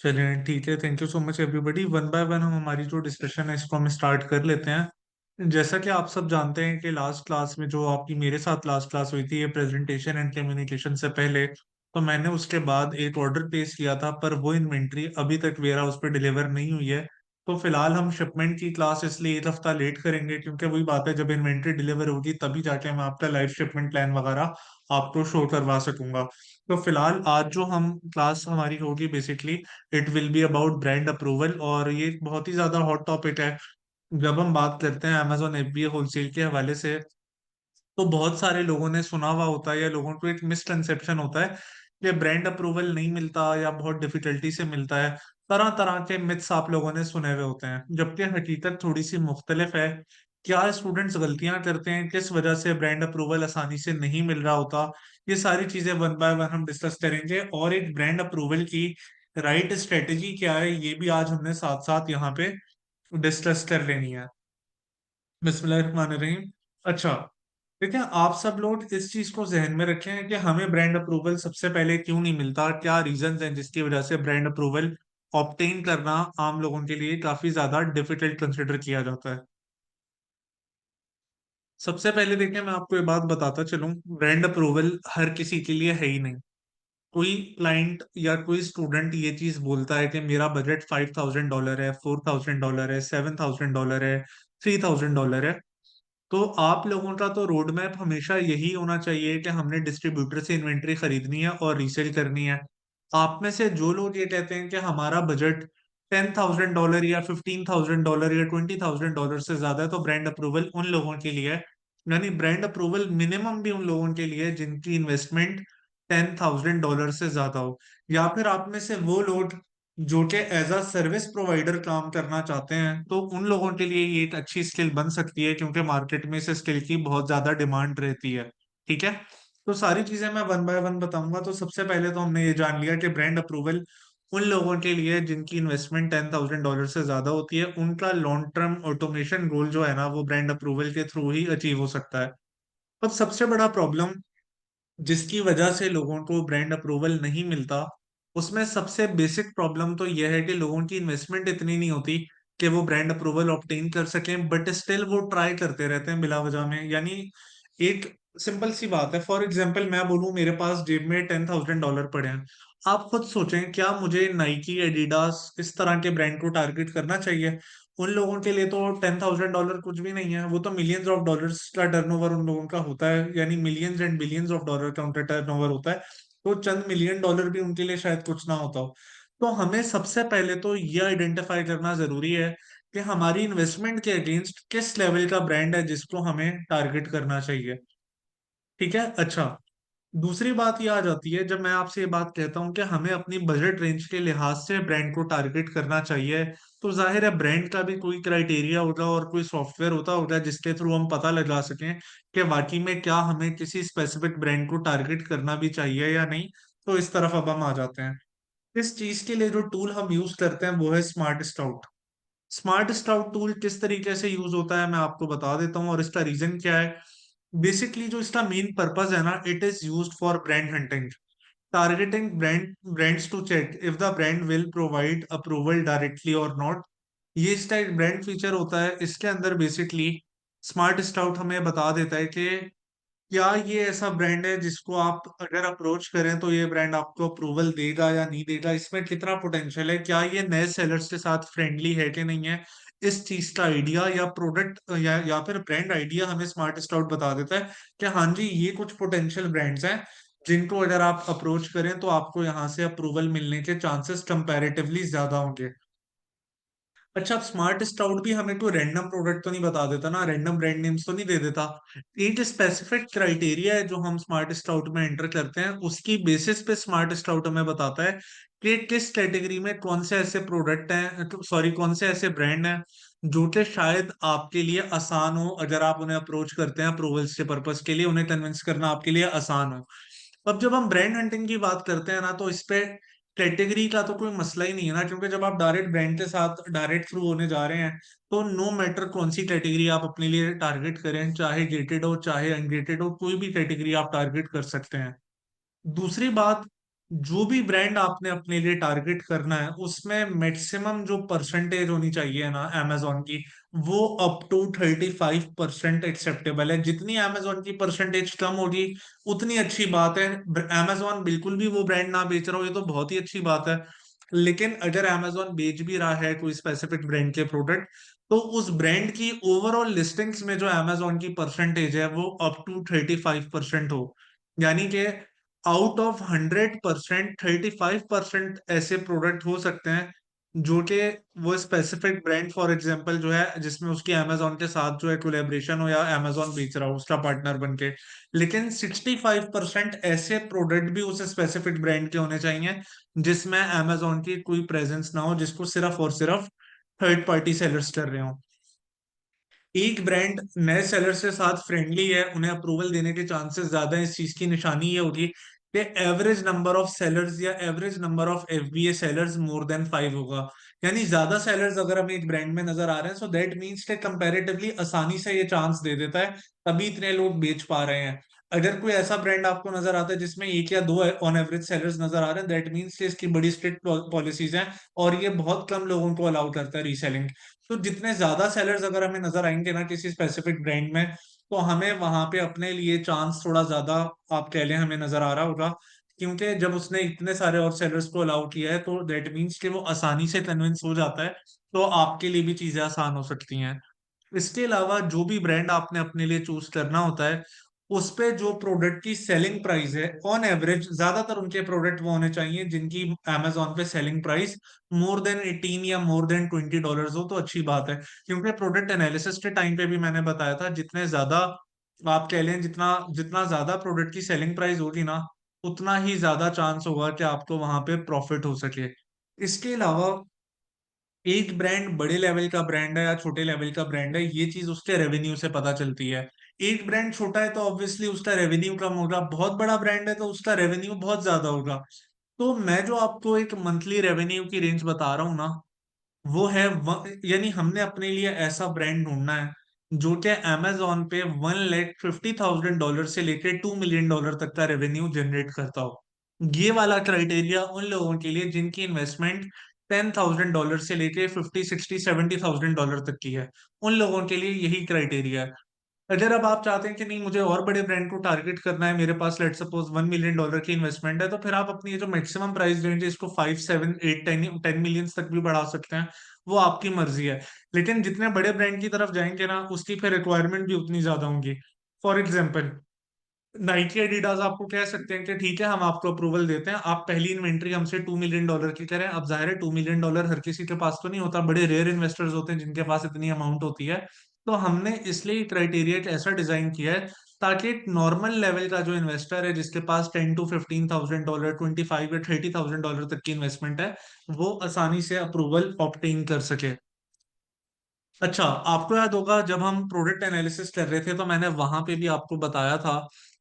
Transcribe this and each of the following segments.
चलिए ठीक है। Thank you so much everybody. One by one हम हमारी जो डिस्कशन है इसको हम स्टार्ट कर लेते हैं। जैसा कि आप सब जानते हैं कि लास्ट क्लास में जो आपकी मेरे साथ लास्ट क्लास हुई थी ये प्रेजेंटेशन एंड कम्युनिकेशन से पहले, तो मैंने उसके बाद एक ऑर्डर प्लेस किया था, पर वो इन्वेंट्री अभी तक वेयर हाउस पे डिलीवर नहीं हुई है। तो फिलहाल हम शिपमेंट की क्लास इसलिए एक हफ्ता लेट करेंगे, क्योंकि वही बात है, जब इन्वेंट्री डिलीवर होगी तभी जाके मैं आपका लाइव शिपमेंट प्लान वगैरह आपको शो करवा सकूंगा। तो फिलहाल आज जो हम क्लास हमारी होगी basically it will be about brand approval, और ये एक बहुत ही ज्यादा हॉट टॉपिक है। जब हम बात करते हैं अमेजोन एफबीए होलसेल के हवाले से, तो बहुत सारे लोगों ने सुना हुआ होता है या लोगों को एक मिसकंसेप्शन होता है कि ब्रांड अप्रूवल नहीं मिलता या बहुत डिफिकल्टी से मिलता है। तरह तरह के मिथ्स आप लोगों ने सुने हुए होते हैं, जबकि हकीकत थोड़ी सी मुख्तलिफ है। क्या स्टूडेंट्स गलतियां करते हैं, किस वजह से ब्रांड अप्रूवल आसानी से नहीं मिल रहा होता, ये सारी चीजें वन बाय वन हम डिस्कस करेंगे। और एक ब्रांड अप्रूवल की राइट स्ट्रेटेजी क्या है, ये भी आज हमने साथ साथ यहाँ पे डिस्कस कर लेनी है। बिस्मिल्लाहिर्रहमानिर्रहीम। अच्छा, देखिए आप सब लोग इस चीज को जहन में रखें कि हमें ब्रांड अप्रूवल सबसे पहले क्यों नहीं मिलता, क्या रीजंस हैं जिसकी वजह से ब्रांड अप्रूवल ऑब्टेन करना आम लोगों के लिए काफी ज्यादा डिफिकल्ट कंसिडर किया जाता है। सबसे पहले देखिए मैं आपको ये बात बताता चलूं, ब्रांड अप्रूवल हर किसी के लिए है ही नहीं। कोई क्लाइंट या कोई स्टूडेंट ये चीज बोलता है कि मेरा बजट $5,000 है, $4,000 है, $7,000 है, $3,000 है, तो आप लोगों का तो रोड मैप हमेशा यही होना चाहिए कि हमने डिस्ट्रीब्यूटर से इन्वेंट्री खरीदनी है और रीसेल करनी है। आप में से जो लोग ये कहते हैं कि हमारा बजट $10,000 या $15,000 या $20,000 से ज्यादा है, तो ब्रांड अप्रूवल उन लोगों के लिए है। यानी ब्रांड अप्रूवल मिनिमम भी उन लोगों के लिए है जिनकी इन्वेस्टमेंट $10,000 से ज्यादा हो। या फिर आप में से वो लोग जो कि एज अ सर्विस प्रोवाइडर काम करना चाहते हैं, तो उन लोगों के लिए ये एक अच्छी स्किल बन सकती है, क्योंकि मार्केट में इस स्किल की बहुत ज्यादा डिमांड रहती है। ठीक है, तो सारी चीजें मैं वन बाय वन बताऊंगा। तो सबसे पहले तो हमने ये जान लिया कि ब्रांड अप्रूवल उन लोगों के लिए जिनकी इन्वेस्टमेंट $10,000 से ज्यादा होती है, उनका लॉन्ग टर्म ऑटोमेशन गोल जो है ना वो ब्रांड अप्रूवल के थ्रू ही अचीव हो सकता है। अब सबसे बड़ा प्रॉब्लम जिसकी वजह से लोगों को ब्रांड अप्रूवल नहीं मिलता, उसमें सबसे बेसिक प्रॉब्लम तो यह है कि लोगों की इन्वेस्टमेंट इतनी नहीं होती कि वो ब्रांड अप्रूवल ऑब्टेन कर सकें, बट स्टिल वो ट्राई करते रहते हैं बिला वजह में। यानी एक सिंपल सी बात है, फॉर एग्जाम्पल मैं बोलूं मेरे पास जेब में $10,000 पड़े हैं। आप खुद सोचें, क्या मुझे नाइकी, एडिडास इस तरह के ब्रांड को टारगेट करना चाहिए? उन लोगों के लिए तो $10,000 कुछ भी नहीं है, वो तो मिलियंस ऑफ डॉलर्स का टर्नओवर उन लोगों का होता है, यानी millions and billions of dollar का उनका टर्नओवर होता है। तो चंद मिलियन डॉलर भी उनके लिए शायद कुछ ना होता हो। तो हमें सबसे पहले तो ये आइडेंटिफाई करना जरूरी है कि हमारी इन्वेस्टमेंट के अगेंस्ट किस लेवल का ब्रांड है जिसको हमें टारगेट करना चाहिए। ठीक है। अच्छा, दूसरी बात ये आ जाती है, जब मैं आपसे ये बात कहता हूं कि हमें अपनी बजट रेंज के लिहाज से ब्रांड को टारगेट करना चाहिए, तो जाहिर है ब्रांड का भी कोई क्राइटेरिया होगा और कोई सॉफ्टवेयर होता होगा जिसके थ्रू हम पता लगा सकें कि वाकई में क्या हमें किसी स्पेसिफिक ब्रांड को टारगेट करना भी चाहिए या नहीं। तो इस तरफ अब हम आ जाते हैं। इस चीज के लिए जो टूल हम यूज करते हैं वो है smart stout. Smart stout tool किस तरीके से यूज होता है मैं आपको बता देता हूँ, और इसका रीजन क्या है। बेसिकली जो इसका मेन पर्पस है ना, it is used for brand hunting, targeting brands to check if the brand will provide approval directly or not। ये इसका एक ब्रांड फीचर होता है। इसके अंदर बेसिकली स्मार्ट स्टाउट हमें बता देता है कि क्या ये ऐसा ब्रांड है जिसको आप अगर अप्रोच करें तो ये ब्रांड आपको अप्रूवल देगा या नहीं देगा, इसमें कितना पोटेंशियल है, क्या ये नए सेलर्स के साथ फ्रेंडली है कि नहीं है। इस चीज का आइडिया या प्रोडक्ट या फिर ब्रांड आइडिया हमें स्मार्ट स्टाउट बता देता है कि हाँ जी ये कुछ पोटेंशियल ब्रांड्स हैं जिनको अगर आप अप्रोच करें तो आपको यहाँ से अप्रूवल मिलने के चांसेस कंपैरेटिवली ज्यादा होंगे। अच्छा, अब स्मार्ट स्टाउट भी हमें कोई रैंडम प्रोडक्ट तो नहीं बता देता ना, रैंडम ब्रांड नेम्स तो नहीं दे देता। एक स्पेसिफिक क्राइटेरिया है जो हम स्मार्ट स्टाउट में एंटर करते हैं, उसकी बेसिस पे स्मार्ट स्टाउट हमें बताता है कि किस कैटेगरी में कौन से ऐसे प्रोडक्ट हैं, सॉरी कौन से ऐसे ब्रांड हैं जो कि शायद आपके लिए आसान हो, अगर आप उन्हें अप्रोच करते हैं अप्रूवल्स के पर्पस के लिए, उन्हें कन्विंस करना आपके लिए आसान हो। अब जब हम ब्रांड हंटिंग की बात करते हैं ना, तो इस पे कैटेगरी का तो कोई मसला ही नहीं है ना, क्योंकि जब आप डायरेक्ट ब्रांड के साथ डायरेक्ट थ्रू होने जा रहे हैं, तो नो मैटर कौन सी कैटेगरी आप अपने लिए टारगेट करें, चाहे गेटेड हो चाहे अनगेटेड हो, कोई भी कैटेगरी आप टारगेट कर सकते हैं। दूसरी बात, जो भी ब्रांड आपने अपने लिए टारगेट करना है उसमें मैक्सिमम जो परसेंटेज होनी चाहिए ना amazon की, वो अप टू 35% एक्सेप्टेबल है। जितनी amazon की परसेंटेज कम होगी उतनी अच्छी बात है। amazon बिल्कुल भी वो ब्रांड ना बेच रहा हो ये तो बहुत ही अच्छी बात है। लेकिन अगर amazon बेच भी रहा है कोई स्पेसिफिक ब्रांड के प्रोडक्ट, तो उस ब्रांड की ओवरऑल लिस्टिंग्स में जो amazon की परसेंटेज है वो अप टू 35% हो। यानी कि आउट ऑफ 100% 35% ऐसे प्रोडक्ट हो सकते हैं जो कि वो स्पेसिफिक ब्रांड फॉर एग्जांपल जो है जिसमें उसकी अमेजोन के साथ जो है कोलेब्रेशन हो या अमेजोन बेच रहा हो उसका पार्टनर बन के। लेकिन 65% ऐसे प्रोडक्ट भी उस स्पेसिफिक ब्रांड के होने चाहिए जिसमें अमेजोन की कोई प्रेजेंस ना हो, जिसको सिर्फ और सिर्फ थर्ड पार्टी सेलर्स कर रहे हो। एक ब्रांड नए सेलर से साथ फ्रेंडली है, उन्हें अप्रूवल देने के चांसेस ज्यादा है। इस चीज की निशानी ये होगी कि एवरेज नंबर ऑफ सेलर्स या average number of FBA sellers more than 5 होगा। यानी ज्यादा सेलर्स अगर हमें एक ब्रांड में नजर आ रहे हैं, सो दैट मीन्स के कंपैरेटिवली आसानी से ये चांस दे देता है, तभी इतने लोग बेच पा रहे हैं। अगर कोई ऐसा ब्रांड आपको नजर आता है जिसमें एक या दो ऑन एवरेज सेलर्स नजर आ रहे हैं, दैट मीन्स कि इसकी बड़ी स्ट्रिक्ट पॉलिसीज हैं और ये बहुत कम लोगों को अलाउ करता है रीसेलिंग। तो जितने ज्यादा सेलर्स अगर हमें नजर आएंगे ना किसी स्पेसिफिक ब्रांड में, तो हमें वहां पे अपने लिए चांस थोड़ा ज्यादा, आप कह लें, हमें नजर आ रहा होगा। क्योंकि जब उसने इतने सारे और सेलर्स को अलाउ किया है तो दैट मीन्स कि वो आसानी से कन्विंस हो जाता है, तो आपके लिए भी चीजें आसान हो सकती हैं। इसके अलावा जो भी ब्रांड आपने अपने लिए चूज करना होता है, उस पे जो प्रोडक्ट की सेलिंग प्राइस है ऑन एवरेज, ज्यादातर उनके प्रोडक्ट वो होने चाहिए जिनकी अमेजोन पे सेलिंग प्राइस मोर देन 18 या मोर देन $20 हो, तो अच्छी बात है। क्योंकि प्रोडक्ट एनालिसिस के टाइम पे भी मैंने बताया था, जितने ज्यादा आप कह लें, जितना जितना ज्यादा प्रोडक्ट की सेलिंग प्राइस होगी ना, उतना ही ज्यादा चांस होगा कि आपको वहां पे प्रॉफिट हो सके। इसके अलावा एक ब्रांड बड़े लेवल का ब्रांड है या छोटे लेवल का ब्रांड है, ये चीज उसके रेवेन्यू से पता चलती है। एक ब्रांड छोटा है तो ऑब्वियसली उसका रेवेन्यू कम होगा, बहुत बड़ा ब्रांड है तो उसका रेवेन्यू बहुत ज्यादा होगा। तो मैं जो आपको एक मंथली रेवेन्यू की रेंज बता रहा हूँ ना, वो है यानी हमने अपने लिए ऐसा ब्रांड ढूंढना है जो कि अमेजोन पे $150,000 से लेकर $2 million तक का रेवेन्यू जनरेट करता हो। ये वाला क्राइटेरिया उन लोगों के लिए जिनकी इन्वेस्टमेंट $10,000 से लेके 50, 60, 70,000 डॉलर तक की है। उन लोगों के लिए यही क्राइटेरिया है। अगर अब आप चाहते हैं कि नहीं, मुझे और बड़े ब्रांड को टारगेट करना है, मेरे पास लेट सपोज $1 million की इन्वेस्टमेंट है, तो फिर आप अपनी ये जो मैक्सिमम प्राइस रेंज है इसको 5, 7, 8, 10 मिलियंस तक भी बढ़ा सकते हैं। वो आपकी मर्जी है। लेकिन जितने बड़े ब्रांड की तरफ जाएंगे ना, उसकी फिर रिक्वायरमेंट भी उतनी ज्यादा होंगी। फॉर एग्जाम्पल, नाइकी एडिडास आपको कह सकते हैं कि ठीक है, हम आपको अप्रूवल देते हैं, आप पहली इन्वेंट्री हमसे $2 million की करें। अब जाहिर है $2 million हर किसी के पास तो नहीं होता, बड़े रेयर इन्वेस्टर्स होते हैं जिनके पास इतनी अमाउंट होती है। तो हमने इसलिए क्राइटेरिया एक ऐसा डिजाइन किया है ताकि एक नॉर्मल लेवल का जो इन्वेस्टर है जिसके पास $10 to 15,000, 25 या 30,000 डॉलर तक की इन्वेस्टमेंट है, वो आसानी से अप्रूवल ऑब्टेन कर सके। अच्छा, आपको याद होगा जब हम प्रोडक्ट एनालिसिस कर रहे थे तो मैंने वहां पे भी आपको बताया था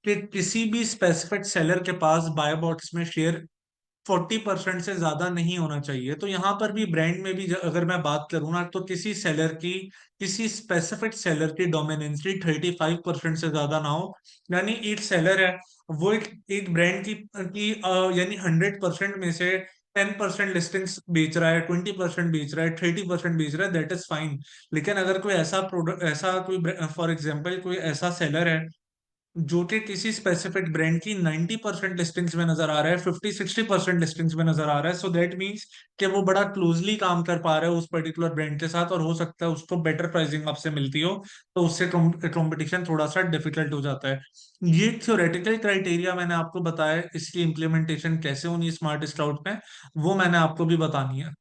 कि किसी भी स्पेसिफिक सेलर के पास बाय बॉक्स में शेयर 40% से ज्यादा नहीं होना चाहिए। तो यहाँ पर भी ब्रांड में भी अगर मैं बात करूँ ना, तो किसी स्पेसिफिक सेलर की डोमिनेंसी 35% से ज्यादा ना हो। यानी एक सेलर है, वो एक ब्रांड यानी 100% में से 10% लिस्टिंग्स बेच रहा है, 20% बेच रहा है, 30% बेच रहा है, दैट इज फाइन। लेकिन अगर कोई ऐसा प्रोडक्ट, ऐसा कोई, फॉर एग्जाम्पल कोई ऐसा सेलर है जो कि किसी स्पेसिफिक ब्रांड की 90% लिस्टिंग्स में नजर आ रहा है, 50, 60% लिस्टिंग्स में नजर आ रहा है, सो दैट मीन्स कि वो बड़ा क्लोजली काम कर पा रहा है उस पर्टिकुलर ब्रांड के साथ, और हो सकता है उसको बेटर प्राइसिंग आपसे मिलती हो, तो उससे कंपटीशन थोड़ा सा डिफिकल्ट हो जाता है। ये थ्योरेटिकल क्राइटेरिया मैंने आपको बताया है, इसकी इम्प्लीमेंटेशन कैसे होनी है स्मार्ट स्टाउट में, वो मैंने आपको भी बतानी है।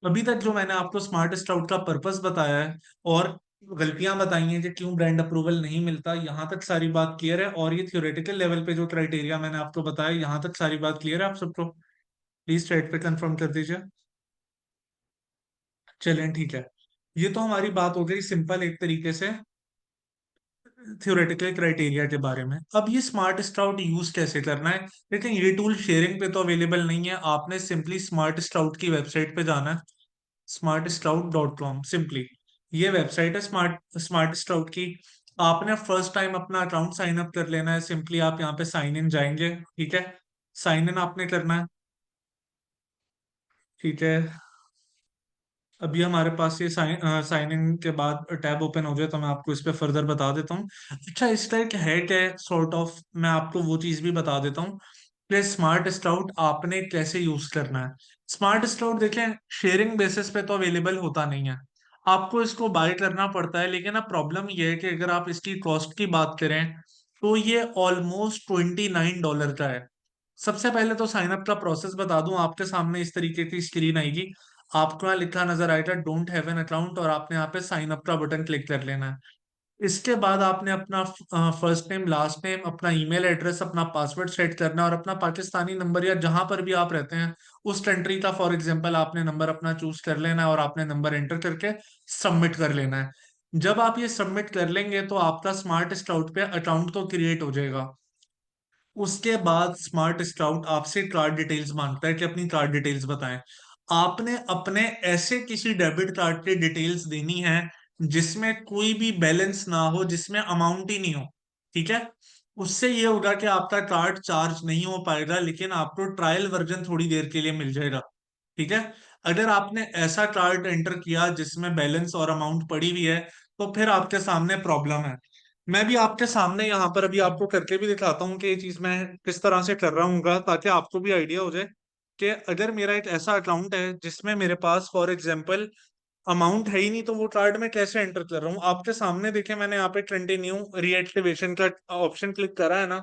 अभी तक जो मैंने आपको स्मार्ट स्टाउट का पर्पस बताया है और गलतियां बताई हैं कि क्यों ब्रांड अप्रूवल नहीं मिलता, यहाँ तक सारी बात क्लियर है। और ये थ्योरेटिकल लेवल पे जो क्राइटेरिया मैंने आपको बताया, यहाँ तक सारी बात क्लियर है आप सबको? प्लीज चैट पे कंफर्म कर दीजिए। चलें, ठीक है। ये तो हमारी बात हो गई सिंपल एक तरीके से थ्योरेटिकल क्राइटेरिया के बारे में। अब ये स्मार्ट स्टाउट यूज कैसे करना है? लेकिन ये टूल शेयरिंग पे तो अवेलेबल नहीं है, आपने सिंपली स्मार्ट स्टाउट की वेबसाइट पे जाना है, smartScout.com सिंपली। ये वेबसाइट है स्मार्ट स्काउट की। आपने फर्स्ट टाइम अपना अकाउंट साइन अप कर लेना है, सिंपली आप यहाँ पे साइन इन जाएंगे, ठीक है। साइन इन आपने करना है। ठीक है, अभी हमारे पास ये साइन इन के बाद टैब ओपन हो जाए तो मैं आपको इस पे फर्दर बता देता हूँ। अच्छा, इसका एक हैक है सॉर्ट ऑफ, मैं आपको वो चीज भी बता देता हूँ कि स्मार्ट स्टाउट आपने कैसे यूज करना है। स्मार्ट स्टाउट देखें, शेयरिंग बेसिस पे तो अवेलेबल होता नहीं है, आपको इसको बाय करना पड़ता है। लेकिन अब प्रॉब्लम ये है कि अगर आप इसकी कॉस्ट की बात करें तो ये ऑलमोस्ट $29 का है। सबसे पहले तो साइन अप का प्रोसेस बता दूं, आपके सामने इस तरीके की स्क्रीन आएगी, आपको यहाँ लिखा नजर आएगा डोंट हैव एन अकाउंट, और आपने यहाँ पे साइन अप का बटन क्लिक कर लेना है। इसके बाद आपने अपना फर्स्ट नेम, लास्ट नेम, अपना ईमेल एड्रेस, अपना पासवर्ड सेट करना है, और अपना पाकिस्तानी नंबर या जहां पर भी आप रहते हैं उस कंट्री का फॉर एग्जांपल आपने नंबर अपना चूज कर लेना है, और आपने नंबर एंटर करके सबमिट कर लेना है। जब आप ये सबमिट कर लेंगे तो आपका स्मार्ट स्टाउट पे अकाउंट तो क्रिएट हो जाएगा। उसके बाद स्मार्ट स्काउट आपसे कार्ड डिटेल्स मांगता है कि अपनी कार्ड डिटेल्स बताएं। आपने अपने ऐसे किसी डेबिट कार्ड की डिटेल्स देनी है जिसमें कोई भी बैलेंस ना हो, जिसमें अमाउंट ही नहीं हो। ठीक है, उससे ये होगा कि आपका कार्ड चार्ज नहीं हो पाएगा, लेकिन आपको ट्रायल वर्जन थोड़ी देर के लिए मिल जाएगा। ठीक है, अगर आपने ऐसा कार्ड एंटर किया जिसमें बैलेंस और अमाउंट पड़ी हुई है तो फिर आपके सामने प्रॉब्लम है। मैं भी आपके सामने यहाँ पर अभी आपको करके भी दिखाता हूँ कि ये चीज मैं किस तरह से कर रहा हूँ, ताकि आपको भी आइडिया हो जाए कि अगर मेरा एक ऐसा अकाउंट है जिसमें मेरे पास फॉर एग्जांपल अमाउंट है ही नहीं, तो वो कार्ड मैं कैसे एंटर कर रहा हूँ। आपके सामने देखें, मैंने यहाँ पे कंटिन्यू रीएक्टिवेशन का ऑप्शन क्लिक करा है ना,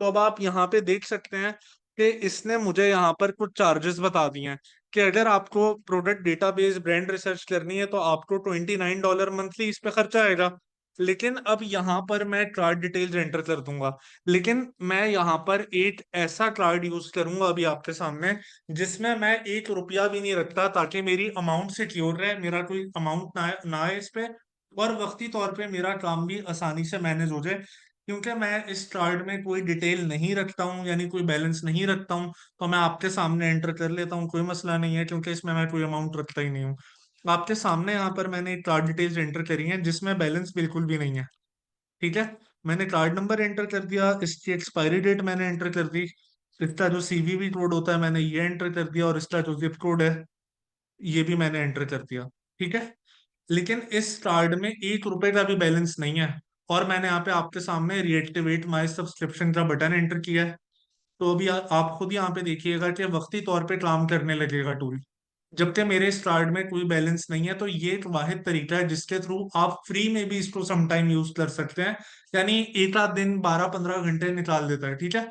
तो अब आप यहाँ पे देख सकते हैं कि इसने मुझे यहाँ पर कुछ चार्जेस बता दिए हैं कि अगर आपको प्रोडक्ट डेटाबेस ब्रांड रिसर्च करनी है तो आपको $29 मंथली इस पे खर्चा आएगा। लेकिन अब यहाँ पर मैं कार्ड डिटेल्स एंटर कर दूंगा, लेकिन मैं यहाँ पर एक ऐसा कार्ड यूज करूंगा अभी आपके सामने जिसमें मैं $1 भी नहीं रखता, ताकि मेरी अमाउंट सिक्योर रहे, मेरा कोई अमाउंट ना आए इस पे, और वक्ती तौर पे मेरा काम भी आसानी से मैनेज हो जाए। क्योंकि मैं इस कार्ड में कोई डिटेल नहीं रखता हूँ, यानी कोई बैलेंस नहीं रखता हूँ, तो मैं आपके सामने एंटर कर लेता हूँ, कोई मसला नहीं है, क्योंकि इसमें मैं कोई अमाउंट रखता ही नहीं हूँ। आपके सामने यहाँ पर मैंने कार्ड डिटेल्स एंटर करी हैं जिसमें बैलेंस बिल्कुल भी नहीं है। ठीक है, मैंने कार्ड नंबर एंटर कर दिया, इसकी एक्सपायरी डेट मैंने एंटर कर दी, इसका जो सीवीवी कोड होता है मैंने ये एंटर कर दिया, और इसका जो जिप कोड है ये भी मैंने एंटर कर दिया। ठीक है, लेकिन इस कार्ड में $1 का भी बैलेंस नहीं है, और मैंने यहाँ पे आपके सामने रीएक्टिवेट माई सब्सक्रिप्शन का बटन एंटर किया है। तो अभी आप खुद यहाँ पे देखिएगा कि वक्ती तौर पे काम करने लगेगा टूल, जबकि मेरे इस कार्ड में कोई बैलेंस नहीं है। तो ये एक वाहिद तरीका है जिसके थ्रू आप फ्री में भी इसको सम टाइम यूज कर सकते हैं, यानी एक आध दिन 12-15 घंटे निकाल देता है। ठीक है,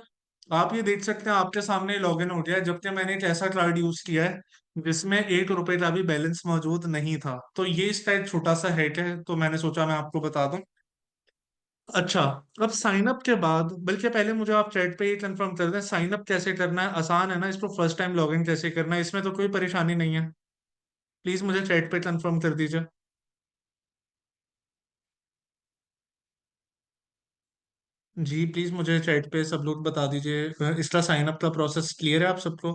आप ये देख सकते हैं आपके सामने लॉगिन हो गया है, जबकि मैंने एक ऐसा कार्ड यूज किया है जिसमें $1 का भी बैलेंस मौजूद नहीं था। तो ये इसका एक छोटा सा हैक है, तो मैंने सोचा मैं आपको बता दूं। अच्छा, अब साइन अप के बाद, बल्कि पहले मुझे आप चैट पे ही कंफर्म कर दें, साइन अप कैसे करना है, आसान है ना, इसको फर्स्ट टाइम लॉगिन कैसे करना है, इसमें तो कोई परेशानी नहीं है। प्लीज मुझे चैट पे कंफर्म कर दीजिए। जी प्लीज मुझे चैट पे सब लोग बता दीजिए, इसका साइन अप का प्रोसेस क्लियर है आप सबको।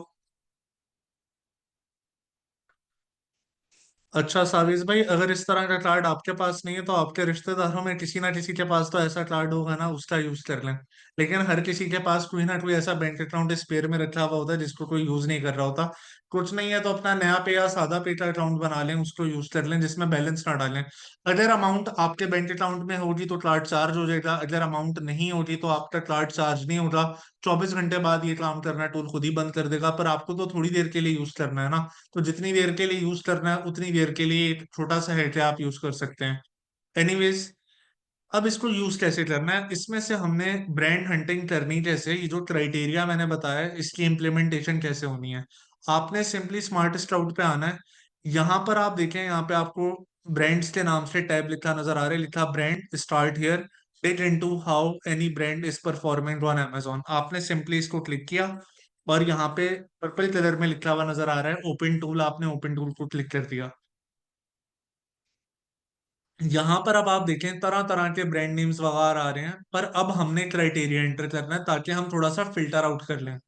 अच्छा साविज भाई, अगर इस तरह का कार्ड आपके पास नहीं है तो आपके रिश्तेदारों में किसी ना किसी के पास तो ऐसा कार्ड होगा ना, उसका यूज कर लें। लेकिन हर किसी के पास कोई ना कोई ऐसा बैंक अकाउंट स्पेयर में रखा हुआ होता है जिसको कोई यूज नहीं कर रहा होता। कुछ नहीं है तो अपना नया पे या सादा पे का अकाउंट बना लें, उसको यूज कर लें जिसमें बैलेंस ना डालें। अगर अमाउंट आपके बैंक अकाउंट में होगी तो कार्ड चार्ज हो जाएगा, अगर अमाउंट नहीं होगी तो आपका कार्ड चार्ज नहीं होगा। 24 घंटे बाद ये काम करना टूल खुद ही बंद कर देगा, पर आपको तो थोड़ी देर के लिए यूज करना है ना, तो जितनी देर के लिए यूज करना है उतनी देर के लिए एक छोटा सा है कि आप यूज कर सकते हैं। एनीवेज, अब इसको यूज कैसे करना है, इसमें से हमने ब्रांड हंटिंग करनी कैसे, ये जो क्राइटेरिया मैंने बताया है, इसकी इम्प्लीमेंटेशन कैसे होनी है। आपने सिंपली स्मार्ट स्टाउट पे आना है। यहाँ पर आप देखें, यहाँ पे आपको ब्रांड्स के नाम से टैब लिखा नजर आ रहा है, लिखा brand start here, dig into how any brand is performing on Amazon। आपने सिंपली इसको क्लिक किया, और यहाँ पे पर्पल कलर में लिखा हुआ नजर आ रहा है ओपन टूल, आपने ओपन टूल को क्लिक कर दिया। यहाँ पर अब आप देखें तरह तरह के ब्रांड नेम्स वगैरह आ रहे हैं, पर अब हमने क्राइटेरिया एंटर करना है ताकि हम थोड़ा सा फिल्टर आउट कर लें।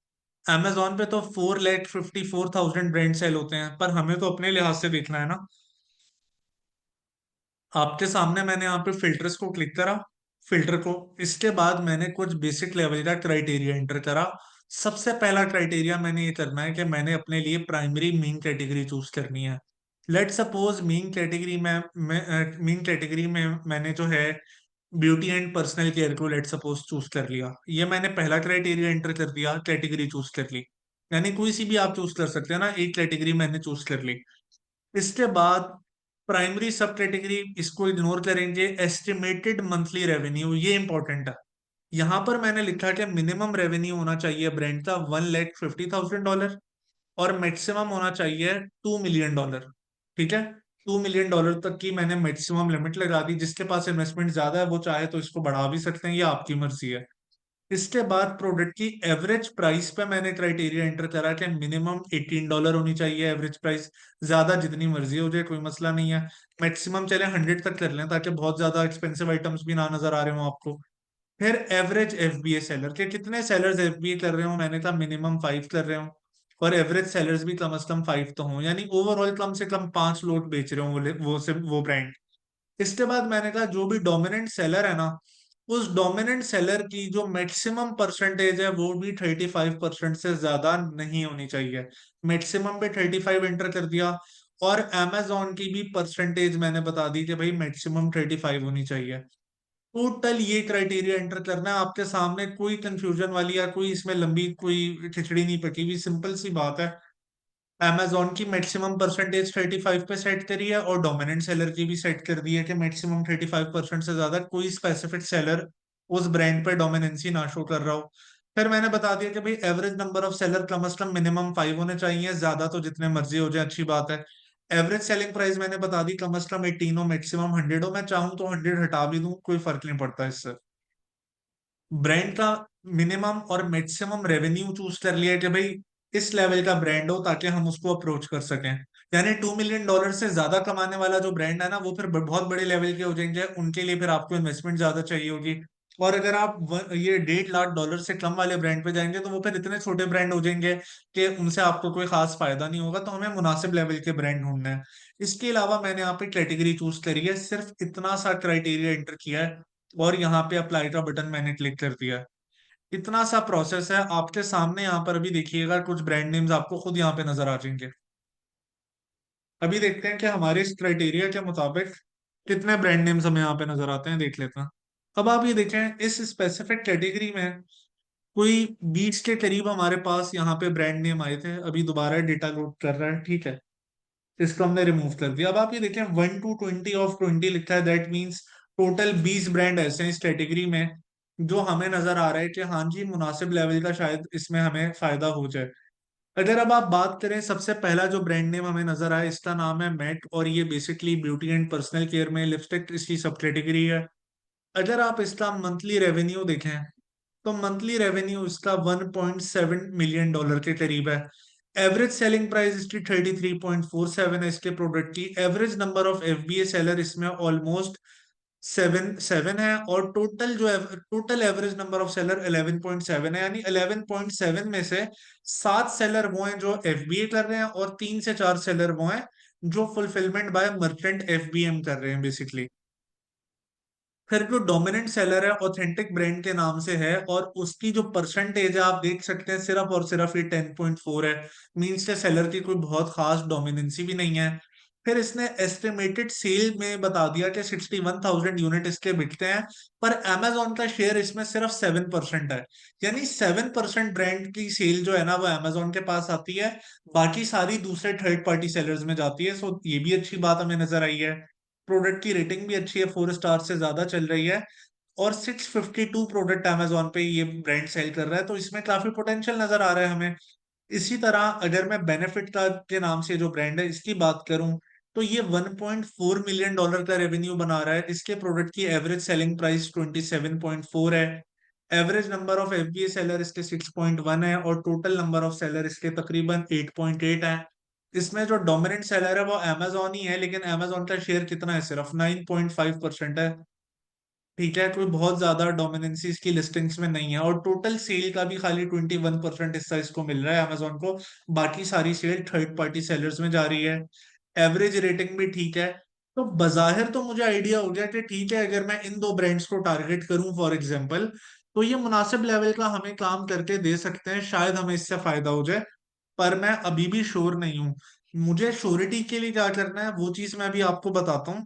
Amazon पे तो 4,54,000 ब्रांड सेल होते हैं, पर हमें तो अपने लिहाज से देखना है ना। आपके सामने मैंने यहाँ पे फिल्टर्स को क्लिक करा, फिल्टर को, इसके बाद मैंने कुछ बेसिक लेवल का क्राइटेरिया एंटर करा। सबसे पहला क्राइटेरिया मैंने ये करना है कि मैंने अपने लिए प्राइमरी मीन कैटेगरी चूज करनी है। लेट सपोज मीन कैटेगरी में मैंने जो है ब्यूटी एंड पर्सनल केयर को लेट सपोज चूज कर लिया। ये मैंने पहला क्राइटेरिया एंटर कर दिया, कैटेगरी चूज कर ली। यानी कोई सी भी आप चूज कर सकते हैं ना, एक कैटेगरी मैंने चूज कर ली। इसके बाद प्राइमरी सब कैटेगरी इसको इग्नोर करेंगे। एस्टिमेटेड मंथली रेवेन्यू, ये इंपॉर्टेंट है। यहां पर मैंने लिखा कि मिनिमम रेवेन्यू होना चाहिए ब्रांड का $150,000 और मैक्सिमम होना चाहिए $2 मिलियन। ठीक है, $2 मिलियन तक की मैंने मैक्सिमम लिमिट लगा दी। जिसके पास इन्वेस्टमेंट ज्यादा है वो चाहे तो इसको बढ़ा भी सकते हैं, ये आपकी मर्जी है। इसके बाद प्रोडक्ट की एवरेज प्राइस पे मैंने क्राइटेरिया एंटर करा कि मिनिमम $18 होनी चाहिए एवरेज प्राइस। ज्यादा जितनी मर्जी हो जाए, कोई मसला नहीं है। मैक्सिमम चले 100 तक कर लें, ताकि बहुत ज्यादा एक्सपेंसिव आइटम्स भी ना नजर आ रहे हो आपको। फिर एवरेज एफबीए सेलर के कितने सेलर्स एफबीए कर रहे हो, मैंने कहा मिनिमम 5 कर रहे हो। और एवरेज सेलर्स भी कम से कम 5 तो हों, यानी ओवरऑल कम से कम 5 लोग बेच रहे हो वो ब्रांड। इसके बाद मैंने कहा जो भी डोमिनेंट सेलर है ना, उस डोमिनेंट सेलर की जो मैक्सिमम परसेंटेज है वो भी 35% से ज्यादा नहीं होनी चाहिए। मैक्सिमम पे 35 एंटर कर दिया। और amazon की भी परसेंटेज मैंने बता दी कि भाई मैक्सिमम 35 होनी चाहिए। टोटल ये क्राइटेरिया एंटर करना है आपके सामने, कोई कंफ्यूजन वाली या कोई इसमें लंबी कोई खिचड़ी नहीं पकी हुई, सिंपल सी बात है। amazon की मैक्सिमम परसेंटेज 35 पे सेट करी है और डोमिनेंट सेलर की भी सेट कर दी है कि मैक्सिमम 35% से ज्यादा कोई स्पेसिफिक सेलर उस ब्रांड पे डोमिनेंसी ना शो कर रहा हो। फिर मैंने बता दिया कि भाई एवरेज नंबर ऑफ सेलर कम से कम मिनिमम 5 होने चाहिए, ज्यादा तो जितने मर्जी हो जाए अच्छी बात है। एवरेज सेलिंग प्राइस मैंने बता दी कम से कम 18 हो, मैक्सिमम 100 हो। मैं चाहूँ तो 100 हटा भी दूं, कोई फर्क नहीं पड़ता इससे। ब्रांड का मिनिमम और मैक्सिमम रेवेन्यू चूज कर लिया कि भाई इस लेवल का ब्रांड हो ताकि हम उसको अप्रोच कर सकें। यानी $2 मिलियन से ज्यादा कमाने वाला जो ब्रांड है ना, वो फिर बहुत बड़े लेवल के हो जाएंगे, उनके लिए फिर आपको इन्वेस्टमेंट ज्यादा चाहिए होगी। और अगर आप ये $1.5 लाख से कम वाले ब्रांड पे जाएंगे तो वो फिर इतने छोटे ब्रांड हो जाएंगे कि उनसे आपको कोई खास फायदा नहीं होगा। तो हमें मुनासिब लेवल के ब्रांड ढूंढना है। इसके अलावा मैंने यहाँ पे कैटेगरी चूज करी है, सिर्फ इतना सा क्राइटेरिया एंटर किया है और यहाँ पे अप्लाई का बटन मैंने क्लिक कर दिया है। इतना सा प्रोसेस है आपके सामने। यहाँ पर अभी देखिएगा कुछ ब्रांड नेम्स आपको खुद यहाँ पे नजर आ जाएंगे। अभी देखते हैं कि हमारे इस क्राइटेरिया के मुताबिक कितने ब्रांड नेम्स हमें यहाँ पे नजर आते हैं, देख लेते हैं। अब आप ये देखें इस स्पेसिफिक कैटेगरी में कोई 20 के करीब हमारे पास यहाँ पे ब्रांड नेम आए थे। अभी दोबारा डेटा लोड कर रहा है, ठीक है। इसको हमने रिमूव कर दिया। अब आप ये देखें 1 to 20 ऑफ 20 लिखा है, दैट मीन्स टोटल 20 ब्रांड ऐसे हैं इस कैटेगरी में जो हमें नजर आ रहा है कि हाँ जी मुनासिब लेवल का शायद इसमें हमें फायदा हो जाए। अगर अब आप बात करें, सबसे पहला जो ब्रांड नेम हमें नजर आया इसका नाम है मैट, और ये basically beauty and personal care में लिपस्टिक इसकी सब कैटेगरी है। अगर आप इसका मंथली रेवेन्यू देखें तो मंथली रेवेन्यू इसका $1.7 मिलियन के करीब है। एवरेज सेलिंग प्राइस इसकी 33.47 है। इसके प्रोडक्ट की average number of FBA seller इसमें ऑलमोस्ट 7 है। और total average number of seller 11.7 है। यानी 11.7 में से 7 सेलर वो हैं जो एफबीए कर रहे हैं और 3 से 4 सेलर वो हैं जो फुलफिलमेंट बाय मर्चेंट एफबीएम कर रहे हैं बेसिकली। फिर जो डोमिनेंट सेलर है ऑथेंटिक ब्रांड के नाम से है, और उसकी जो परसेंटेज है आप देख सकते हैं सिर्फ और सिर्फ ये 10.4 है। मीन्स के सेलर की कोई बहुत खास डोमिनेंसी भी नहीं है। फिर इसने एस्टिमेटेड सेल में बता दिया कि 61,000 यूनिट इसके बिकते हैं, पर Amazon का शेयर इसमें सिर्फ 7% है। यानी 7% ब्रांड की सेल जो है ना वो Amazon के पास आती है, बाकी सारी दूसरे थर्ड पार्टी सेलर्स में जाती है। सो ये भी अच्छी बात हमें नजर आई है। प्रोडक्ट की रेटिंग भी अच्छी है, 4 स्टार से ज्यादा चल रही है। और 652 प्रोडक्ट Amazon पे ये ब्रांड सेल कर रहा है, तो इसमें काफी पोटेंशियल नजर आ रहा है हमें। इसी तरह अगर मैं बेनिफिट का के नाम से जो ब्रांड है इसकी बात करूं, तो ये $1.4 मिलियन का रेवेन्यू बना रहा है। इसके प्रोडक्ट की एवरेज सेलिंग प्राइस 27.4 है। Average number of FBA seller इसके 6.1 है और टोटल नंबर ऑफ सेलर इसके तकरीबन 8.8 है। इसमें जो डोमिनेंट सेलर है वो Amazon ही है, लेकिन Amazon का शेयर कितना है, सिर्फ 9.5% है। ठीक है, कोई बहुत ज्यादा डोमिनेंसी इसकी लिस्टिंग्स में नहीं है। और टोटल सेल का भी खाली 21% हिस्सा इसको मिल रहा है Amazon को। बाकी सारी सेल थर्ड पार्टी सेलर्स में जा रही है। एवरेज रेटिंग भी ठीक है। तो बजाहिर तो मुझे आइडिया हो गया कि ठीक है, अगर मैं इन दो ब्रांड्स को टारगेट करूं फॉर एग्जांपल, तो ये मुनासिब लेवल का हमें काम करके दे सकते हैं, शायद हमें इससे फायदा हो जाए। पर मैं अभी भी श्योर नहीं हूँ। मुझे श्योरिटी के लिए क्या करना है वो चीज मैं अभी आपको बताता हूँ।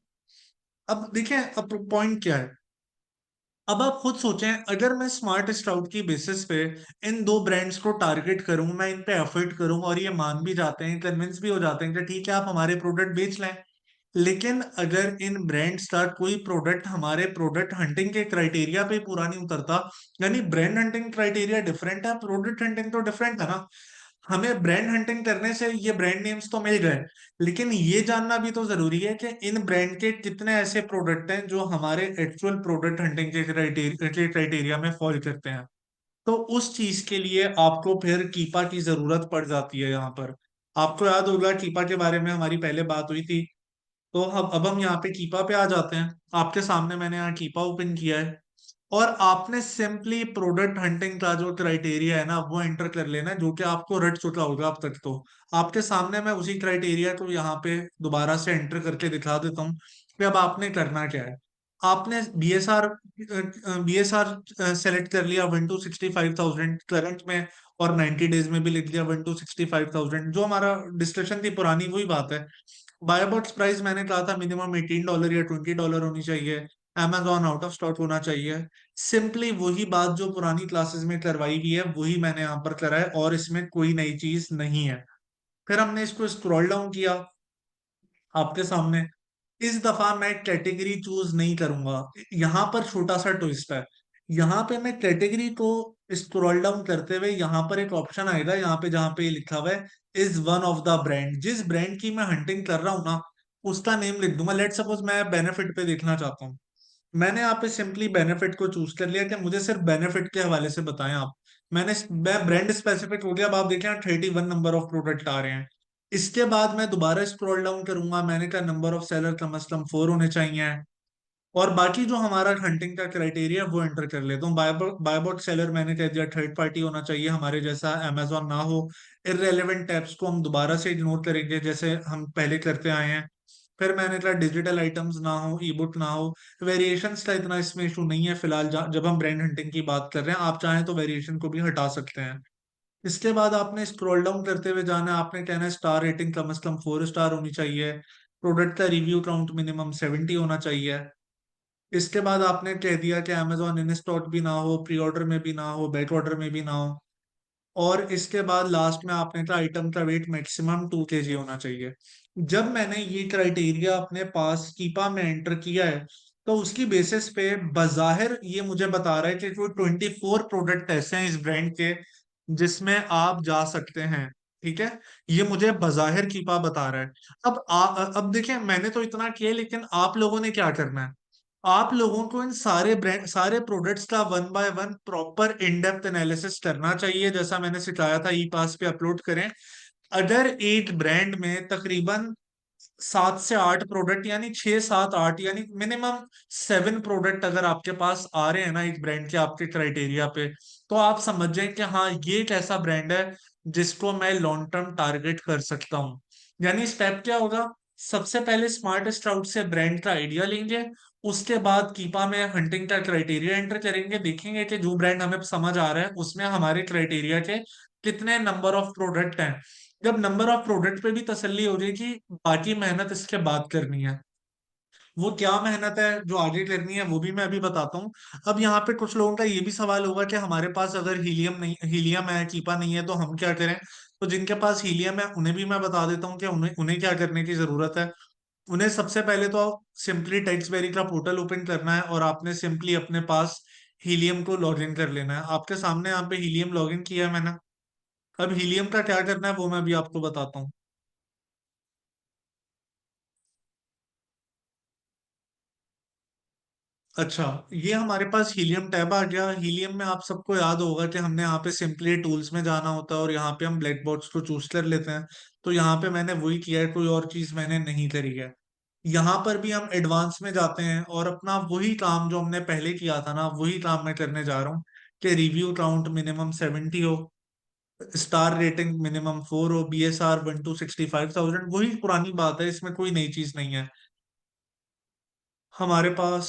अब देखिए, अब पॉइंट क्या है। अब आप खुद सोचें, अगर मैं स्मार्ट स्टाउट की बेसिस पे इन दो ब्रांड्स को टारगेट करूं, मैं इन पे एफर्ट करूं और ये मान भी जाते हैं, कन्विंस भी हो जाते हैं कि ठीक है आप हमारे प्रोडक्ट बेच लें। लेकिन अगर इन ब्रांड्स का कोई प्रोडक्ट हमारे प्रोडक्ट हंटिंग के क्राइटेरिया पे पूरा नहीं उतरता, यानी ब्रांड हंटिंग क्राइटेरिया डिफरेंट है, प्रोडक्ट हंटिंग तो डिफरेंट है ना। हमें ब्रांड हंटिंग करने से ये ब्रांड नेम्स तो मिल गए, लेकिन ये जानना भी तो जरूरी है कि इन ब्रांड के कितने ऐसे प्रोडक्ट हैं जो हमारे एक्चुअल प्रोडक्ट हंटिंग के क्राइटेरिया में फॉल करते हैं। तो उस चीज के लिए आपको फिर कीपा की जरूरत पड़ जाती है यहाँ पर। आपको याद होगा कीपा के बारे में हमारी पहले बात हुई थी। तो अब हम यहाँ पे कीपा पे आ जाते हैं। आपके सामने मैंने यहाँ कीपा ओपन किया है, और आपने सिंपली प्रोडक्ट हंटिंग का जो क्राइटेरिया है ना वो एंटर कर लेना है, जो कि आपको रट चुका होगा अब तक। तो आपके सामने मैं उसी क्राइटेरिया को यहाँ पे दोबारा से एंटर करके दिखा देता हूँ कि अब आपने करना क्या है। आपने बीएसआर सेलेक्ट कर लिया 1 to 65,000 करंट में, और 90 डेज में भी लिख लिया 1 to 65,000। जो हमारा डिस्कशन थी पुरानी वही बात है। बाय बॉक्स प्राइस मैंने कहा था मिनिमम $18 या $20 होनी चाहिए। Amazon आउट ऑफ स्टॉक होना चाहिए। सिंपली वही बात जो पुरानी क्लासेस में करवाई गई है वही मैंने यहाँ पर करा है, और इसमें कोई नई चीज नहीं है। फिर हमने इसको स्क्रॉल डाउन किया आपके सामने। इस दफा मैं कैटेगरी चूज नहीं करूंगा। यहाँ पर छोटा सा ट्विस्ट है। यहाँ पे मैं कैटेगरी को स्क्रॉल डाउन करते हुए यहाँ पर एक ऑप्शन आएगा, यहाँ पे जहाँ पे ये लिखा हुआ है is one of the brand. जिस ब्रांड की मैं हंटिंग कर रहा हूँ ना उसका नेम लिख दूंगा। लेट सपोज मैं बेनिफिट पे देखना चाहता हूँ। मैंने यहाँ पे सिंपली बेनिफिट को चूज कर लिया कि मुझे सिर्फ बेनिफिट के हवाले से बताएं आप। मैं ब्रांड स्पेसिफिक हो गया। अब आप देखें 31 नंबर ऑफ प्रोडक्ट आ रहे हैं। इसके बाद मैं दोबारा स्क्रॉल डाउन करूंगा, मैंने कहा नंबर ऑफ सेलर कम से कम 4 होने चाहिए। और बाकी जो हमारा हंटिंग का क्राइटेरिया वो एंटर कर लेता हूँ। बायबॉट सेलर मैंने कह दिया थर्ड पार्टी होना चाहिए, हमारे जैसा अमेजोन ना हो। इररेलेवेंट टैब्स को हम दोबारा से इग्नोर करेंगे जैसे हम पहले करते आए हैं। फिर मैंने कहा डिजिटल आइटम्स ना हो, ई बुक ना हो। वेरिएशंस का इतना इसमें इशू नहीं है फिलहाल। जब हम ब्रांड हंटिंग की बात कर रहे हैं, आप चाहें तो वेरिएशन को भी हटा सकते हैं। इसके बाद आपने स्क्रॉल डाउन करते हुए जाना है। आपने कहना है स्टार रेटिंग कम से कम 4 स्टार होनी चाहिए। प्रोडक्ट का रिव्यू काउंट मिनिमम 70 होना चाहिए। इसके बाद आपने कह दिया कि अमेजोन इन स्टॉक भी ना हो, प्री ऑर्डर में भी ना हो, बैक ऑर्डर में भी ना हो। और इसके बाद लास्ट में आपने कहा आइटम का वेट मैक्सिमम 2 kg होना चाहिए। जब मैंने ये क्राइटेरिया अपने पास कीपा में एंटर किया है, तो उसकी बेसिस पे बजाहिर ये मुझे बता रहा है कि कोई 24 प्रोडक्ट ऐसे हैं इस ब्रांड के जिसमें आप जा सकते हैं। ठीक है, ये मुझे बजाहिर कीपा बता रहा है। अब देखिए, मैंने तो इतना किया, लेकिन आप लोगों ने क्या करना है। आप लोगों को इन सारे ब्रांड सारे प्रोडक्ट्स का one by one proper in depth analysis करना चाहिए, जैसा मैंने सिखाया था ई पास पे अपलोड करें। अगर एक ब्रांड में तकरीबन 7 से 8 प्रोडक्ट, यानी 6 7 8, यानी मिनिमम 7 प्रोडक्ट अगर आपके पास आ रहे हैं ना एक ब्रांड के आपके क्राइटेरिया पे, तो आप समझ जाए कि हाँ ये एक ऐसा ब्रांड है जिसको मैं लॉन्ग टर्म टारगेट कर सकता हूँ। यानी स्टेप क्या होगा। सबसे पहले स्मार्ट स्टाउट से ब्रांड का आइडिया लेंगे। उसके बाद कीपा में हंटिंग का क्राइटेरिया एंटर करेंगे, देखेंगे कि जो ब्रांड हमें समझ आ रहा है उसमें हमारे क्राइटेरिया के कितने नंबर ऑफ प्रोडक्ट हैं। जब नंबर ऑफ प्रोडक्ट पे भी तसल्ली हो जाएगी, बाकी मेहनत इसके बाद करनी है। वो क्या मेहनत है जो आगे करनी है वो भी मैं अभी बताता हूँ। अब यहाँ पे कुछ लोगों का ये भी सवाल होगा कि हमारे पास अगर हीलियम है, कीपा नहीं है, तो हम क्या करें। तो जिनके पास हीलियम है उन्हें भी मैं बता देता हूँ कि उन्हें उन्हें क्या करने की जरूरत है। उन्हें सबसे पहले तो सिंपली टेक्स्टबेरी का पोर्टल ओपन करना है, और आपने सिंपली अपने पास हीलियम को लॉग इन कर लेना है। आपके सामने यहाँ पे हीलियम लॉग इन किया है मैंने। अब हीलियम का क्या करना है वो मैं अभी आपको बताता हूँ। अच्छा, ये हमारे पास हीलियम टैब आ गया। हीलियम में आप सबको याद होगा कि हमने यहाँ पे सिंपली टूल्स में जाना होता है, और यहाँ पे हम ब्लैक बॉक्स को चूज कर लेते हैं। तो यहाँ पे मैंने वही किया है, कोई और चीज मैंने नहीं करी है। यहाँ पर भी हम एडवांस में जाते हैं और अपना वही काम जो हमने पहले किया था ना वही काम मैं करने जा रहा हूँ कि रिव्यू काउंट मिनिमम 70 हो, स्टार रेटिंग मिनिमम 4 हो, बीएसआर 1 to 65,000। वही पुरानी बात है, इसमें कोई नई चीज नहीं है। हमारे पास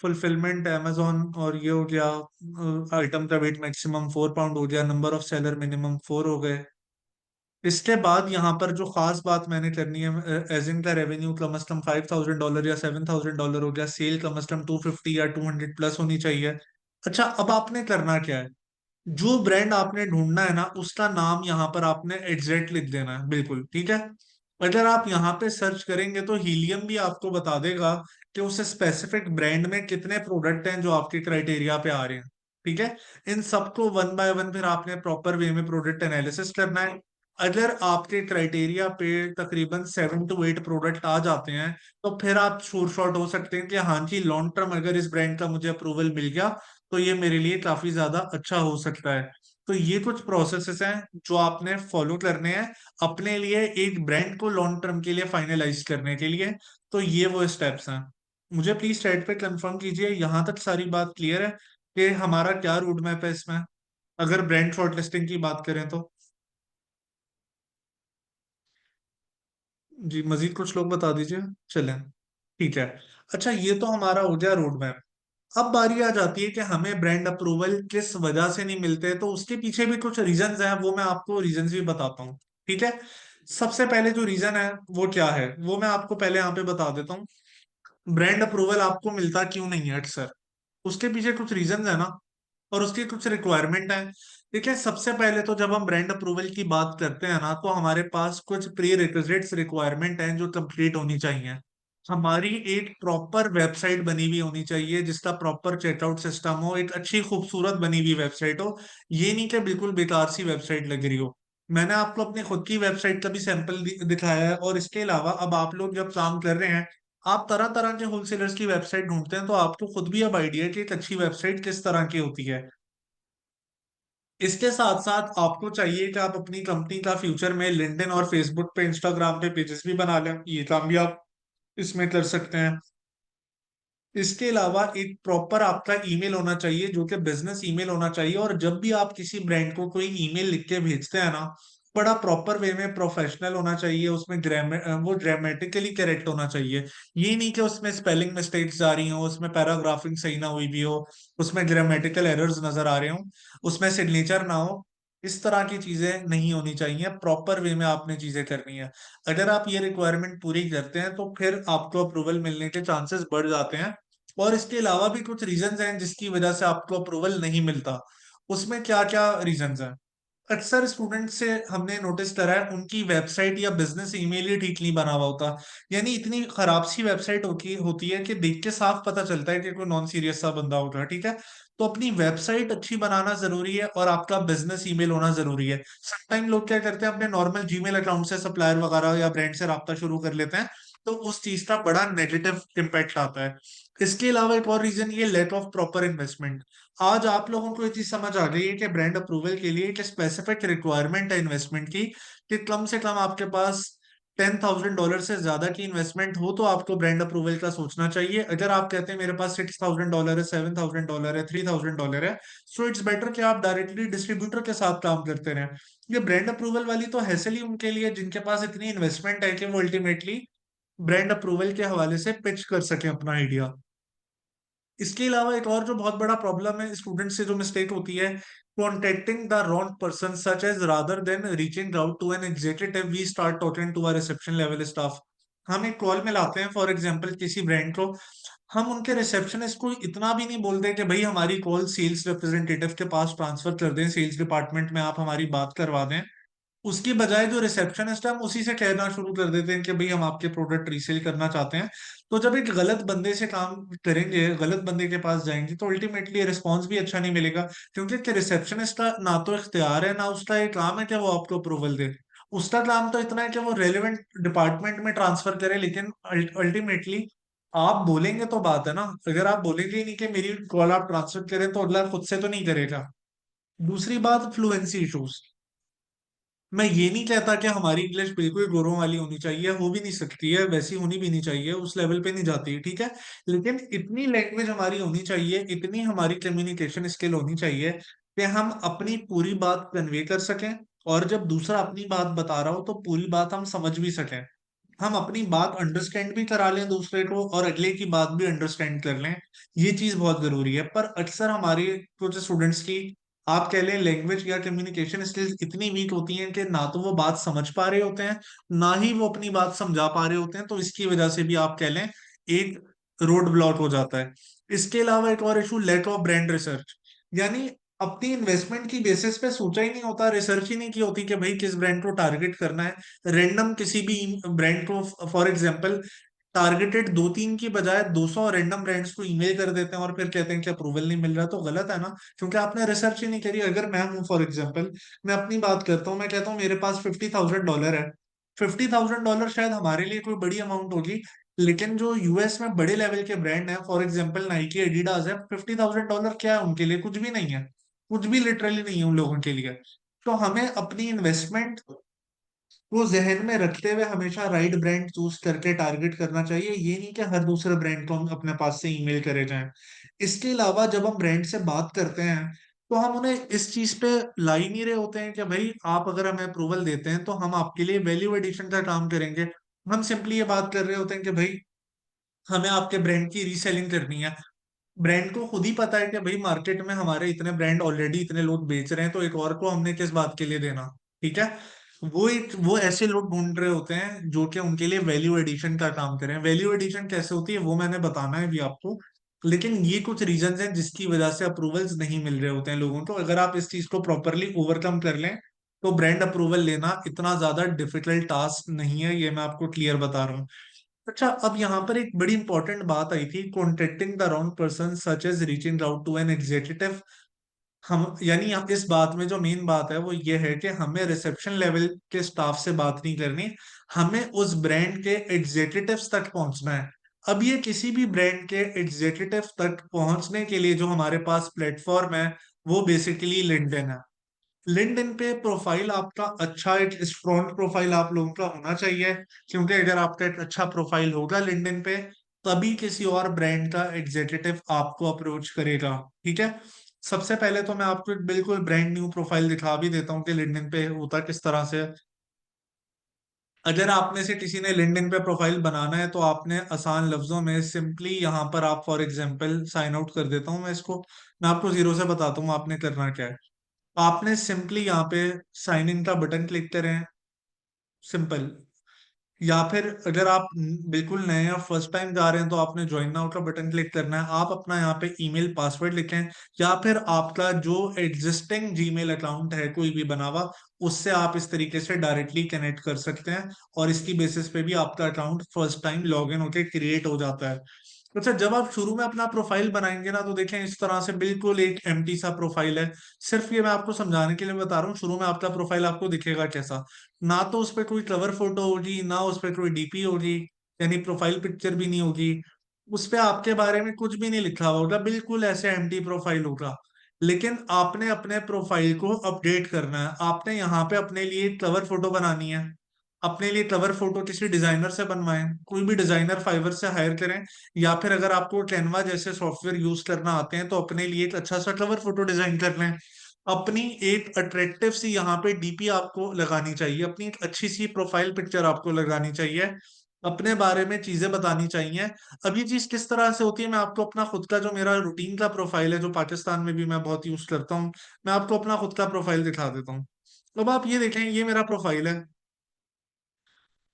फुलफिलमेंट amazon और ये हो गया, आइटम का वेट मैक्सिमम 4 पाउंड हो गया, नंबर ऑफ सेलर मिनिमम 4 हो गए। इसके बाद यहाँ पर जो खास बात मैंने करनी है, एज इन का रेवेन्यू कम अज कम $5,000 या $7,000 हो गया, सेल कम अज कम 250 या 200 प्लस होनी चाहिए। अच्छा, अब आपने करना क्या है, जो ब्रांड आपने ढूंढना है ना उसका नाम यहाँ पर आपने एग्जैक्ट लिख देना है, बिल्कुल ठीक है। अगर आप यहाँ पे सर्च करेंगे तो हीलियम भी आपको बता देगा कि उस स्पेसिफिक ब्रांड में कितने प्रोडक्ट हैं जो आपके क्राइटेरिया पे आ रहे हैं, ठीक है। इन सबको वन बाय वन फिर आपने प्रॉपर वे में प्रोडक्ट एनालिसिस करना है। अगर आपके क्राइटेरिया पे तकरीबन 7 to 8 प्रोडक्ट आ जाते हैं, तो फिर आप श्योर शॉट हो सकते हैं कि हाँ जी, लॉन्ग टर्म अगर इस ब्रांड का मुझे अप्रूवल मिल गया तो ये मेरे लिए काफी ज्यादा अच्छा हो सकता है। तो ये कुछ प्रोसेसेस हैं जो आपने फॉलो करने हैं अपने लिए एक ब्रांड को लॉन्ग टर्म के लिए फाइनलाइज करने के लिए। तो ये वो स्टेप्स हैं। मुझे प्लीज चैट पे कंफर्म कीजिए, यहाँ तक सारी बात क्लियर है कि हमारा क्या रोड मैप है इसमें, अगर ब्रांड शॉर्टलिस्टिंग की बात करें तो। जी, मजीद कुछ लोग बता दीजिए। चलें, ठीक है। अच्छा, ये तो हमारा हो गया रोड मैप। अब बारी आ जाती है कि हमें ब्रांड अप्रूवल किस वजह से नहीं मिलते, तो उसके पीछे भी कुछ रीजंस हैं, वो मैं आपको रीजंस भी बताता हूँ, ठीक है। सबसे पहले जो रीजन है वो क्या है, वो मैं आपको पहले यहाँ पे बता देता हूँ। ब्रांड अप्रूवल आपको मिलता क्यों नहीं है अक्सर, उसके पीछे कुछ रीजंस है ना, और उसकी कुछ रिक्वायरमेंट है। देखिए, सबसे पहले तो जब हम ब्रांड अप्रूवल की बात करते हैं ना, तो हमारे पास कुछ प्री रिक्विजिट्स रिक्वायरमेंट हैं जो कंप्लीट होनी चाहिए। हमारी एक प्रॉपर वेबसाइट बनी हुई होनी चाहिए जिसका प्रॉपर चेकआउट सिस्टम हो, एक अच्छी खूबसूरत बनी हुई वेबसाइट हो। ये नहीं कि बिल्कुल बेकार सी वेबसाइट लग रही हो। मैंने आपको अपनी खुद की वेबसाइट का भी सैंपल दिखाया है, और इसके अलावा अब आप लोग जब काम कर रहे हैं, आप तरह तरह के होलसेलर्स की वेबसाइट ढूंढते हैं, तो आपको खुद भी अब आइडिया है कि एक अच्छी वेबसाइट किस तरह की होती है। इसके साथ साथ आपको चाहिए कि आप अपनी कंपनी का फ्यूचर में लिंक्डइन और फेसबुक पे, इंस्टाग्राम पे पेजेस भी बना लें, ये काम भी आप इसमें कर सकते हैं। इसके अलावा एक प्रॉपर आपका ईमेल होना चाहिए जो कि बिजनेस ईमेल होना चाहिए, और जब भी आप किसी ब्रांड को कोई ईमेल लिख के भेजते हैं ना, बड़ा प्रॉपर वे में प्रोफेशनल होना चाहिए, उसमें ग्रामर वो ग्रामेटिकली करेक्ट होना चाहिए। ये नहीं कि उसमें स्पेलिंग मिस्टेक्स आ रही हो, उसमें पैराग्राफिंग सही ना हुई भी हो, उसमें ग्रामेटिकल एरर्स नजर आ रहे हो, उसमें सिग्नेचर ना हो। इस तरह की चीजें नहीं होनी चाहिए, प्रॉपर वे में आपने चीजें करनी है। अगर आप ये रिक्वायरमेंट पूरी करते हैं तो फिर आपको अप्रूवल मिलने के चांसेस बढ़ जाते हैं। और इसके अलावा भी कुछ रीजंस हैं जिसकी वजह से आपको अप्रूवल नहीं मिलता। उसमें क्या क्या रीजंस हैं, अक्सर स्टूडेंट से हमने नोटिस करा है उनकी वेबसाइट या बिजनेस ईमेल ही ठीक नहीं बना हुआ होता। यानी इतनी खराब सी वेबसाइट होती होती है कि देख के साफ पता चलता है कि कोई नॉन सीरियस सा बंदा होगा, ठीक है। तो अपनी वेबसाइट अच्छी बनाना जरूरी है, और आपका बिजनेस ईमेल होना जरूरी है। समटाइम लोग क्या करते हैं, अपने नॉर्मल जीमेल अकाउंट से सप्लायर वगैरह या ब्रांड से राब्ता शुरू कर लेते हैं, तो उस चीज का बड़ा नेगेटिव इम्पैक्ट आता है। इसके अलावा एक और रीजन ये लैक ऑफ प्रॉपर इन्वेस्टमेंट। आज आप लोगों को ये चीज समझ आ गई है कि ब्रांड अप्रूवल के लिए एक स्पेसिफिक रिक्वायरमेंट है इन्वेस्टमेंट की, कि कम से कम आपके पास $10,000 से ज्यादा की इन्वेस्टमेंट हो तो आपको ब्रांड अप्रूवल का सोचना चाहिए। अगर आप कहते हैं मेरे पास $6,000 है, $7,000 है, $3,000 है, सो इट्स बेटर कि आप डायरेक्टली डिस्ट्रीब्यूटर के साथ काम करते रहें। ये ब्रांड अप्रूवल वाली तो हैसल ही उनके लिए जिनके पास इतनी इन्वेस्टमेंट है कि वो अल्टीमेटली ब्रांड अप्रूवल के हवाले से पिच कर सके अपना आइडिया। इसके अलावा एक और जो बहुत बड़ा प्रॉब्लम है स्टूडेंट से जो मिस्टेक होती है, contacting the wrong person such as rather than reaching out to an executive we start talking to our reception level staff. हम एक कॉल में लाते हैं फॉर एग्जांपल किसी ब्रांड को, हम उनके रिसेप्शनिस्ट को इतना भी नहीं बोलते कि भाई हमारी कॉल सेल्स रिप्रेजेंटेटिव के पास ट्रांसफर कर दें, सेल्स डिपार्टमेंट में आप हमारी बात करवा दें। उसकी बजाय जो रिसेप्शनिस्ट है हम उसी से कहना शुरू कर देते हैं कि भाई हम आपके प्रोडक्ट रीसेल करना चाहते हैं। तो जब एक गलत बंदे से काम करेंगे, गलत बंदे के पास जाएंगे, तो अल्टीमेटली रिस्पॉन्स भी अच्छा नहीं मिलेगा। क्योंकि रिसेप्शनिस्ट का ना तो इख्तियार है ना उसका ये काम है कि वो आपको अप्रूवल दे। उसका काम तो इतना है कि वो रेलिवेंट डिपार्टमेंट में ट्रांसफर करे, लेकिन अल्टीमेटली आप बोलेंगे तो बात है ना। अगर आप बोलेंगे ही नहीं कि मेरी कॉल आप ट्रांसफर करें, तो अगला खुद से तो नहीं करेगा। दूसरी बात, फ्लुएंसी इशूज। मैं ये नहीं कहता कि हमारी इंग्लिश बिल्कुल गोरों वाली होनी चाहिए, हो भी नहीं सकती है, वैसी होनी भी नहीं चाहिए, उस लेवल पे नहीं जाती, ठीक है। लेकिन इतनी लैंग्वेज हमारी होनी चाहिए, इतनी हमारी कम्युनिकेशन स्किल होनी चाहिए कि हम अपनी पूरी बात कन्वे कर सकें, और जब दूसरा अपनी बात बता रहा हो तो पूरी बात हम समझ भी सकें। हम अपनी बात अंडरस्टैंड भी करा लें दूसरे को और अगले की बात भी अंडरस्टैंड कर लें, ये चीज बहुत जरूरी है। पर अक्सर हमारे कुछ स्टूडेंट्स की, आप कह लें, लैंग्वेज या कम्युनिकेशन स्किल्स इतनी वीक होती हैं कि ना तो वो बात समझ पा रहे होते हैं, ना ही वो अपनी बात समझा पा रहे होते हैं। तो इसकी वजह से भी आप कह लें एक रोड ब्लॉक हो जाता है। इसके अलावा एक और issue, lack of brand research. यानी अपनी इन्वेस्टमेंट की बेसिस पे सोचा ही नहीं होता, रिसर्च ही नहीं की होती कि भाई किस ब्रांड को टारगेट करना है। रैंडम किसी भी ब्रांड को, फॉर एग्जांपल, टारगेटेड दो तीन की बजाय 200 रैंडम ब्रांड्स को ईमेल कर देते हैं और फिर कहते हैं कि अप्रूवल नहीं मिल रहा। तो गलत है ना, क्योंकि आपने रिसर्च ही नहीं करी। अगर मैं हूं, फॉर एग्जांपल, मैं अपनी बात करता हूँ, मैं कहता हूँ मेरे पास $50,000 है। $50,000 शायद हमारे लिए कोई बड़ी अमाउंट होगी, लेकिन जो यूएस में बड़े लेवल के ब्रांड है, फॉर एग्जांपल नाइकी, एडिडास है, $50,000 क्या है उनके लिए? कुछ भी नहीं है। कुछ भी लिटरली नहीं है उन लोगों के लिए। तो हमें अपनी इन्वेस्टमेंट को जहन में रखते हुए हमेशा राइट ब्रांड चूज करके टारगेट करना चाहिए। ये नहीं कि हर दूसरे ब्रांड को हम अपने पास से ईमेल करे जाएं। इसके अलावा जब हम ब्रांड से बात करते हैं, तो हम उन्हें इस चीज पे ला ही नहीं रहे होते हैं कि भाई आप अगर हमें अप्रूवल देते हैं तो हम आपके लिए वैल्यू एडिशन का काम करेंगे। हम सिंपली ये बात कर रहे होते हैं कि भाई हमें आपके ब्रांड की रीसेलिंग करनी है। ब्रांड को खुद ही पता है कि भाई मार्केट में हमारे इतने ब्रांड ऑलरेडी इतने लोग बेच रहे हैं, तो एक और को हमने किस बात के लिए देना। ठीक है। वो ऐसे लोग ढूंढ रहे होते हैं जो कि उनके लिए वैल्यू एडिशन का काम करें। वैल्यू एडिशन कैसे होती है वो मैंने बताना है भी आपको, लेकिन ये कुछ रीजंस हैं जिसकी वजह से अप्रूवल्स नहीं मिल रहे होते हैं लोगों को। अगर आप इस चीज को प्रॉपरली ओवरकम कर लें तो ब्रांड अप्रूवल लेना इतना ज्यादा डिफिकल्ट टास्क नहीं है, ये मैं आपको क्लियर बता रहा हूँ। अच्छा, अब यहाँ पर एक बड़ी इंपॉर्टेंट बात आई थी, contacting the wrong person such as reaching out to an executive. हम यानी यहाँ इस बात में जो मेन बात है वो ये है कि हमें रिसेप्शन लेवल के स्टाफ से बात नहीं करनी, हमें उस ब्रांड के एग्जीक्यूटिव्स तक पहुंचना है। अब ये किसी भी ब्रांड के एग्जीक्यूटिव तक पहुंचने के लिए जो हमारे पास प्लेटफॉर्म है वो बेसिकली लिंक्डइन है। लिंक्डइन पे प्रोफाइल आपका अच्छा, एक स्ट्रॉन्ग प्रोफाइल आप लोगों का होना चाहिए, क्योंकि अगर आपका एक अच्छा प्रोफाइल होगा लिंक्डइन पे, तभी किसी और ब्रांड का एग्जीक्यूटिव आपको अप्रोच करेगा। ठीक है। सबसे पहले तो मैं आपको एक बिल्कुल ब्रांड न्यू प्रोफाइल दिखा भी देता हूँ कि लिंक्डइन पे होता किस तरह से है। अगर आप में से किसी ने लिंक्डइन पे प्रोफाइल बनाना है तो आपने आसान लफ्जों में सिंपली यहाँ पर, आप फॉर एग्जांपल साइन आउट कर देता हूँ मैं इसको, मैं आपको जीरो से बताता हूँ आपने करना क्या है। आपने सिंपली यहाँ पे साइन इन का बटन क्लिक करें, सिंपल। या फिर अगर आप बिल्कुल नए या फर्स्ट टाइम जा रहे हैं तो आपने ज्वाइन नाउ का बटन क्लिक करना है। आप अपना यहाँ पे ईमेल पासवर्ड लिखें, या फिर आपका जो एग्जिस्टिंग जीमेल अकाउंट है कोई भी बना हुआ, उससे आप इस तरीके से डायरेक्टली कनेक्ट कर सकते हैं, और इसकी बेसिस पे भी आपका account first time log in होकर क्रिएट हो जाता है। अच्छा, जब आप शुरू में अपना प्रोफाइल बनाएंगे ना, तो देखें इस तरह से बिल्कुल एक एम्प्टी सा प्रोफाइल है। सिर्फ ये मैं आपको समझाने के लिए बता रहा हूँ, शुरू में आपका प्रोफाइल आपको दिखेगा कैसा। ना तो उस पर कोई कवर फोटो होगी, ना उस पर कोई डीपी होगी, यानी प्रोफाइल पिक्चर भी नहीं होगी। उस पे आपके बारे में कुछ भी नहीं लिखा हुआ होगा, बिल्कुल ऐसे एम्प्टी प्रोफाइल होगा। लेकिन आपने अपने प्रोफाइल को अपडेट करना है। आपने यहाँ पे अपने लिए कवर फोटो बनानी है। अपने लिए कवर फोटो किसी डिजाइनर से बनवाएं, कोई भी डिजाइनर फाइवर से हायर करें, या फिर अगर आपको कैनवा जैसे सॉफ्टवेयर यूज करना आते हैं तो अपने लिए एक अच्छा सा कवर फोटो डिजाइन कर लें। अपनी एक अट्रैक्टिव सी यहाँ पे डीपी आपको लगानी चाहिए, अपनी एक अच्छी सी प्रोफाइल पिक्चर आपको लगानी चाहिए, अपने बारे में चीजें बतानी चाहिए। अब ये चीज किस तरह से होती है, मैं आपको अपना खुद का जो मेरा रूटीन का प्रोफाइल है, जो पाकिस्तान में भी मैं बहुत यूज करता हूँ, मैं आपको अपना खुद का प्रोफाइल दिखा देता हूँ। अब आप ये देखें, ये मेरा प्रोफाइल है।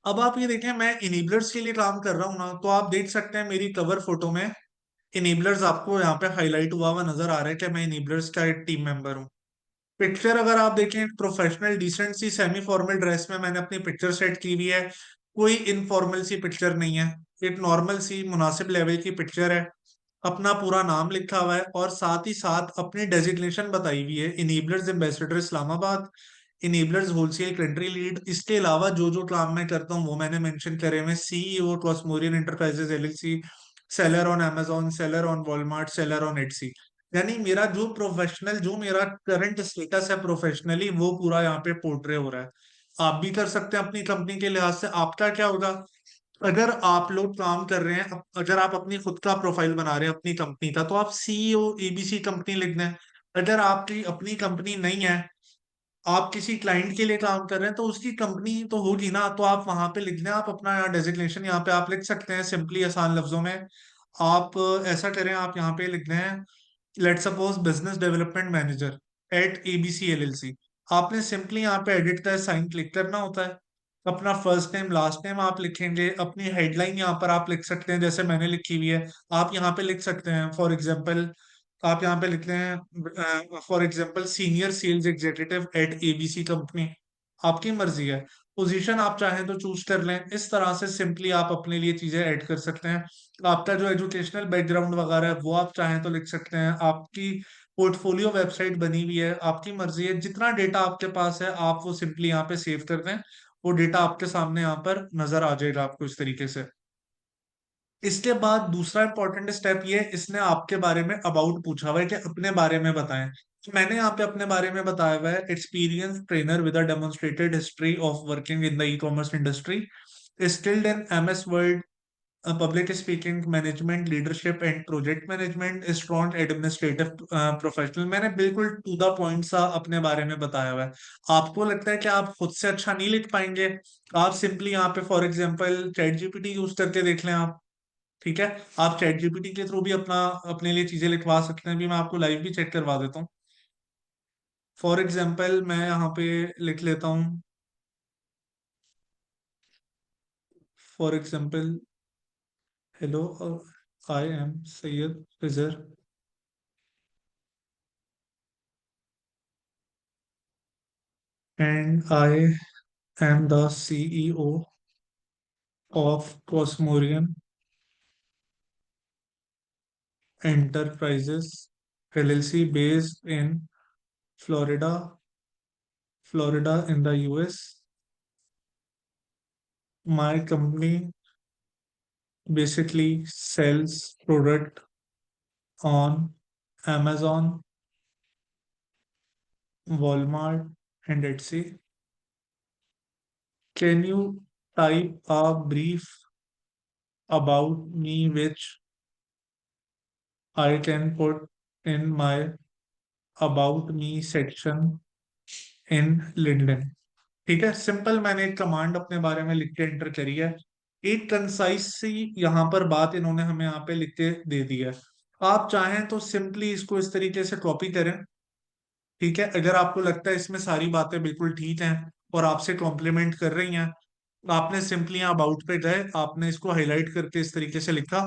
अब आप ये देखें, मैं इनेबलर्स के लिए काम कर रहा हूँ ना, तो आप देख सकते हैं मेरी कवर फोटो में इनेबलर्स आपको यहाँ पे हाईलाइट हुआ हुआ नजर आ रहा है कि मैं इनेबलर्स का एक टीम मेंबर हूँ। पिक्चर अगर आप देखें, प्रोफेशनल डिसेंट सी सेमी फॉर्मल ड्रेस में मैंने अपनी पिक्चर सेट की हुई है। कोई इनफॉर्मल सी पिक्चर नहीं है, एक नॉर्मल सी मुनासिब लेवल की पिक्चर है। अपना पूरा नाम लिखा हुआ है और साथ ही साथ अपनी डेजिग्नेशन बताई हुई है, enablers ambassador Islamabad, enablers wholesale country lead. इसके अलावा जो जो काम मैं करता हूँ वो मैंने मेंशन करे हुए, CEO Cosmorian enterprises LLC, seller on amazon, seller on Walmart, seller on Etsy. यानी मेरा जो प्रोफेशनल, जो मेरा करंट स्टेटस है प्रोफेशनली, वो पूरा यहाँ पे पोर्ट्रे हो रहा है। आप भी कर सकते हैं अपनी कंपनी के लिहाज से। आपका क्या होगा, अगर आप लोग काम कर रहे हैं, अगर आप अपनी खुद का प्रोफाइल बना रहे हैं अपनी कंपनी का, तो आप सीईओ एबीसी कंपनी लिख दें। अगर आपकी अपनी कंपनी नहीं है, आप किसी क्लाइंट के लिए काम कर रहे हैं तो उसकी कंपनी तो होगी ना, तो आप वहां पे लिख दें, आप अपना यहाँ डेजिग्नेशन यहाँ पे आप लिख सकते हैं सिंपली आसान लफ्जों में। आप ऐसा करें, आप यहाँ पे लिख दें, let suppose business development manager eight ABC LLC. आपने सिंपली यहाँ पे एडिट द साइन क्लिक करना होता है। अपना फर्स्ट नेम लास्ट नेम आप लिखेंगे, अपनी हेडलाइन यहाँ पर आप लिख सकते हैं जैसे मैंने लिखी हुई है। आप यहाँ पे लिख सकते हैं फॉर एग्जांपल, आप यहाँ पे लिखते हैं for example senior sales executive at ABC company. आपकी मर्जी है, पोजीशन आप चाहें तो चूज कर लें। इस तरह से सिंपली आप अपने लिए चीजें ऐड कर सकते हैं। आपका जो एजुकेशनल बैकग्राउंड वगैरह है वो आप चाहें तो लिख सकते हैं। आपकी पोर्टफोलियो वेबसाइट बनी हुई है, आपकी मर्जी है, जितना डेटा आपके पास है आप वो सिंपली यहाँ पे सेव कर दें। वो डेटा आपके सामने यहाँ पर नजर आ जाएगा आपको इस तरीके से। इसके बाद दूसरा इंपॉर्टेंट स्टेप ये है, इसने आपके बारे में अबाउट पूछा हुआ है कि अपने बारे में बताएं। तो मैंने यहाँ पे अपने बारे में बताया हुआ है, experience trainer with a demonstrated history of working in the e commerce industry, skilled in MS word, public speaking, management, leadership and project management, strong administrative professional. मैंने बिल्कुल टू द पॉइंट सा अपने बारे में बताया हुआ है। आपको लगता है कि आप खुद से अच्छा नहीं लिख पाएंगे, आप सिंपली यहाँ पे for example chat GPT use करके देख लें आप। ठीक है, आप चैट जीपीटी के थ्रू भी अपना अपने लिए चीजें लिखवा सकते हैं। भी मैं आपको लाइव भी चेक करवा देता हूँ। फॉर एग्जांपल मैं यहाँ पे लिख लेता हूँ, for example hello, I am Syed फिजर and I am the CEO of Cosmorian Enterprises LLC based in Florida, Florida in the US. My company basically sells product on Amazon, Walmart, and Etsy. Can you type a brief about me which I can put in my about me section in LinkedIn? ठीक है, simple मैंने एक command अपने बारे में लिख के enter करी है। एक कंसाइज सी यहाँ पर बात इन्होंने हमें यहाँ पे लिख के दे दी है। आप चाहें तो सिंपली इसको इस तरीके से कॉपी करें। ठीक है, अगर आपको लगता है इसमें सारी बातें बिल्कुल ठीक हैं और आपसे कॉम्प्लीमेंट कर रही हैं, तो आपने सिंपली यहाँ अबाउट पे गए, आपने इसको हाईलाइट करके इस तरीके से लिखा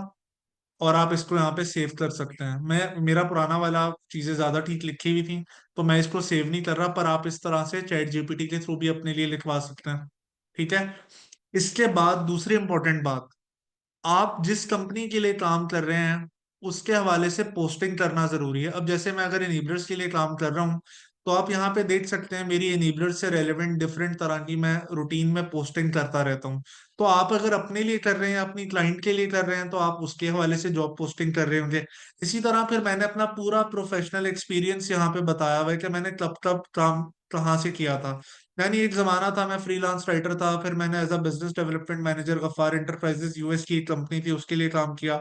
और आप इसको यहाँ पे सेव कर सकते हैं। मैं मेरा पुराना वाला चीजें ज्यादा ठीक लिखी हुई थी तो मैं इसको सेव नहीं कर रहा, पर आप इस तरह से चैट जीपीटी के थ्रू भी अपने लिए लिखवा सकते हैं। ठीक है, इसके बाद दूसरी इंपॉर्टेंट बात, आप जिस कंपनी के लिए काम कर रहे हैं उसके हवाले से पोस्टिंग करना जरूरी है। अब जैसे मैं अगर इनेबलर्स के लिए काम कर रहा हूँ तो आप यहाँ पे देख सकते हैं मेरी इनेबलर्स से रेलेवेंट डिफरेंट तरह की मैं रूटीन में पोस्टिंग करता रहता हूँ। तो आप अगर अपने लिए कर रहे हैं, अपनी क्लाइंट के लिए कर रहे हैं, तो आप उसके हवाले से जॉब पोस्टिंग कर रहे होंगे। इसी तरह फिर मैंने अपना पूरा प्रोफेशनल एक्सपीरियंस यहाँ पे बताया हुआ है कि मैंने कब कब काम कहाँ से किया था। यानी एक जमाना था मैं फ्रीलांस राइटर था, फिर मैंने as a business development manager Gaffar enterprises US की एक कंपनी थी उसके लिए काम किया।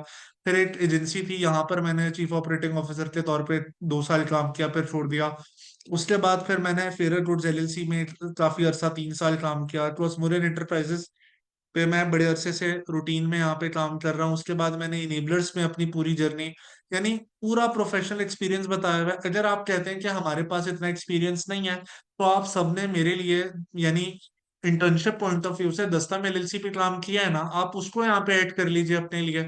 फिर एक एजेंसी थी, यहाँ पर मैंने चीफ ऑपरेटिंग ऑफिसर के तौर पे 2 साल काम किया, फिर छोड़ दिया। उसके बाद फिर मैंने फेयर गुड्स एलएलसी में काफी अरसा 3 साल काम किया। कॉस्मोरियन इंटरप्राइजेस पे मैं बड़े अरसे से रूटीन में यहाँ पे काम कर रहा हूँ। उसके बाद मैंने इनेबलर्स में अपनी पूरी जर्नी, यानी पूरा प्रोफेशनल एक्सपीरियंस बताया हुआ है। अगर आप कहते हैं कि हमारे पास इतना एक्सपीरियंस नहीं है, तो आप सबने मेरे लिए, यानी इंटर्नशिप पॉइंट ऑफ व्यू से दस्तम एलएलसी पे काम किया है ना, आप उसको यहाँ पे ऐड कर लीजिए अपने लिए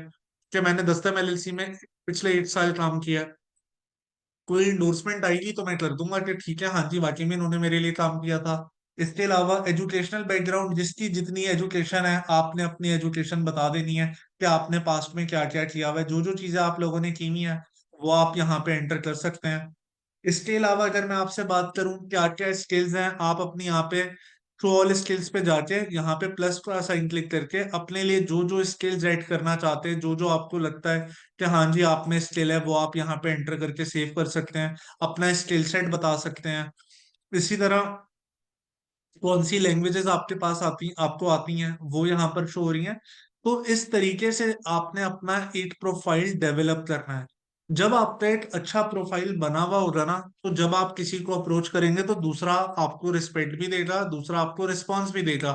कि मैंने दस्तम एलएलसी में पिछले 1 साल काम किया है। कोई इंडोर्समेंट आएगी तो मैं कर दूंगा कि ठीक है, हाँ जी वाकई में इन्होंने मेरे लिए काम किया था। इसके अलावा एजुकेशनल बैकग्राउंड, जिसकी जितनी एजुकेशन है आपने अपनी एजुकेशन बता देनी है कि आपने पास्ट में क्या क्या किया हुआ है। जो जो चीजें आप लोगों ने की हुई है वो आप यहाँ पे एंटर कर सकते हैं। इसके अलावा अगर मैं आपसे बात करूं क्या क्या स्किल्स हैं, आप अपनी यहाँ पे थ्रू ऑल स्किल्स पे जाके यहाँ पे प्लस का साइन क्लिक करके अपने लिए जो जो स्किल्स ऐड करना चाहते हैं, जो जो आपको लगता है कि हाँ जी आप में स्किल है, वो आप यहाँ पे एंटर करके सेव कर सकते हैं। अपना स्किल सेट बता सकते हैं। इसी तरह कौन सी लैंग्वेजेस आपके पास आती आपको आती हैं वो यहाँ पर शो हो रही हैं। तो इस तरीके से आपने अपना एक प्रोफाइल डेवलप करना है। जब आपका एक अच्छा प्रोफाइल बना हुआ होगा ना, तो जब आप किसी को अप्रोच करेंगे तो दूसरा आपको रिस्पेक्ट भी देगा, दूसरा आपको रिस्पॉन्स भी देगा।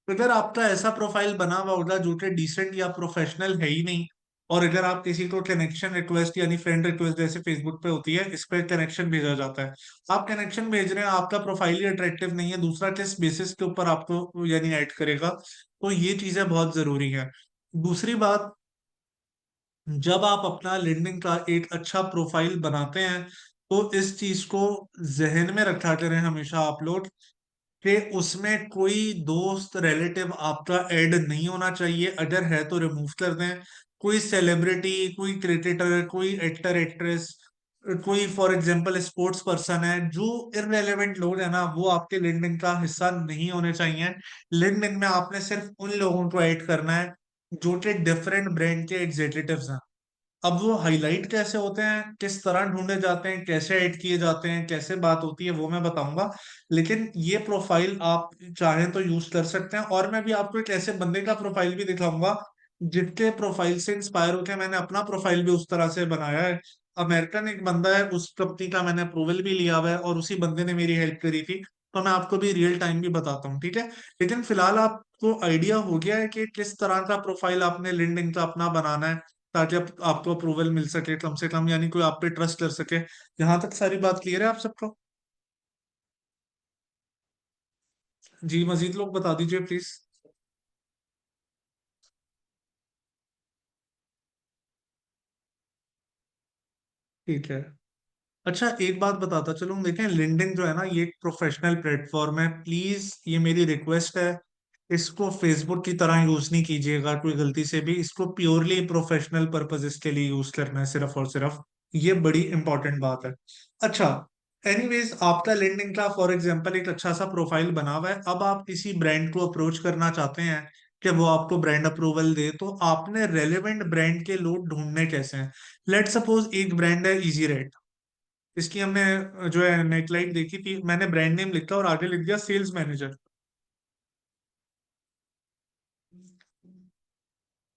तो अगर आपका ऐसा प्रोफाइल बना हुआ होगा जो कि डिसेंट या प्रोफेशनल है ही नहीं, और अगर आप किसी को कनेक्शन रिक्वेस्ट यानी फ्रेंड रिक्वेस्ट जैसे फेसबुक पे होती है, इस पे कनेक्शन भेजा जाता है, आप कनेक्शन भेज रहे हैं, आपका प्रोफाइल ही अट्रैक्टिव नहीं है, दूसरा किस बेसिस के ऊपर आपको यानी ऐड करेगा। तो ये चीजें बहुत जरूरी है। दूसरी बात, जब आप अपना लिंक्डइन का एक अच्छा प्रोफाइल बनाते हैं, तो इस चीज को जहन में रखा करें हमेशा आप लोग, कि उसमें कोई दोस्त रिलेटिव आपका ऐड नहीं होना चाहिए, अगर है तो रिमूव कर दें। कोई सेलिब्रिटी, कोई क्रिकेटर, कोई एक्टर एक्ट्रेस, कोई फॉर एग्जांपल स्पोर्ट्स पर्सन है, जो इररेलेवेंट लोग है ना, वो आपके लिंक्डइन का हिस्सा नहीं होने चाहिए। लिंक्डइन में आपने सिर्फ उन लोगों को ऐड करना है जो कि डिफरेंट ब्रांड के एग्जीक्यूटिव्स हैं। अब वो हाईलाइट कैसे होते हैं, किस तरह ढूंढे जाते हैं, कैसे ऐड किए जाते हैं, कैसे बात होती है, वो मैं बताऊंगा। लेकिन ये प्रोफाइल आप चाहें तो यूज कर सकते हैं, और मैं भी आपको एक ऐसे बंदे का प्रोफाइल भी दिखाऊंगा जिसके प्रोफाइल से इंस्पायर होकर मैंने अपना प्रोफाइल भी उस तरह से बनाया है। अमेरिकन एक बंदा है, उस कंपनी का मैंने अप्रूवल भी लिया हुआ है, और उसी बंदे ने मेरी हेल्प करी थी। तो मैं आपको भी रियल टाइम भी बताता हूँ, ठीक है। लेकिन फिलहाल आपको आइडिया हो गया है कि किस तरह का प्रोफाइल आपने लिंक्डइन का अपना बनाना है, ताकि आपको अप्रूवल मिल सके कम से कम, यानी कोई आप पे ट्रस्ट कर सके। यहाँ तक सारी बात क्लियर है आप सबको? जी, मजीद लोग बता दीजिए प्लीज। ठीक है। अच्छा, एक बात बताता चलूं, देखें लिंक्डइन जो है ना, ये एक प्रोफेशनल प्लेटफॉर्म है, प्लीज ये मेरी रिक्वेस्ट है, इसको फेसबुक की तरह यूज नहीं कीजिएगा कोई गलती से भी। इसको प्योरली प्रोफेशनल पर्पजेस के लिए यूज करना है, सिर्फ और सिर्फ। ये बड़ी इंपॉर्टेंट बात है। अच्छा, एनीवेज, आपका लिंक्डइन का फॉर एग्जांपल एक अच्छा सा प्रोफाइल बना हुआ है, अब आप किसी ब्रांड को अप्रोच करना चाहते हैं कि वो आपको ब्रांड अप्रूवल दे, तो आपने रेलेवेंट ब्रांड के लोग ढूंढने कैसे हैं। लेट सपोज एक ब्रांड है इजी, इसकी हमने जो है नेटलाइट देखी थी, मैंने ब्रांड नेम लिखा और आगे लिख दिया सेल्स मैनेजर।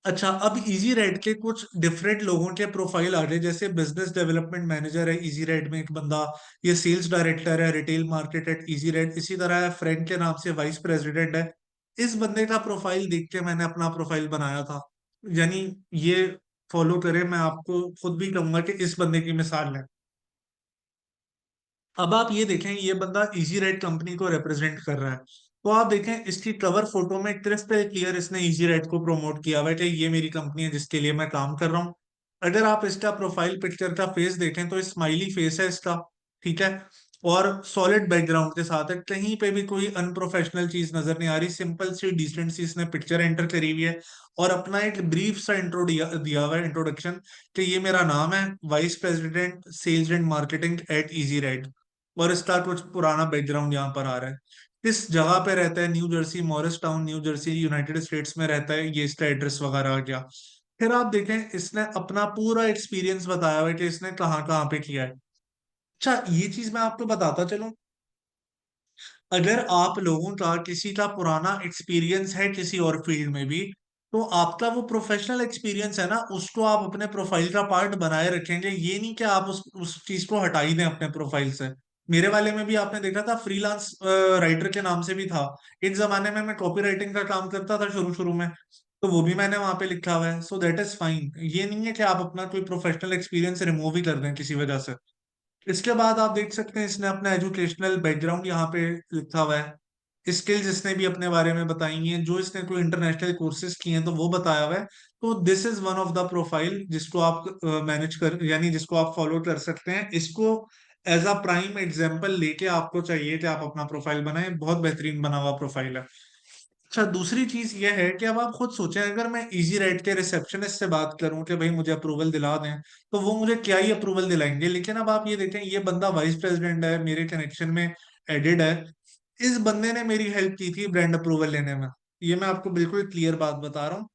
अच्छा, अब इजी रेड के कुछ डिफरेंट लोगों के प्रोफाइल आ रहे हैं, जैसे बिजनेस डेवलपमेंट मैनेजर है इजी रेड में एक बंदा, ये सेल्स डायरेक्टर है retail market at easy red, इसी तरह फ्रेंड के नाम से वाइस प्रेसिडेंट है। इस बंदे का प्रोफाइल देख के मैंने अपना प्रोफाइल बनाया था। यानी ये फॉलो करें, मैं आपको खुद भी कहूंगा कि इस बंदे की मिसाल है। अब आप ये देखें, ये बंदा इजी राइड कंपनी को रिप्रेजेंट कर रहा है, तो आप देखें इसकी कवर फोटो में क्रिस्टल क्लियर इसने इजी राइड को प्रमोट किया हुआ है कि ये मेरी कंपनी है जिसके लिए मैं काम कर रहा हूँ। अगर आप इसका प्रोफाइल पिक्चर का फेस देखें तो स्माइली फेस है इसका, ठीक है, और सॉलिड बैकग्राउंड के साथ है, कहीं पे भी कोई अनप्रोफेशनल चीज नजर नहीं आ रही, सिंपल सी डिसेंट सी इसने पिक्चर एंटर करी हुई है, और अपना एक ब्रीफ सा इंट्रो दिया हुआ है, इंट्रोडक्शन, कि ये मेरा नाम है, vice president sales and marketing at easy ride, और इसका कुछ पुराना बैकग्राउंड यहाँ पर आ रहा है। किस जगह पे रहता है, new Jersey Morris town new Jersey United states में रहता है, ये इसका एड्रेस वगैरह आ गया। फिर आप देखें, इसने अपना पूरा एक्सपीरियंस बताया हुआ है कि इसने कहाँ कहाँ पे किया है। अच्छा, ये चीज मैं आपको बताता चलूं, अगर आप लोगों का किसी का पुराना एक्सपीरियंस है किसी और फील्ड में भी, तो आपका वो प्रोफेशनल एक्सपीरियंस है ना, उसको आप अपने प्रोफाइल का पार्ट बनाए रखेंगे, ये नहीं कि आप उस चीज को हटा ही दें अपने प्रोफाइल से। मेरे वाले में भी आपने देखा था, फ्रीलांस राइटर के नाम से भी था। एक जमाने में मैं कॉपी राइटिंग का काम करता था शुरू शुरू में, तो वो भी मैंने वहां पे लिखा हुआ है, सो दैट इज फाइन। ये नहीं है कि आप अपना कोई प्रोफेशनल एक्सपीरियंस रिमूव ही कर दें किसी वजह से। इसके बाद आप देख सकते हैं, इसने अपना एजुकेशनल बैकग्राउंड यहाँ पे लिखा हुआ है, स्किल्स इसने भी अपने बारे में बताई हैं, जो इसने कोई इंटरनेशनल कोर्सेज किए हैं तो वो बताया हुआ है। तो this is one of the profile जिसको आप मैनेज कर यानी जिसको आप फॉलो कर सकते हैं। इसको एज अ प्राइम एग्जाम्पल लेके आपको चाहिए कि आप अपना प्रोफाइल बनाएं, बहुत बेहतरीन बना हुआ प्रोफाइल है। अच्छा, दूसरी चीज ये है कि अब आप खुद सोचें, अगर मैं इजी राइट के रिसेप्शनिस्ट से बात करूं कि भाई मुझे अप्रूवल दिला दें, तो वो मुझे क्या ही अप्रूवल दिलाएंगे। लेकिन अब आप ये देखें, ये बंदा वाइस प्रेसिडेंट है, मेरे कनेक्शन में एडेड है, इस बंदे ने मेरी हेल्प की थी ब्रांड अप्रूवल लेने में। ये मैं आपको बिल्कुल क्लियर बात बता रहा हूँ।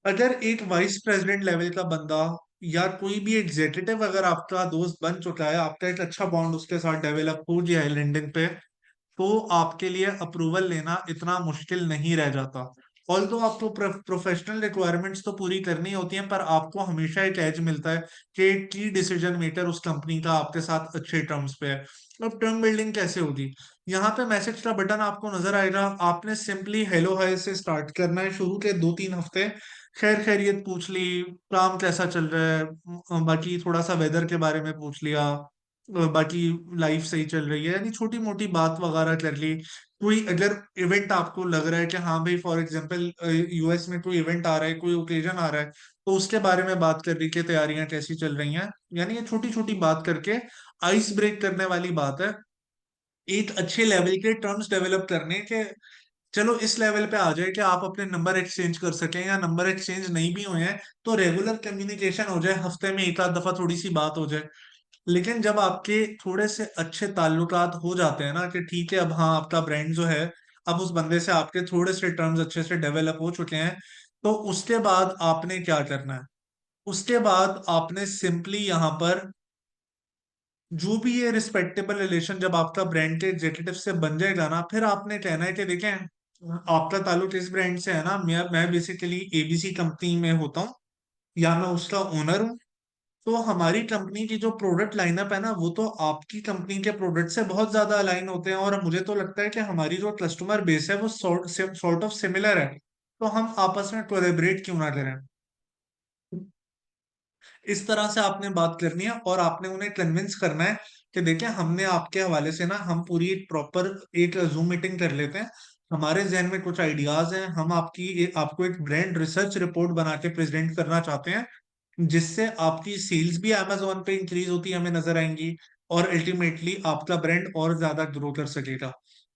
अगर एक वाइस प्रेसिडेंट लेवल का बंदा या कोई भी एग्जीक्यूटिव अगर आपका दोस्त बन चुका है, आपका एक अच्छा बॉन्ड उसके साथ डेवलप हो गया है लिंक्डइन पे, तो आपके लिए अप्रूवल लेना इतना मुश्किल नहीं रह जाता। ऑल्दो आपको प्रोफेशनल रिक्वायरमेंट्स तो पूरी करनी होती हैं, पर आपको हमेशा एक एज मिलता है कि की डिसीजन मेकर उस कंपनी का आपके साथ अच्छे टर्म्स पे है। अब टर्म बिल्डिंग कैसे होगी? यहाँ पे मैसेज का बटन आपको नजर आएगा, आपने सिंपली हेलो हाय से स्टार्ट करना है। शुरू के 2-3 हफ्ते खैर खैरियत पूछ ली, काम कैसा चल रहा है, बाकी थोड़ा सा वेदर के बारे में पूछ लिया, बाकी लाइफ सही चल रही है, यानी छोटी मोटी बात वगैरह कर ली। कोई अगर इवेंट आपको लग रहा है कि हाँ भाई, फॉर एग्जांपल यूएस में कोई इवेंट आ रहा है, कोई ओकेजन आ रहा है, तो उसके बारे में बात कर रही कि तैयारियां कैसी चल रही हैं। यानी ये छोटी छोटी बात करके आइस ब्रेक करने वाली बात है, एक अच्छे लेवल के टर्म्स डेवलप करने के। चलो इस लेवल पे आ जाए कि आप अपने नंबर एक्सचेंज कर सकें, या नंबर एक्सचेंज नहीं भी हुए हैं तो रेगुलर कम्युनिकेशन हो जाए, हफ्ते में एक आध दफा थोड़ी सी बात हो जाए। लेकिन जब आपके थोड़े से अच्छे ताल्लुकात हो जाते हैं ना, कि ठीक है अब हाँ आपका ब्रांड जो है, अब उस बंदे से आपके थोड़े से टर्म्स अच्छे से डेवलप हो चुके हैं, तो उसके बाद आपने क्या करना है? उसके बाद आपने सिंपली यहाँ पर जो भी ये रिस्पेक्टेबल रिलेशन जब आपका ब्रांड के एग्जीक्यूटिव से बन जाएगा ना, फिर आपने कहना है कि देखें, आपका ताल्लुक इस ब्रांड से है ना, मैं बेसिकली एबीसी कंपनी में होता हूँ, या मैं उसका ओनर हूँ। तो हमारी कंपनी की जो प्रोडक्ट लाइनअप है ना, वो तो आपकी कंपनी के प्रोडक्ट से बहुत ज्यादा अलाइन होते हैं, और मुझे तो लगता है कि हमारी जो कस्टमर बेस है वो सॉर्ट ऑफ सिमिलर है, तो हम आपस में कोलैबोरेट क्यों ना करें? इस तरह से आपने बात करनी है, और आपने उन्हें कन्विंस करना है कि देखिए, हमने आपके हवाले से ना, हम पूरी एक प्रॉपर एक जूम मीटिंग कर लेते हैं, हमारे जहन में कुछ आइडियाज हैं, हम आपको एक ब्रांड रिसर्च रिपोर्ट बना के प्रेजेंट करना चाहते हैं, जिससे आपकी सेल्स भी अमेजोन पे इंक्रीज होती हमें नजर आएंगी, और अल्टीमेटली आपका ब्रांड और ज्यादा ग्रो कर सकेगा।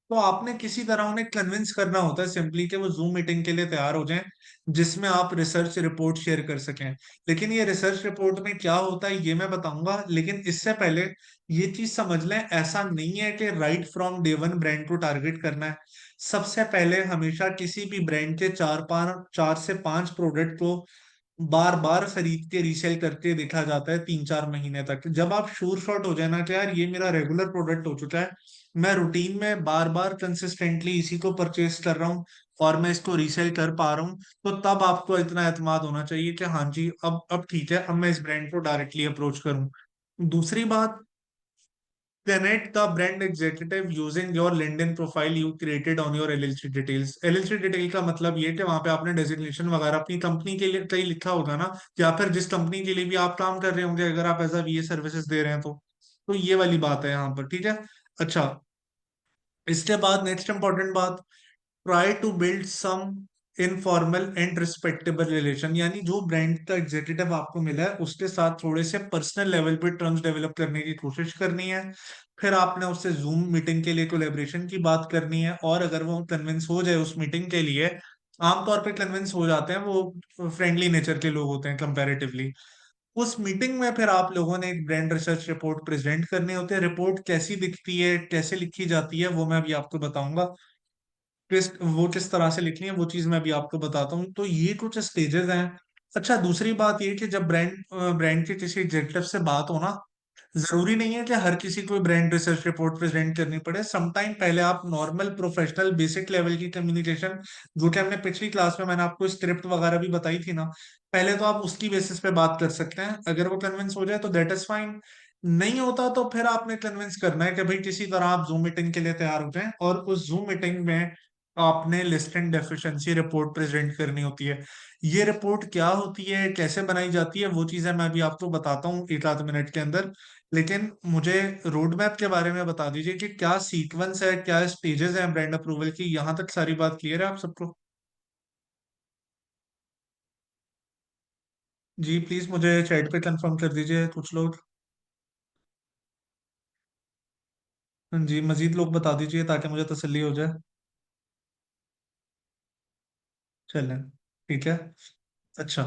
तो आपने किसी तरह उन्हें कन्विंस करना होता है सिंपली, कि वो जूम मीटिंग के लिए तैयार हो जाएं, जिसमें आप रिसर्च रिपोर्ट शेयर कर सकें। लेकिन ये रिसर्च रिपोर्ट में क्या होता है ये मैं बताऊंगा, लेकिन इससे पहले ये चीज समझ लें, ऐसा नहीं है कि right from day one brand को टारगेट करना है। सबसे पहले हमेशा किसी भी ब्रांड के 4 से 5 प्रोडक्ट को बार बार खरीद के रीसेल करके देखा जाता है 3-4 महीने तक। जब आप श्योर शॉट हो जाए ना कि यार ये मेरा रेगुलर प्रोडक्ट हो चुका है, मैं रूटीन में बार बार कंसिस्टेंटली इसी को परचेज कर रहा हूँ, और मैं इसको रीसेल कर पा रहा हूँ, तो तब आपको इतना एतमाद होना चाहिए कि हाँ जी, अब ठीक है, अब मैं इस ब्रांड को डायरेक्टली अप्रोच करूँ। दूसरी बात, connect the brand executive using your LinkedIn profile you created on your LLC details। LLC detail का मतलब ये कि वहां पे आपने डेजिग्नेशन वगैरह अपनी कंपनी के लिए कहीं लिखा होगा ना, या फिर जिस कंपनी के लिए भी आप काम कर रहे होंगे, अगर आप एज अ वीए सर्विसेज दे रहे हैं तो ये वाली बात है यहाँ पर, ठीक है। अच्छा, इसके बाद नेक्स्ट इंपॉर्टेंट बात, try to build some informal and respectable relation, यानी जो ब्रांड का एग्जीक्यूटिव आपको मिला है उसके साथ थोड़े से पर्सनल लेवल पे टर्म्स डेवलप करने की कोशिश करनी है। फिर आपने उससे जूम मीटिंग के लिए कोलेब्रेशन की बात करनी है, और अगर वो कन्विंस हो जाए उस मीटिंग के लिए, आमतौर पे कन्विंस हो जाते हैं, वो फ्रेंडली नेचर के लोग होते हैं कंपैरेटिवली। उस मीटिंग में फिर आप लोगों ने एक ब्रांड रिसर्च रिपोर्ट प्रेजेंट करनी होती है। रिपोर्ट कैसी दिखती है, कैसे लिखी जाती है, वो मैं अभी आपको बताऊंगा। किस तरह से लिखनी है वो चीज मैं भी आपको बताता हूँ। तो ये कुछ स्टेजेस हैं। अच्छा, दूसरी बात ये कि जब ब्रांड के किसी एग्जेक्टिव से बात हो ना, जरूरी नहीं है कि हर किसी को ब्रांड रिसर्च रिपोर्ट प्रेजेंट करनी पड़े। समटाइम पहले आप नॉर्मल प्रोफेशनल बेसिक लेवल की कम्युनिकेशन, जो कि हमने पिछली क्लास में मैंने आपको स्क्रिप्ट वगैरह भी बताई थी ना, पहले तो आप उसकी बेसिस पे बात कर सकते हैं। अगर वो कन्विंस हो जाए तो दैट इज फाइन, नहीं होता तो फिर आपने कन्विंस करना है कि भाई किसी तरह आप जूम मीटिंग के लिए तैयार हो जाएं, और उस जूम मीटिंग में आपने list and deficiency report present करनी होती है। ये रिपोर्ट क्या होती है, कैसे बनाई जाती है, वो चीजें मैं भी आपको बताता हूँ एक आध मिनट के अंदर। लेकिन मुझे रोड मैप के बारे में बता दीजिए कि क्या सीक्वेंस है, क्या स्टेजेस हैं ब्रांड अप्रूवल की। यहाँ तक सारी बात क्लियर है आप सबको? जी प्लीज मुझे चैट पे कंफर्म कर दीजिए कुछ लोग। जी मजीद लोग बता दीजिए ताकि मुझे तसल्ली हो जाए। चलें, ठीक है। अच्छा,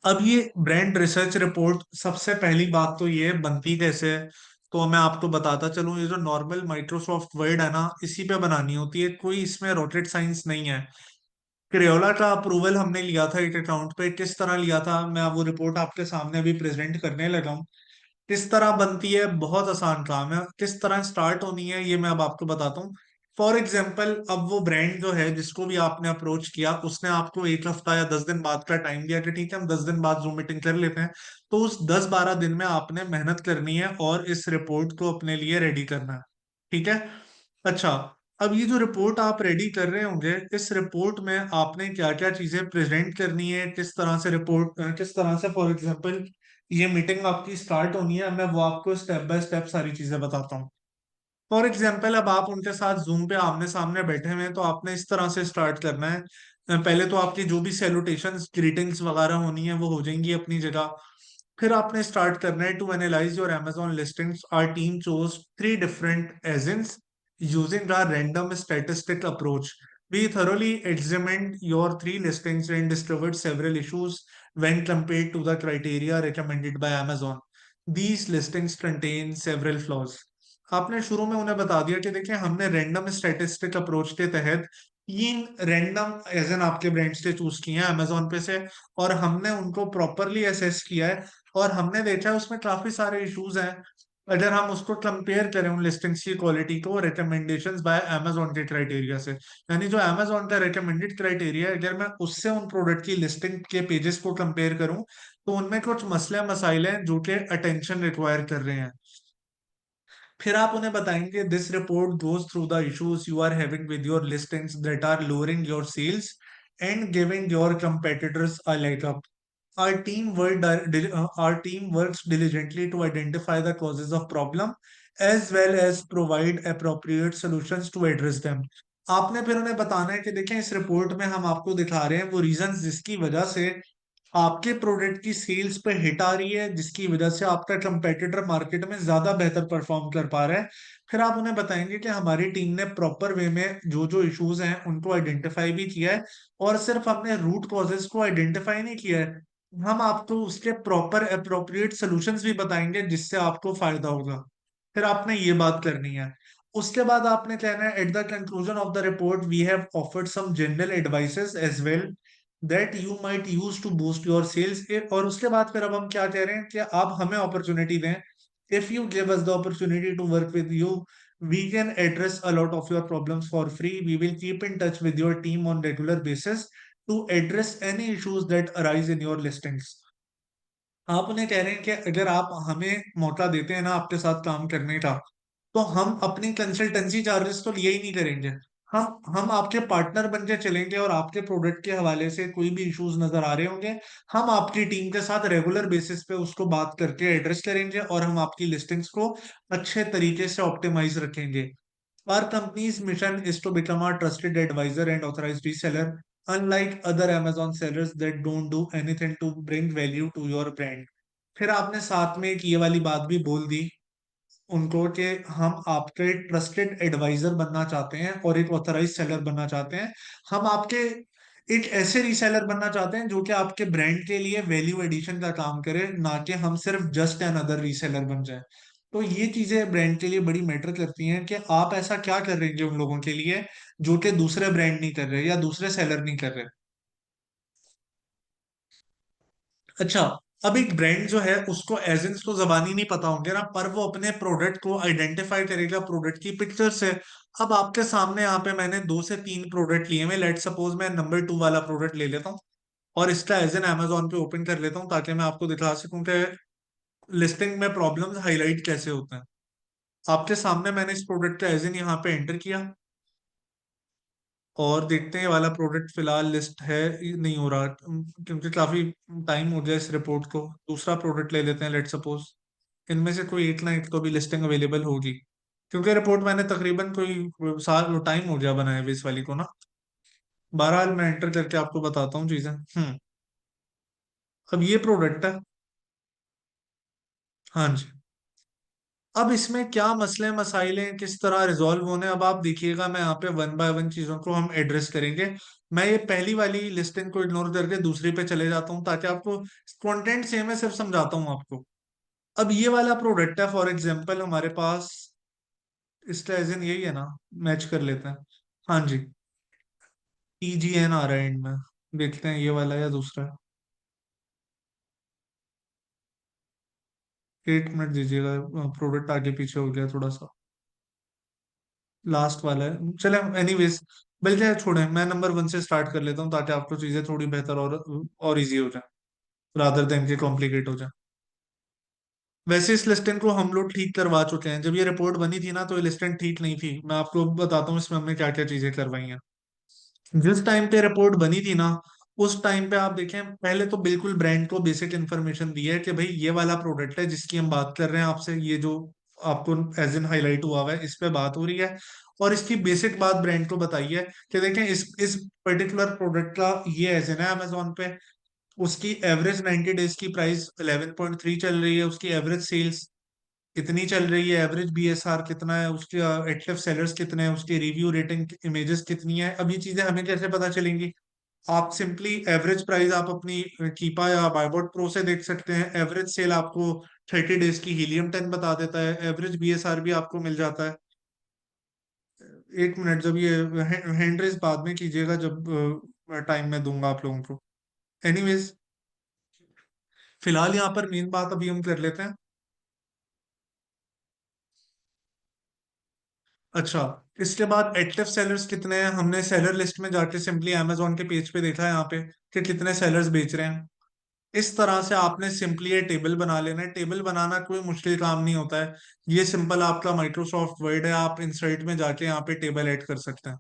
अब ये ब्रांड रिसर्च रिपोर्ट, सबसे पहली बात तो ये बनती कैसे है, तो मैं आपको बताता चलूं। ये जो नॉर्मल माइक्रोसॉफ्ट वर्ड है ना, इसी पे बनानी होती है, कोई इसमें रॉकेट साइंस नहीं है। क्रेयोला का अप्रूवल हमने लिया था एक अकाउंट पे, किस तरह लिया था, मैं वो रिपोर्ट आपके सामने अभी प्रेजेंट करने लगा हूँ। किस तरह बनती है, बहुत आसान काम है। किस तरह स्टार्ट होनी है ये मैं अब आपको बताता हूँ। फॉर एग्जाम्पल, अब वो ब्रांड जो है जिसको भी आपने अप्रोच किया, उसने आपको एक हफ्ता या 10 दिन बाद का टाइम दिया कि ठीक है हम 10 दिन बाद जूम मीटिंग कर लेते हैं। तो उस 10-12 दिन में आपने मेहनत करनी है और इस रिपोर्ट को अपने लिए रेडी करना है। ठीक है। अच्छा, अब ये जो रिपोर्ट आप रेडी कर रहे होंगे, इस रिपोर्ट में आपने क्या क्या चीजें प्रेजेंट करनी है, किस तरह से रिपोर्ट, किस तरह से फॉर एग्जाम्पल ये मीटिंग आपकी स्टार्ट होनी है, मैं वो आपको स्टेप बाय स्टेप सारी चीजें बताता हूँ। फॉर एग्जाम्पल, अब आप उनके साथ जूम पे आमने सामने बैठे हुए हैं, तो आपने इस तरह से स्टार्ट करना है। पहले तो आपकी जो भी सैल्यूटेशंस ग्रीटिंग्स वगैरह होनी है वो हो जाएंगी अपनी जगह। फिर आपने स्टार्ट करना है, to analyse your Amazon listings our team chose 3 different agents using our random statistic approach. We thoroughly examined your 3 listings and discovered several issues when compared to the criteria recommended by Amazon. These listings contain several flaws. आपने शुरू में उन्हें बता दिया कि देखिए हमने random statistic approach के तहत 3 रैंडम एजन आपके ब्रांड से चूज किए हैं अमेजोन पे से, और हमने उनको प्रॉपरली असेस किया है, और हमने देखा है उसमें काफी सारे इश्यूज हैं। अगर हम उसको कंपेयर करें उन लिस्टिंग्स की क्वालिटी को रिकमेंडेशंस बाय अमेजोन के क्राइटेरिया से, यानी जो अमेजोन का रिकमेंडेड क्राइटेरिया है, अगर मैं उससे उन प्रोडक्ट की लिस्टिंग के पेजेस को कंपेयर करूं, तो उनमें कुछ मसले मसाइल हैं जो कि अटेंशन रिक्वायर कर रहे हैं। फिर आप उन्हें बताएंगे this report goes through the issues you are having with your listings that are lowering your sales and giving your competitors a leg up. Our team works diligently to identify the causes of problem as well as provide appropriate solutions to address them. आपने फिर उन्हें बताना है कि देखें इस report में हम आपको दिखा रहे हैं वो रीजंस जिसकी वजह से आपके प्रोडक्ट की सेल्स पे हिट आ रही है, जिसकी वजह से आपका कंपेटिटर मार्केट में ज्यादा बेहतर परफॉर्म कर पा रहा है। फिर आप उन्हें बताएंगे कि हमारी टीम ने प्रॉपर वे में जो जो इश्यूज हैं उनको आइडेंटिफाई भी किया है, और सिर्फ हमने रूट कॉजेज को आइडेंटिफाई नहीं किया है, हम आपको उसके प्रॉपर अप्रोप्रिएट सॉल्यूशंस भी बताएंगे जिससे आपको फायदा होगा। फिर आपने ये बात करनी है। उसके बाद आपने कहना है at the conclusion of the report we have offered some general advices as well that you might use to boost your sales. और उसके बाद फिर अब हम क्या कह रहे हैं कि आप हमें अपॉर्चुनिटी दें, if you give us the opportunity to work with you we can address a lot of your problems for free. We will keep in touch with your team on regular basis to address any issues that arise in your listings. आप उन्हें कह रहे हैं कि अगर आप हमें मौका देते हैं ना आपके साथ काम करने का, तो हम अपनी कंसल्टेंसी चार्जेस तो लिए ही नहीं करेंगे। हम आपके पार्टनर बन के चलेंगे, और आपके प्रोडक्ट के हवाले से कोई भी इश्यूज नजर आ रहे होंगे, हम आपकी टीम के साथ रेगुलर बेसिस पे उसको बात करके एड्रेस करेंगे, और हम आपकी लिस्टिंग्स को अच्छे तरीके से ऑप्टिमाइज रखेंगे। Our company's mission is to become a trusted advisor and authorized reseller, unlike other Amazon sellers that don't do anything to bring value to your brand. फिर आपने साथ में एक ये वाली बात भी बोल दी उनको कि हम आपके ट्रस्टेड एडवाइजर बनना चाहते हैं और एक ऑथराइज सेलर बनना चाहते हैं। हम आपके एक ऐसे रीसेलर बनना चाहते हैं जो कि आपके ब्रांड के लिए वैल्यू एडिशन का काम करे, ना कि हम सिर्फ जस्ट एन अदर रीसेलर बन जाए। तो ये चीजें ब्रांड के लिए बड़ी मैटर करती हैं कि आप ऐसा क्या कर रहे हैं उन लोगों के लिए जो कि दूसरे ब्रांड नहीं कर रहे या दूसरे सेलर नहीं कर रहे। अच्छा, अब एक ब्रांड जो है उसको एजेंट्स तो जबानी नहीं पता होंगे ना, पर वो अपने प्रोडक्ट को आइडेंटिफाई करेगा प्रोडक्ट की पिक्चर से। अब आपके सामने यहाँ पे मैंने 2 से 3 प्रोडक्ट लिए हैं, लेट सपोज मैं नंबर 2 वाला प्रोडक्ट ले लेता हूँ और इसका एजन अमेजोन पे ओपन कर लेता हूँ ताकि मैं आपको दिखा सकूं कि लिस्टिंग में प्रॉब्लम्स हाईलाइट कैसे होते हैं। आपके सामने मैंने इस प्रोडक्ट का एजन यहाँ पे एंटर किया, और देखते हैं ये वाला प्रोडक्ट फिलहाल लिस्ट है नहीं हो रहा, क्योंकि काफी टाइम हो गया इस रिपोर्ट को। दूसरा प्रोडक्ट ले लेते हैं, लेट सपोज इनमें से कोई एक ना एक तो भी लिस्टिंग अवेलेबल होगी, क्योंकि रिपोर्ट मैंने तकरीबन कोई साल टाइम हो गया बनाए हुए इस वाली को ना। बहरहाल मैं एंटर करके आपको बताता हूँ चीजें। अब ये प्रोडक्ट है। हाँ जी। अब इसमें क्या मसले मसाइल हैं, किस तरह रिजॉल्व होने हैं, अब आप देखिएगा, मैं यहाँ पे वन बाय वन चीजों को हम एड्रेस करेंगे। मैं ये पहली वाली लिस्टिंग को इग्नोर करके दूसरी पे चले जाता हूँ ताकि आपको कंटेंट सेम है, सिर्फ समझाता हूँ आपको। अब ये वाला प्रोडक्ट है फॉर एग्जांपल हमारे पास, इसका एजन यही है ना, मैच कर लेते हैं। हाँ जी, TGN आ रहा है एंड में, देखते हैं ये वाला या दूसरा। 1 मिनट दीजिएगा, प्रोडक्ट आगे पीछे हो गया थोड़ा सा। लास्ट वाला है, चले एनीवेज। बल्कि छोड़े, मैं नंबर वन से स्टार्ट कर लेता हूँ ताकि आपको चीजें थोड़ी बेहतर और इजी हो जाए, रादर देन के कॉम्प्लिकेट हो जाए। वैसे इस लिस्टिंग को हम लोग ठीक करवा चुके हैं। जब ये रिपोर्ट बनी थी ना, तो ये लिस्टिंग ठीक नहीं थी। मैं आपको बताता हूँ इसमें हमने क्या क्या चीजें करवाई हैं। जिस टाइम पे रिपोर्ट बनी थी ना, उस टाइम पे आप देखें, पहले तो बिल्कुल ब्रांड को बेसिक इन्फॉर्मेशन दी है कि भाई ये वाला प्रोडक्ट है जिसकी हम बात कर रहे हैं आपसे, ये जो आपको एज इन हाईलाइट हुआ हुआ है इस पे बात हो रही है। और इसकी बेसिक बात ब्रांड को बताई है कि देखें इस पर्टिकुलर प्रोडक्ट का ये एज इन है अमेजोन पे। उसकी एवरेज 90 डेज की प्राइस 11.3 चल रही है, उसकी एवरेज सेल्स कितनी चल रही है, एवरेज बीएसआर कितना है, उसके एक्टिव सेलर्स कितने हैं, उसकी रिव्यू रेटिंग इमेजेस कितनी है। अब ये चीजें हमें कैसे पता चलेंगी? आप सिंपली एवरेज प्राइस आप अपनी कीपा या बायबोट प्रो से देख सकते हैं। एवरेज सेल आपको 30 डेज की हीलियम 10 बता देता है। एवरेज बीएसआर भी आपको मिल जाता है। एक मिनट, जब ये हैंड रेस बाद में कीजिएगा, जब टाइम में दूंगा आप लोगों को। एनीवेज, फिलहाल यहाँ पर मेन बात अभी हम कर लेते हैं। अच्छा, इसके बाद एक्टिव सेलर्स कितने हैं, हमने सेलर लिस्ट में जाके सिंपली अमेजोन के पेज पे देखा है यहाँ पे कि कितने सेलर्स बेच रहे हैं। इस तरह से आपने सिंपली ये टेबल बना लेना है। टेबल बनाना कोई मुश्किल काम नहीं होता है। ये सिंपल आपका माइक्रोसॉफ्ट वर्ड है, आप इंसर्ट में जाके यहाँ पे टेबल ऐड कर सकते हैं।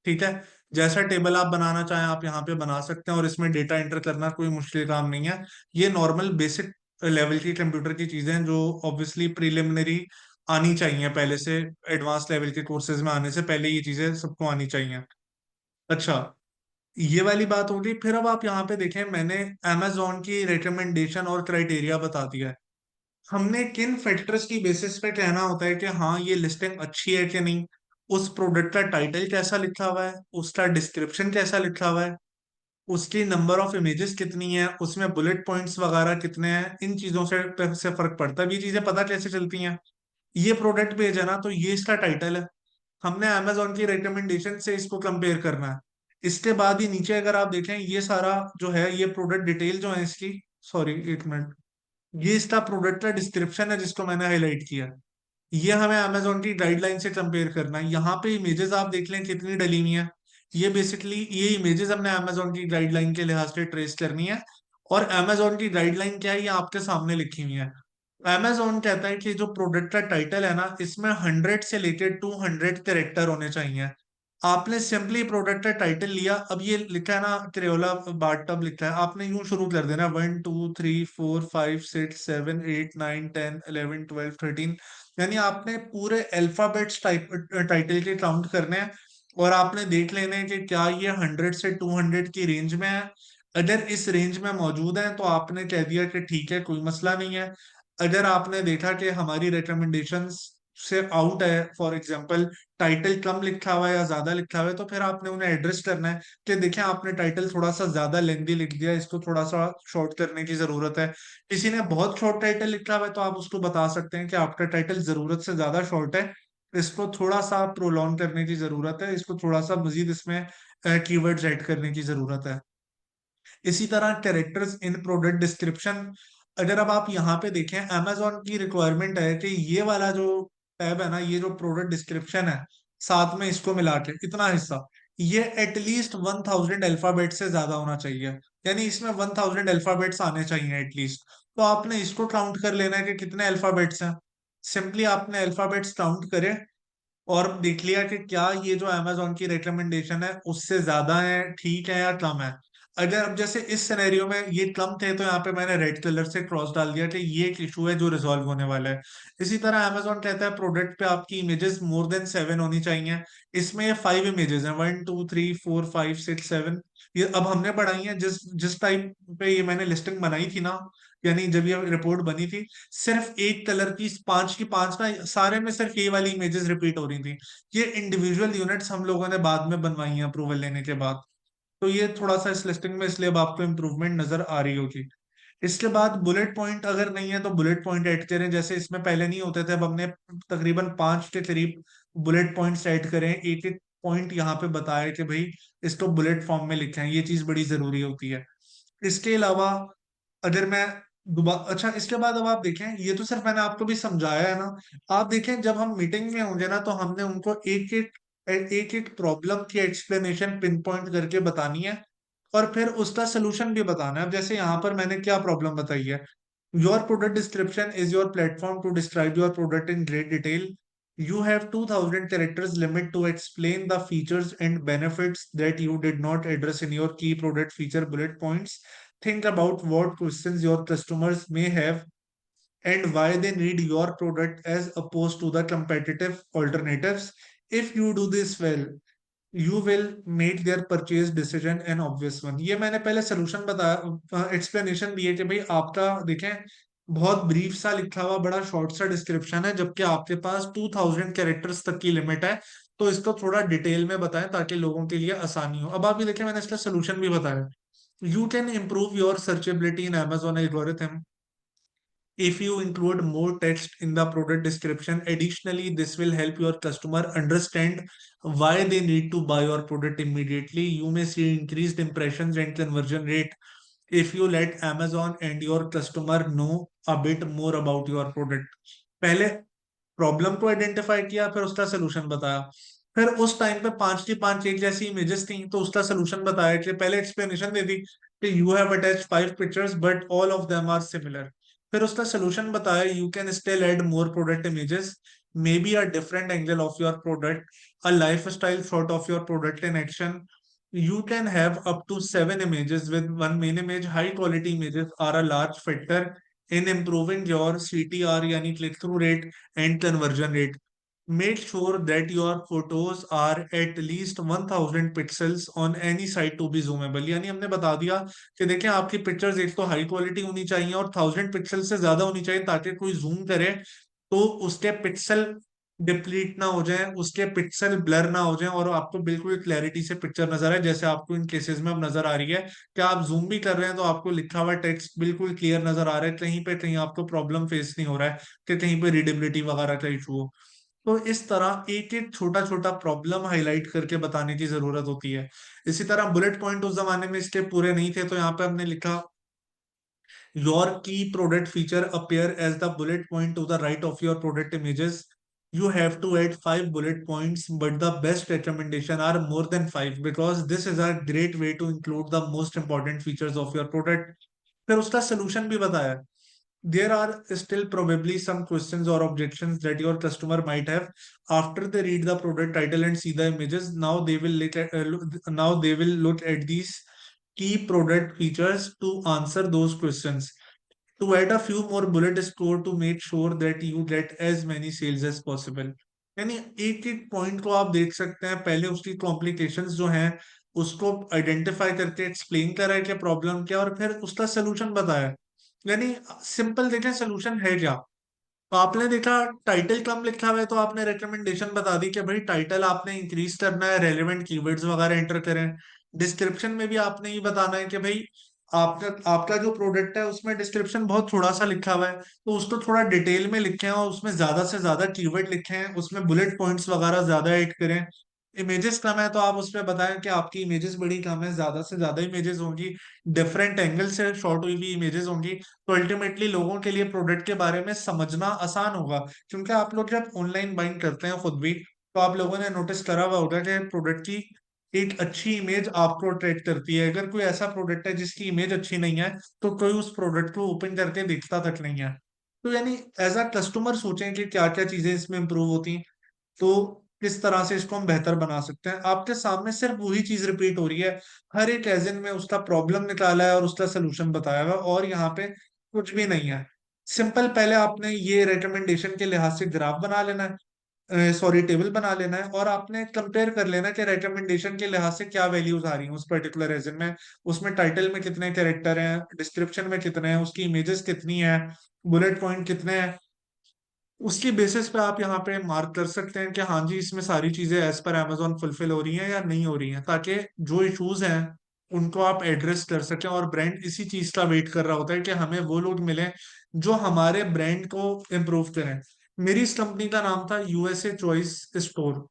ठीक है, जैसा टेबल आप बनाना चाहें आप यहाँ पे बना सकते हैं, और इसमें डेटा एंटर करना कोई मुश्किल काम नहीं है। ये नॉर्मल बेसिक लेवल की कंप्यूटर की चीजें हैं जो ऑब्वियसली प्रीलिमिनरी आनी चाहिए पहले से। एडवांस लेवल के कोर्सेज में आने से पहले ये चीजें सबको आनी चाहिए। अच्छा, ये वाली बात होगी। फिर अब आप यहाँ पे देखें, मैंने amazon की रिकमेंडेशन और क्राइटेरिया बता दिया है। हमने किन फैक्टर्स की बेसिस पे कहना होता है कि हाँ ये लिस्टिंग अच्छी है कि नहीं। उस प्रोडक्ट का टाइटल कैसा लिखा हुआ है, उसका डिस्क्रिप्शन कैसा लिखा हुआ है, उसकी नंबर ऑफ इमेजेस कितनी है, उसमें बुलेट पॉइंट्स वगैरह कितने हैं। इन चीजों से फर्क पड़ता है। ये चीजें पता कैसे चलती हैं? ये प्रोडक्ट पेज है ना, तो ये इसका टाइटल है। हमने अमेजोन की रिकमेंडेशन से इसको कंपेयर करना है। इसके बाद ही नीचे अगर आप देखें, ये सारा जो है ये प्रोडक्ट डिटेल जो है इसकी, सॉरी एक मिनट, ये इसका प्रोडक्ट का डिस्क्रिप्शन है जिसको मैंने हाईलाइट किया। ये हमें अमेजोन की गाइडलाइन से कंपेयर करना है। यहाँ पे इमेजेस आप देख लें कितनी डली हुई है। ये बेसिकली ये इमेजेस हमने अमेजोन की गाइडलाइन के लिहाज से ट्रेस करनी है। और अमेजोन की गाइडलाइन क्या है, ये आपके सामने लिखी हुई है। अमेजोन कहता है कि जो प्रोडक्ट का टाइटल है ना, इसमें 100 से लेकर 200 कैरेक्टर होने चाहिए। आपने सिंपली प्रोडक्ट का टाइटल लिया, अब ये लिखा है ना क्रेओला बाथ लिखा है, आपने यूं शुरू कर देना 1 2 3 4 5 6 7 8 9 10 11 12 13, यानी आपने पूरे अल्फाबेट्स टाइटल के काउंट करने हैं। और आपने देख लेना है कि क्या ये 100 से 200 की रेंज में है। अगर इस रेंज में मौजूद है तो आपने कह दिया कि ठीक है, कोई मसला नहीं है। अगर आपने देखा कि हमारी रिकमेंडेशंस से आउट है, फॉर एग्जांपल टाइटल कम लिखा हुआ है या ज्यादा लिखा हुआ है, तो फिर आपने उन्हें एड्रेस करना है कि देखें आपने टाइटल थोड़ा सा ज्यादा लेंदी लिख दिया, इसको थोड़ा सा शॉर्ट करने की जरूरत है। किसी ने बहुत शॉर्ट टाइटल लिखा हुआ है तो आप उसको बता सकते हैं कि आपका टाइटल जरूरत से ज्यादा शॉर्ट है, इसको थोड़ा सा प्रोलॉन्ग करने की जरूरत है, इसको थोड़ा सा मजीद इसमें कीवर्ड्स ऐड करने की जरूरत है। इसी तरह कैरेक्टर्स इन प्रोडक्ट डिस्क्रिप्शन, अगर अब आप यहाँ पे देखें, amazon की रिक्वायरमेंट है कि ये वाला जो टैब है ना, ये जो प्रोडक्ट डिस्क्रिप्शन है, साथ में इसको मिला के इतना हिस्सा, ये एटलीस्ट 1000 अल्फाबेट से ज्यादा होना चाहिए। यानी इसमें 1000 अल्फाबेट्स आने चाहिए एटलीस्ट। तो आपने इसको काउंट कर लेना है कि कितने अल्फाबेट्स हैं। सिंपली आपने अल्फाबेट्स काउंट करें और देख लिया कि क्या ये जो अमेजोन की रिकमेंडेशन है उससे ज्यादा है, ठीक है, या कम है। अगर अब जैसे इस सिनेरियो में ये कम थे तो यहाँ पे मैंने रेड कलर से क्रॉस डाल दिया कि ये एक इशू है जो रिजॉल्व होने वाला है। इसी तरह अमेजोन कहता है प्रोडक्ट पे आपकी इमेजेस मोर देन 7 होनी चाहिए। इसमें ये 5 इमेजेस हैं, 1 2 3 4 5 6 7। ये अब हमने बढ़ाई है, जिस जिस टाइम पे ये मैंने लिस्टिंग बनाई थी ना, यानी जब ये रिपोर्ट बनी थी, सिर्फ एक कलर की पांच ना, सारे में सिर्फ ये वाली इमेजेस रिपीट हो रही थी। ये इंडिविजुअल यूनिट्स हम लोगों ने बाद में बनवाई हैं अप्रूवल लेने के बाद। तो ये थोड़ा सा इस लिस्टिंग में इसलिए अब आपको इम्प्रूवमेंट नजर आ रही होगी। इसके बाद बुलेट पॉइंट अगर नहीं है तो बुलेट पॉइंट ऐड करें, जैसे इसमें पहले नहीं होते थे। अब हमने तकरीबन 5 के करीब बुलेट पॉइंट्स ऐड करें, एक एक पॉइंट यहाँ पे बताया कि भाई इसको बुलेट फॉर्म में लिखें। ये चीज बड़ी जरूरी होती है। इसके अलावा अगर मैं अच्छा, इसके बाद अब आप देखें, ये तो सिर्फ मैंने आपको भी समझाया है ना। आप देखें, जब हम मीटिंग में होंगे ना, तो हमने उनको एक एक प्रॉब्लम की एक्सप्लेनेशन पिन पॉइंट करके बतानी है, और फिर उसका सोल्यूशन भी बताना है। अब जैसे यहाँ पर मैंने क्या प्रॉब्लम बताई है, your product description is your platform to describe your product in great detail. You have 2000 characters limit to explain the features and benefits that you did not address in your key product feature bullet points. Think about what questions your customers may have and why they need your product as opposed to the competitive alternatives. If you do this well, you will make their purchase decision an obvious one. ये मैंने पहले solution बताया, explanation दिए कि भाई आपका देखें, बहुत ब्रीफ सा लिखा हुआ बड़ा शॉर्ट सा डिस्क्रिप्शन है, जबकि आपके पास 2000 कैरेक्टर्स तक की लिमिट है। तो इसको थोड़ा डिटेल में बताएं ताकि लोगों के लिए आसानी हो। अब आप ये देखें, मैंने इसका सोल्यूशन भी बताया। You can improve your searchability in Amazon algorithm if you include more text in the product description. Additionally, this will help your customer understand why they need to buy your product immediately. You may see increased impressions and conversion rate if you let Amazon and your customer know a bit more about your product. पहले problem को identify किया, फिर उसका solution बताया। फिर उस time पे पांच की पांच एक जैसी इमेजेस थी, तो उसका सोल्यूशन बताया कि पहले एक्सप्लेनेशन दे दी कि you have attached 5 pictures but all of them are similar. फिर उसका सोल्यूशन बताया, you can still add more product images, maybe a different angle of your product, a lifestyle shot of your product in action. You can have up to 7 images with one main image. High quality images are a large factor in improving your CTR, यानी click through rate and conversion rate. Make sure that your photos are at least 1000 pixels on any site to be zoomable. यानी हमने बता दिया कि देखें, आपकी pictures एक तो हाई क्वालिटी होनी चाहिए और 1000 पिक्सल से ज्यादा होनी चाहिए, ताकि कोई जूम करे तो उसके पिक्सल डिप्लीट ना हो जाए, उसके पिक्सल ब्लर ना हो जाए, और आपको बिल्कुल क्लैरिटी से पिक्चर नजर आए, जैसे आपको इन केसेस में अब नजर आ रही है कि आप जूम भी कर रहे हैं तो आपको लिखा हुआ टेक्स्ट बिल्कुल क्लियर नजर आ रहा है, कहीं पे कहीं आपको प्रॉब्लम फेस नहीं हो रहा है कि कहीं पे रीडेबिलिटी वगैरह का इशू हो। तो इस तरह एक एक छोटा छोटा प्रॉब्लम हाईलाइट करके बताने की जरूरत होती है। इसी तरह बुलेट पॉइंट उस जमाने में इसके पूरे नहीं थे, तो यहाँ पे हमने लिखा, your key product feature appear as the bullet point to the right of your product images. You have to add 5 bullet points, but the best recommendation are more than 5 because this is a great way to include the most important features of your product. फिर उसका solution भी बताया। There are still probably some questions or objections that your customer might have after they read the product title and see the images. Now they will look at these key product features to answer those questions, to add a few more bullet score to make sure that you get as many sales as possible. यानी एक एक point को आप देख सकते हैं, पहले उसकी कॉम्प्लिकेशंस जो हैं उसको आइडेंटिफाई करके एक्सप्लेन करा है कि प्रॉब्लम क्या, और फिर उसका सोल्यूशन बताया। यानी सिंपल देखें सोल्यूशन है क्या। तो आपने देखा टाइटल कम लिखा हुआ है, तो आपने रिकमेंडेशन बता दी कि भाई टाइटल आपने इंक्रीज करना है, रेलेवेंट कीवर्ड्स वगैरह एंटर करें। डिस्क्रिप्शन में भी आपने ये बताना है कि भाई आपका आपका जो प्रोडक्ट है उसमें डिस्क्रिप्शन बहुत थोड़ा सा लिखा हुआ है, तो उसको थोड़ा डिटेल में लिखें और उसमें ज्यादा से ज्यादा कीवर्ड लिखें, उसमें बुलेट पॉइंट्स वगैरह ज्यादा ऐड करें। इमेजेस कम है तो आप उसमें बताएं कि आपकी इमेजेस बड़ी कम है, ज्यादा से ज्यादा इमेजेस होंगी, डिफरेंट एंगल से शॉट हुई हुई इमेजेस होंगी। तो अल्टीमेटली लोगों के लिए प्रोडक्ट के बारे में समझना आसान होगा, क्योंकि आप लोग जब ऑनलाइन बाइंग करते हैं खुद भी, तो आप लोगों ने नोटिस करा हुआ होगा कि प्रोडक्ट की एक अच्छी इमेज आपको अट्रैक्ट करती है। अगर कोई ऐसा प्रोडक्ट है जिसकी इमेज अच्छी नहीं है, तो कोई उस प्रोडक्ट को ओपन करके देखता तक नहीं है। तो यानी एज अ कस्टमर सोचें कि क्या क्या चीजें इसमें इंप्रूव होती, तो किस तरह से इसको हम बेहतर बना सकते हैं। आपके सामने सिर्फ वही चीज रिपीट हो रही है, हर एक एजेंट में उसका प्रॉब्लम निकाला है और उसका सोल्यूशन बताया हुआ है, और यहाँ पे कुछ भी नहीं है। सिंपल, पहले आपने ये रिकमेंडेशन के लिहाज से ग्राफ बना लेना है, सॉरी टेबल बना लेना है, और आपने कंपेयर कर लेना है कि रिकमेंडेशन के लिहाज से क्या वैल्यूज आ रही हैं उस पर्टिकुलर एजेंट में। उसमें टाइटल में कितने कैरेक्टर हैं, डिस्क्रिप्शन में कितने हैं, उसकी इमेजेस कितनी है, बुलेट पॉइंट कितने हैं। उसकी बेसिस पे आप यहाँ पे मार्क कर सकते हैं कि हाँ जी, इसमें सारी चीजें एज पर Amazon फुलफिल हो रही हैं या नहीं हो रही हैं, ताकि जो इश्यूज हैं उनको आप एड्रेस कर सकें। और ब्रांड इसी चीज का वेट कर रहा होता है कि हमें वो लोग मिलें जो हमारे ब्रांड को इम्प्रूव करें। मेरी इस कंपनी का नाम था USA चॉइस स्टोर।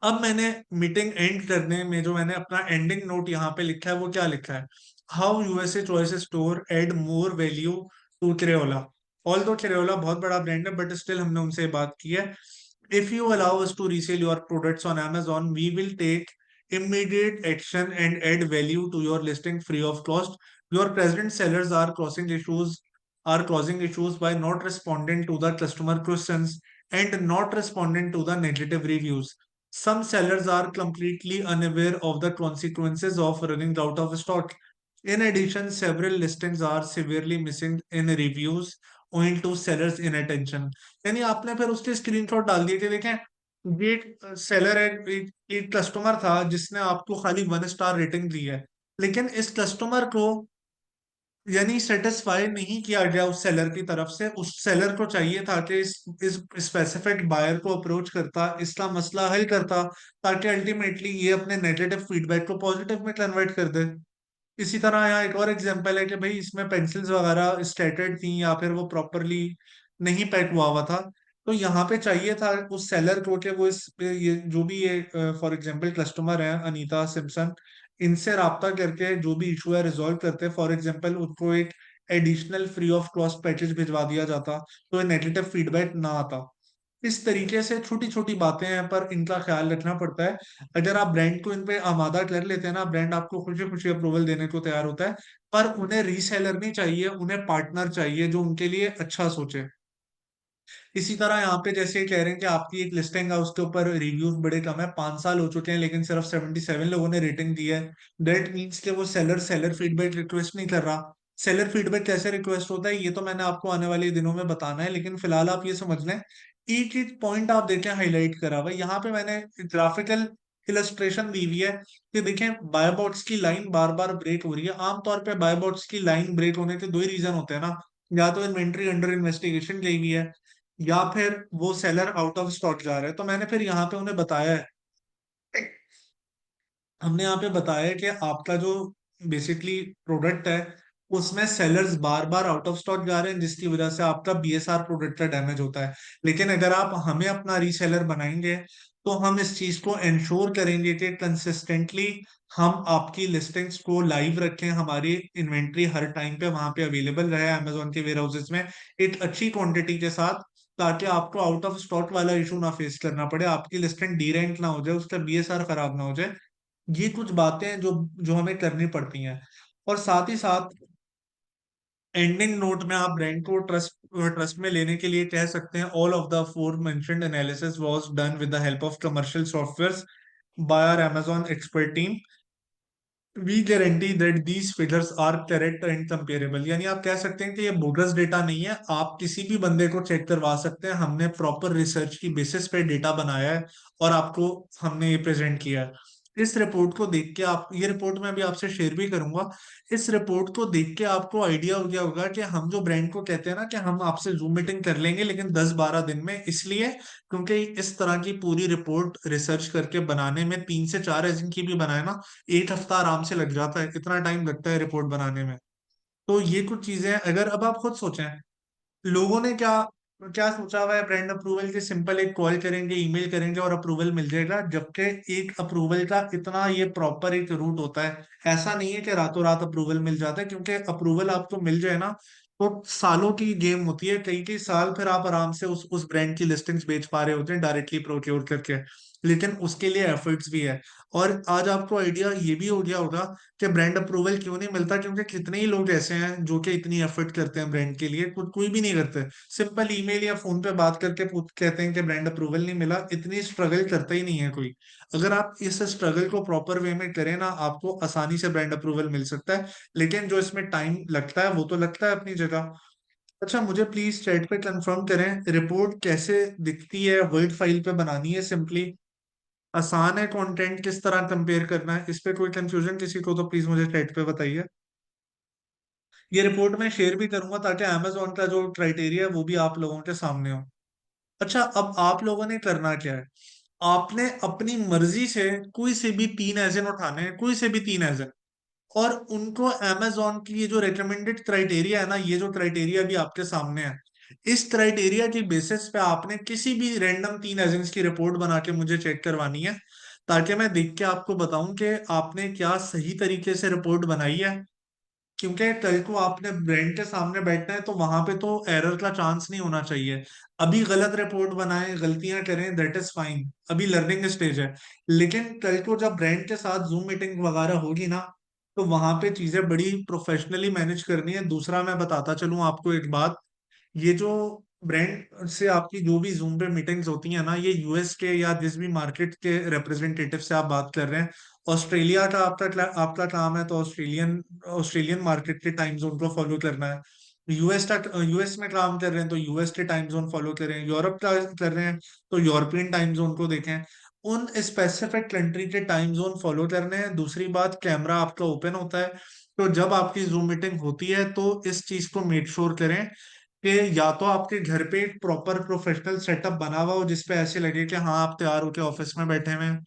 अब मैंने मीटिंग एंड करने में जो मैंने अपना एंडिंग नोट यहाँ पे लिखा है, वो क्या लिखा है, how USA choice store add more value to Creola. Although Creola बहुत बड़ा ब्रांड है, बट स्टिल हमने उनसे बात की है। If you allow us to resell your products on Amazon, we will take immediate action and add value to your listing free of cost. Your present sellers are causing issues by not responding to the customer questions and not responding to the negative reviews. Some sellers are completely unaware of the consequences of running out of stock. In addition, several listings are severely missing in reviews owing to sellers inattention. यानी आपने फिर उसके screenshot डाल दिए कि देखें, ये seller है, एक कस्टमर था जिसने आपको खाली 1 स्टार रेटिंग दी है, लेकिन इस कस्टमर को यानी सेटिस्फाई नहीं किया गया उस सेलर की तरफ से। उस सेलर को चाहिए था कि इस स्पेसिफिक बायर को अप्रोच करता, इसका मसला हल करता, ताकि अल्टीमेटली ये अपने नेगेटिव फीडबैक को पॉजिटिव में कन्वर्ट कर दे। इसी तरह यहाँ एक और एग्जांपल है कि भाई इसमें पेंसिल्स वगैरह स्टैटर्ड थी या फिर वो प्रॉपरली नहीं पैक हुआ हुआ था। तो यहाँ पे चाहिए था उस सेलर को कि वो इस ये जो भी ये फॉर एग्जांपल कस्टमर है अनीता सिम्पसन, इनसे राब्ता करके जो भी इशू है रिजॉल्व करते। फॉर एग्जांपल उनको एक additional free of cost package भिजवा दिया जाता, तो ये नेगेटिव फीडबैक ना आता। इस तरीके से छोटी छोटी बातें हैं, पर इनका ख्याल रखना पड़ता है। अगर आप ब्रांड को इन पे आमादा कर लेते हैं ना, ब्रांड आपको खुशी खुशी अप्रूवल देने को तैयार होता है। पर उन्हें रीसेलर नहीं चाहिए, उन्हें पार्टनर चाहिए जो उनके लिए अच्छा सोचे। इसी तरह यहाँ पे जैसे कह रहे हैं कि आपकी एक लिस्टिंग है, उसके ऊपर रिव्यूज बड़े कम है, 5 साल हो चुके हैं लेकिन सिर्फ 77 लोगों ने रेटिंग दी है। दैट मीन्स कि वो सेलर सेलर फीडबैक रिक्वेस्ट नहीं कर रहा। सेलर फीडबैक कैसे रिक्वेस्ट होता है ये तो मैंने आपको आने वाले दिनों में बताना है, लेकिन फिलहाल आप ये समझ लें, एक एक पॉइंट आप देखें हाईलाइट करा हुआ है। यहाँ पे मैंने ग्राफिकल इलस्ट्रेशन दी हुई है कि देखें बाय बॉट्स की लाइन बार बार ब्रेक हो रही है। आमतौर पे बाय बॉट्स की लाइन ब्रेक होने के दो ही रीजन होते हैं ना, या तो इन्वेंट्री अंडर इन्वेस्टिगेशन गई हुई है, या फिर वो सेलर आउट ऑफ स्टॉक जा रहा है। तो मैंने फिर यहाँ पे उन्हें बताया है, हमने यहाँ पे बताया है कि आपका जो बेसिकली प्रोडक्ट है उसमें sellers bar bar out of stock जा रहे हैं, जिसकी वजह से आपका बीएसआर प्रोडक्ट का डैमेज होता है। लेकिन अगर आप हमें अपना रीसेलर बनाएंगे तो हम इस चीज को इंश्योर करेंगे कि कंसिस्टेंटली हम आपकी लिस्टिंग्स को लाइव रखें, हमारी इन्वेंट्री हर टाइम पे वहां पे अवेलेबल रहे अमेजोन के वेयर हाउसेज में एक अच्छी क्वांटिटी के साथ, ताकि आपको आउट ऑफ स्टॉक वाला इशू ना फेस करना पड़े, आपकी लिस्टिंग डी रैंक ना हो जाए, उसका बीएसआर खराब ना हो जाए। ये कुछ बातें हैं जो जो हमें करनी पड़ती हैं। और साथ ही साथ एंडिंग नोट में आप ब्रांड को ट्रस्ट ट्रस्ट में लेने के लिए कह सकते हैं, all of the four mentioned analysis was done with the help of commercial softwares by our Amazon expert team. We guarantee that these figures are correct and comparable. यानी आप कह सकते हैं कि ये बोगस डेटा नहीं है, आप किसी भी बंदे को चेक करवा सकते हैं, हमने प्रॉपर रिसर्च की बेसिस पे डेटा बनाया है और आपको हमने ये प्रेजेंट किया है। इस रिपोर्ट को देख के आप, ये रिपोर्ट मैं अभी आपसे शेयर भी करूंगा, इस रिपोर्ट को देख के आपको आइडिया हो गया होगा कि हम जो ब्रांड को कहते हैं ना कि हम आपसे जूम मीटिंग कर लेंगे लेकिन 10-12 दिन में, इसलिए क्योंकि इस तरह की पूरी रिपोर्ट रिसर्च करके बनाने में 3 से 4 दिन की भी बनाए ना, 1 हफ्ता आराम से लग जाता है, इतना टाइम लगता है रिपोर्ट बनाने में। तो ये कुछ चीजें हैं। अगर अब आप खुद सोचें, लोगों ने क्या क्या सोचा हुआ है ब्रांड अप्रूवल के, सिंपल एक कॉल करेंगे ईमेल करेंगे और अप्रूवल मिल जाएगा, जबकि एक अप्रूवल का इतना ये प्रॉपर एक रूट होता है। ऐसा नहीं है कि रातों रात अप्रूवल मिल जाता है, क्योंकि अप्रूवल आपको मिल जाए ना तो सालों की गेम होती है, कई कई साल फिर आप आराम से उस ब्रांड की लिस्टिंग्स बेच पा रहे होते हैं डायरेक्टली प्रोक्योर करके। लेकिन उसके लिए एफर्ट्स भी है। और आज आपको आइडिया ये भी हो गया होगा कि ब्रांड अप्रूवल क्यों नहीं मिलता, क्योंकि कितने ही लोग ऐसे हैं जो कि इतनी एफर्ट करते हैं ब्रांड के लिए, कोई भी नहीं करते। सिंपल ईमेल या फोन पे बात करके कहते हैं कि ब्रांड अप्रूवल नहीं मिला, इतनी स्ट्रगल करता ही नहीं है कोई। अगर आप इस स्ट्रगल को प्रॉपर वे में करें ना, आपको आसानी से ब्रांड अप्रूवल मिल सकता है। लेकिन जो इसमें टाइम लगता है वो तो लगता है अपनी जगह। अच्छा, मुझे प्लीज चैट पे कंफर्म करें, रिपोर्ट कैसे दिखती है, वर्ड फाइल पे बनानी है सिंपली, आसान है, कंटेंट किस तरह कंपेयर करना है, इस पे कोई कंफ्यूजन किसी को तो प्लीज मुझे चैट पे बताइए। ये रिपोर्ट मैं शेयर भी करूंगा ताकि अमेजोन का जो क्राइटेरिया है वो भी आप लोगों के सामने हो। अच्छा, अब आप लोगों ने करना क्या है, आपने अपनी मर्जी से कोई से भी 3 एजन उठाने हैं, कोई से भी 3 एजन, और उनको अमेजोन की ये जो रिकमेंडेड क्राइटेरिया है ना, ये जो क्राइटेरिया भी आपके सामने है, इस क्राइटेरिया की बेसिस पे आपने किसी भी रैंडम 3 एजेंट्स की रिपोर्ट बना के मुझे चेक करवानी है, ताकि मैं देख के आपको बताऊं कि आपने क्या सही तरीके से रिपोर्ट बनाई है क्योंकि कल को आपने ब्रांड के सामने बैठना है तो वहां पे तो एरर का चांस नहीं होना चाहिए। अभी गलत रिपोर्ट बनाएं, गलतियां करें, दैट इज फाइन, अभी लर्निंग स्टेज है। लेकिन कल को जब ब्रांड के साथ जूम मीटिंग वगैरह होगी ना, तो वहां पे चीजें बड़ी प्रोफेशनली मैनेज करनी है। दूसरा मैं बताता चलूं आपको एक बात, ये जो ब्रांड से आपकी जो भी जूम पे मीटिंग्स होती हैं ना, ये यूएस के या जिस भी मार्केट के रिप्रेजेंटेटिव से आप बात कर रहे हैं, ऑस्ट्रेलिया का आपका काम है तो ऑस्ट्रेलियन ऑस्ट्रेलियन मार्केट के टाइम जोन को फॉलो करना है। यूएस में काम कर रहे हैं तो यूएस के टाइम जोन फॉलो करें, यूरोप का कर रहे हैं तो यूरोपियन टाइम जोन को देखें। उन स्पेसिफिक कंट्री के टाइम जोन फॉलो करने हैं। दूसरी बात, कैमरा आपका ओपन होता है, तो जब आपकी जूम मीटिंग होती है तो इस चीज को मेक श्योर करें कि या तो आपके घर पे एक प्रॉपर प्रोफेशनल सेटअप बना हुआ हो जिसपे ऐसे लगे कि हाँ आप तैयार होके ऑफिस में बैठे हुए हैं।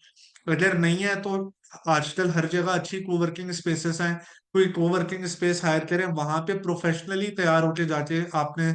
अगर नहीं है तो आजकल हर जगह अच्छी कोवर्किंग स्पेसेस हैं, कोई कोवर्किंग स्पेस हायर करें, वहां पे प्रोफेशनली तैयार होके जाके आपने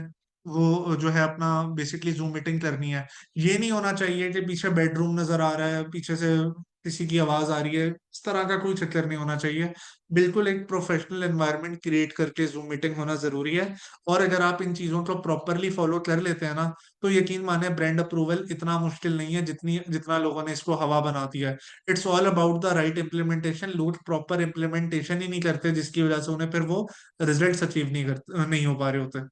वो जो है अपना बेसिकली जूम मीटिंग करनी है। ये नहीं होना चाहिए कि पीछे बेडरूम नजर आ रहा है, पीछे से किसी की आवाज आ रही है, इस तरह का कोई चक्कर नहीं होना चाहिए। बिल्कुल एक प्रोफेशनल एनवायरनमेंट क्रिएट करके जूम मीटिंग होना जरूरी है। और अगर आप इन चीजों को प्रॉपरली फॉलो कर लेते हैं ना, तो यकीन माने ब्रांड अप्रूवल इतना मुश्किल नहीं है जितनी जितना लोगों ने इसको हवा बना दिया है। It's all about the right implementation. लोग प्रॉपर इम्प्लीमेंटेशन ही नहीं करते, जिसकी वजह से उन्हें फिर वो रिजल्ट अचीव नहीं हो पा रहे होते।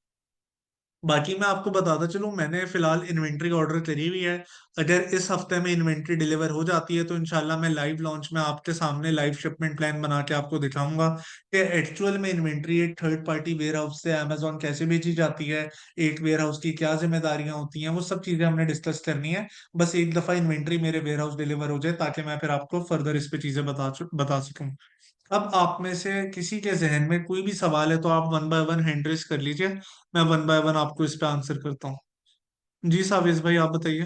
बाकी मैं आपको बताता चलूं, मैंने फिलहाल इन्वेंट्री ऑर्डर करी हुई है। अगर इस हफ्ते में इन्वेंट्री डिलीवर हो जाती है तो इंशाल्लाह मैं लाइव लॉन्च में आपके सामने लाइव शिपमेंट प्लान बना के आपको दिखाऊंगा कि एक्चुअल में इन्वेंट्री एक थर्ड पार्टी वेयर हाउस से अमेजोन कैसे भेजी जाती है, एक वेयर हाउस की क्या जिम्मेदारियां होती हैं, वो सब चीजें हमने डिस्कस करनी है। बस एक दफा इन्वेंट्री मेरे वेयर हाउस डिलीवर हो जाए ताकि मैं फिर आपको फर्दर इस पे चीजें बता सकूं। अब आप में से किसी के जहन में कोई भी सवाल है तो आप one by one hand raise कर लीजिए, मैं वन बाय वन आपको इस पे आंसर करता हूँ। जी साविश भाई आप बताइए।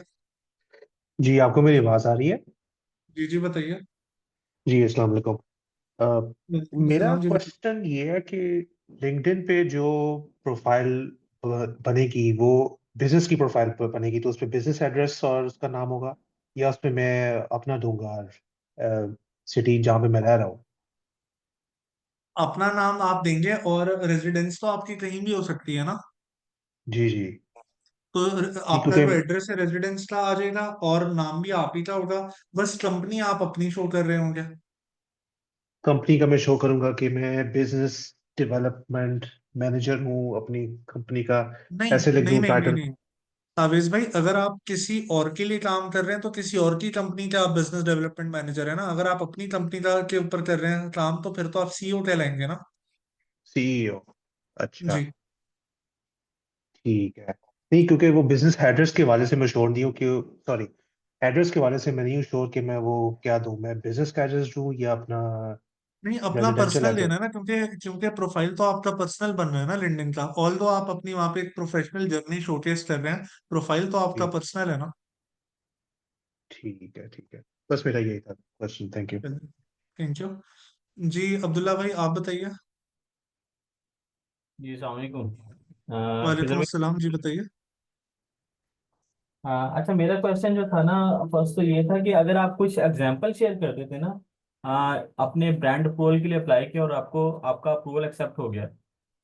जी, आपको मेरी आवाज़ आ रही है? जी जी बताइए। जी, अस्सलाम वालेकुम। अ, वालेकुम मेरा सलाम जी बताइए। क्वेश्चन ये है कि लिंक्डइन पे जो प्रोफाइल बनेगी, वो बिजनेस की प्रोफाइल पर बनेगी, तो उस पे बिजनेस एड्रेस और उसका नाम होगा, या उस पे मैं अपना दूंगा सिटी जहाँ पे मैं रह रहा हूँ? अपना नाम आप देंगे और रेजिडेंस तो आपकी कहीं भी हो सकती है ना, जी जी। तो जी, आपका क्योंकि जो एड्रेस है रेजिडेंस का आ जाएगा और नाम भी आप ही का होगा। बस कंपनी आप अपनी शो कर रहे होंगे। कंपनी का मैं शो करूंगा कि मैं बिजनेस डेवलपमेंट मैनेजर हूँ अपनी कंपनी का, नहीं ऐसे लिख नहीं दूं नहीं नहीं टाइटल? नहीं, तावेज भाई अगर आप किसी और के लिए काम कर रहे हैं तो किसी और की कंपनी का आप बिजनेस डेवलपमेंट मैनेजर है ना। अगर आप अपनी कंपनी का के ऊपर कर रहे हैं काम तो फिर तो आप सीईओ कहलाएंगे ना। सीईओ? अच्छा, जी। ठीक है। नहीं, क्योंकि वो बिजनेस एड्रेस के वाले से मैं श्योर नहीं हूँ कि, सॉरी, एड्रेस के वाले से मैं नहीं हूँ श्योर कि मैं वो क्या दूं, मैं बिजनेस का एड्रेस दूं या अपना नहीं अपना रेजिडेंशियल पर्सनल एड्रेस? देना है ना, क्योंकि क्योंकि प्रोफाइल तो आपका पर्सनल बन रहा है ना लिंक्डइन का। ऑल दो आप अपनी वहां पे एक प्रोफेशनल जर्नी शोकेस कर रहे हैं, प्रोफाइल तो आपका जी, पर्सनल है ना। ठीक है ठीक है। बस मेरा यही था question, thank you. Thank you. जी अब्दुल्ला भाई आप बताइए। जी अस्सलाम वालेकुम। खिजर वालेकुम भाई। अस्सलाम जी बताइए। अच्छा, मेरा क्वेश्चन जो था ना, फर्स्ट तो ये था कि अगर आप कुछ एग्जांपल शेयर कर देते ना, अपने ब्रांड अप्रूवल के लिए अप्लाई किया और आपको आपका अप्रूवल एक्सेप्ट हो गया,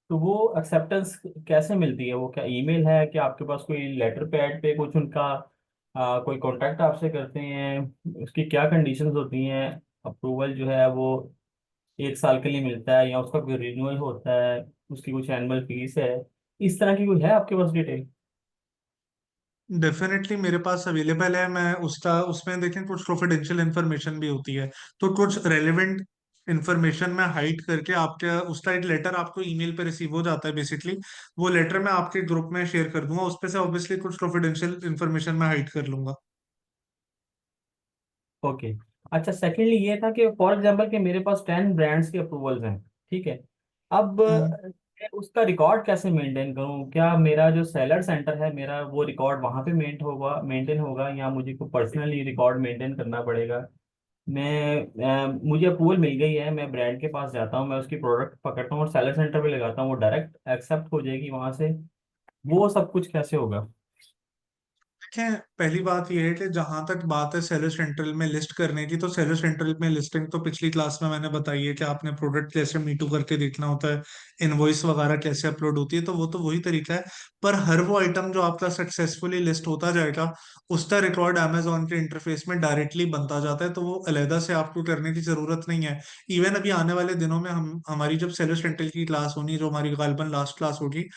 तो वो एक्सेप्टेंस कैसे मिलती है? वो क्या ईमेल है कि आपके पास कोई लेटर पैड पे कुछ उनका कोई कांटेक्ट आपसे करते हैं? उसकी क्या कंडीशंस होती हैं? अप्रूवल जो है वो 1 साल के लिए मिलता है या उसका कोई रिन्यूअल होता है? उसकी कुछ एनुअल फीस है? इस तरह की कोई है आपके पास डिटेल? डेफिनेटली मेरे पास अवेलेबल है। मैं उसका उसमें देखें कुछ कॉन्फिडेंशियल इंफॉर्मेशन भी होती है, तो कुछ रेलेवेंट इंफॉर्मेशन में हाइड करके आपके उसका एक लेटर आपको ईमेल पे रिसीव हो जाता है बेसिकली। वो लेटर मैं आपके ग्रुप में शेयर कर दूंगा, उस पे से ऑब्वियसली कुछ कॉन्फिडेंशियल इंफॉर्मेशन मैं हाइड कर लूंगा। ओके। अच्छा, सेकेंडली ये था कि फॉर एग्जांपल कि मेरे पास 10 ब्रांड्स के अप्रूवल्स हैं, ठीक है। अब हम्म। मैं उसका रिकॉर्ड कैसे मेंटेन करूं? क्या मेरा जो सेलर सेंटर है मेरा, वो रिकॉर्ड वहां पे मेंटेन होगा या मुझे को पर्सनली रिकॉर्ड मेंटेन करना पड़ेगा? मुझे अप्रूवल मिल गई है, मैं ब्रांड के पास जाता हूँ, मैं उसकी प्रोडक्ट पकड़ता हूँ और सेलर सेंटर पे लगाता हूँ, वो डायरेक्ट एक्सेप्ट हो जाएगी वहां से? वो सब कुछ कैसे होगा? देखें, पहली बात यह है कि जहां तक बात है सेलर सेंट्रल में लिस्ट करने की, तो सेलर सेंट्रल में लिस्टिंग तो पिछली क्लास में मैंने बताई है कि आपने प्रोडक्ट कैसे मीटू करके देखना होता है, इनवॉइस वगैरह कैसे अपलोड होती है, तो वही तरीका है। पर हर वो आइटम जो आपका सक्सेसफुली लिस्ट होता जाएगा, उसका रिकॉर्ड अमेजोन के इंटरफेस में डायरेक्टली बनता जाता है, तो वो अलहदा से आपको करने की जरूरत नहीं है। इवन अभी आने वाले दिनों में हम हमारी जब सेलर सेंट्रल की क्लास होनी, जो हमारी गालबन लास्ट क्लास होगी,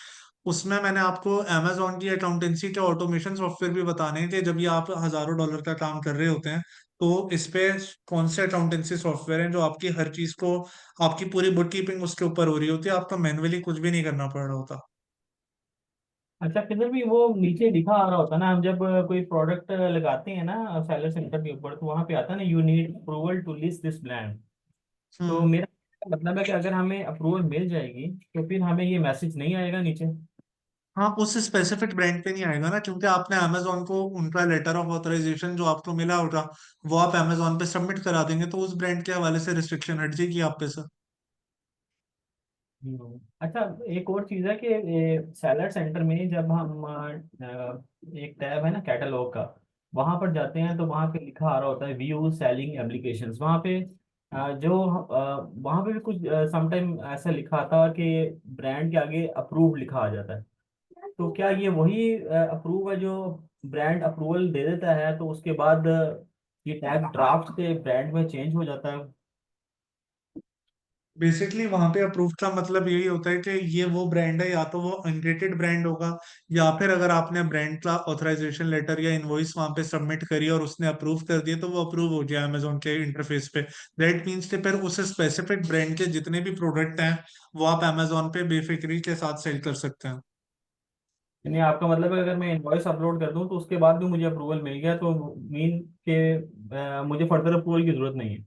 उसमें मैंने आपको अमेजोन की अकाउंटेंसी के ऑटोमेशन सॉफ्टवेयर भी बताने हैं कि जब ये आप हजारों डॉलर का काम कर रहे होते हैं, तो इस पे कौन से अकाउंटेंसी सॉफ्टवेयर हैं जो आपकी हर चीज को, आपकी पूरी बुक कीपिंग उसके ऊपर हो रही होती है, आपको मैन्युअली कुछ भी नहीं करना पड़ रहा होता। अच्छा, किधर भी वो नीचे लिखा आ रहा होता है ना, हम जब कोई प्रोडक्ट लगाते हैं ना सेलर सेंटर के ऊपर, तो वहां पे आता है ना, you need approval to list this brand. तो हम्म। मेरा मतलब है कि अगर हमें अप्रूवल मिल जाएगी तो फिर हमें ये मैसेज नहीं आएगा नीचे। हाँ, उस स्पेसिफिक ब्रांड पे नहीं आएगा ना, क्योंकि आपने अमेजोन को उनका लेटर ऑफ ऑथराइजेशन जो आपको मिला होगा, वो आप अमेजोन पे सबमिट करा देंगे, तो उस ब्रांड के हवाले से रिस्ट्रिक्शन हट जाएगी आप पे सर। अच्छा, एक और चीज़ है कि सेलर सेंटर में जब हम एक टैब है ना कैटलॉग का, वहां पर जाते हैं तो वहां पे लिखा आ रहा होता है व्यू सेलिंग एप्लीकेशंस। वहां पे वहां पे भी कुछ समटाइम ऐसा लिखा आता है कि ब्रांड के आगे अप्रूव लिखा आ जाता है। तो क्या ये वही अप्रूव है जो ब्रांड अप्रूवल दे देता है, तो उसके बाद ये टैग ड्राफ्ट से ब्रांड में चेंज हो जाता है? बेसिकली वहां पे अप्रूव का मतलब यही होता है कि ये वो ब्रांड है, या तो वो अनरेटेड ब्रांड होगा, या फिर अगर आपने ब्रांड का ऑथराइजेशन लेटर या इनवॉइस वहां पे सबमिट करी और उसने अप्रूव कर दिया, तो वो अप्रूव हो गया अमेजोन के इंटरफेस पे। दैट मीन्स कि फिर उस स्पेसिफिक ब्रांड के जितने भी प्रोडक्ट हैं, वो आप अमेजोन पे बेफिक्री के साथ सेल कर सकते हैं। यानी आपका मतलब है अगर मैं इनवॉइस अपलोड कर दूं तो उसके बाद भी मुझे अप्रूवल मिल गया, तो मीन के मुझे फर्दर अप्रूवल की जरूरत नहीं है?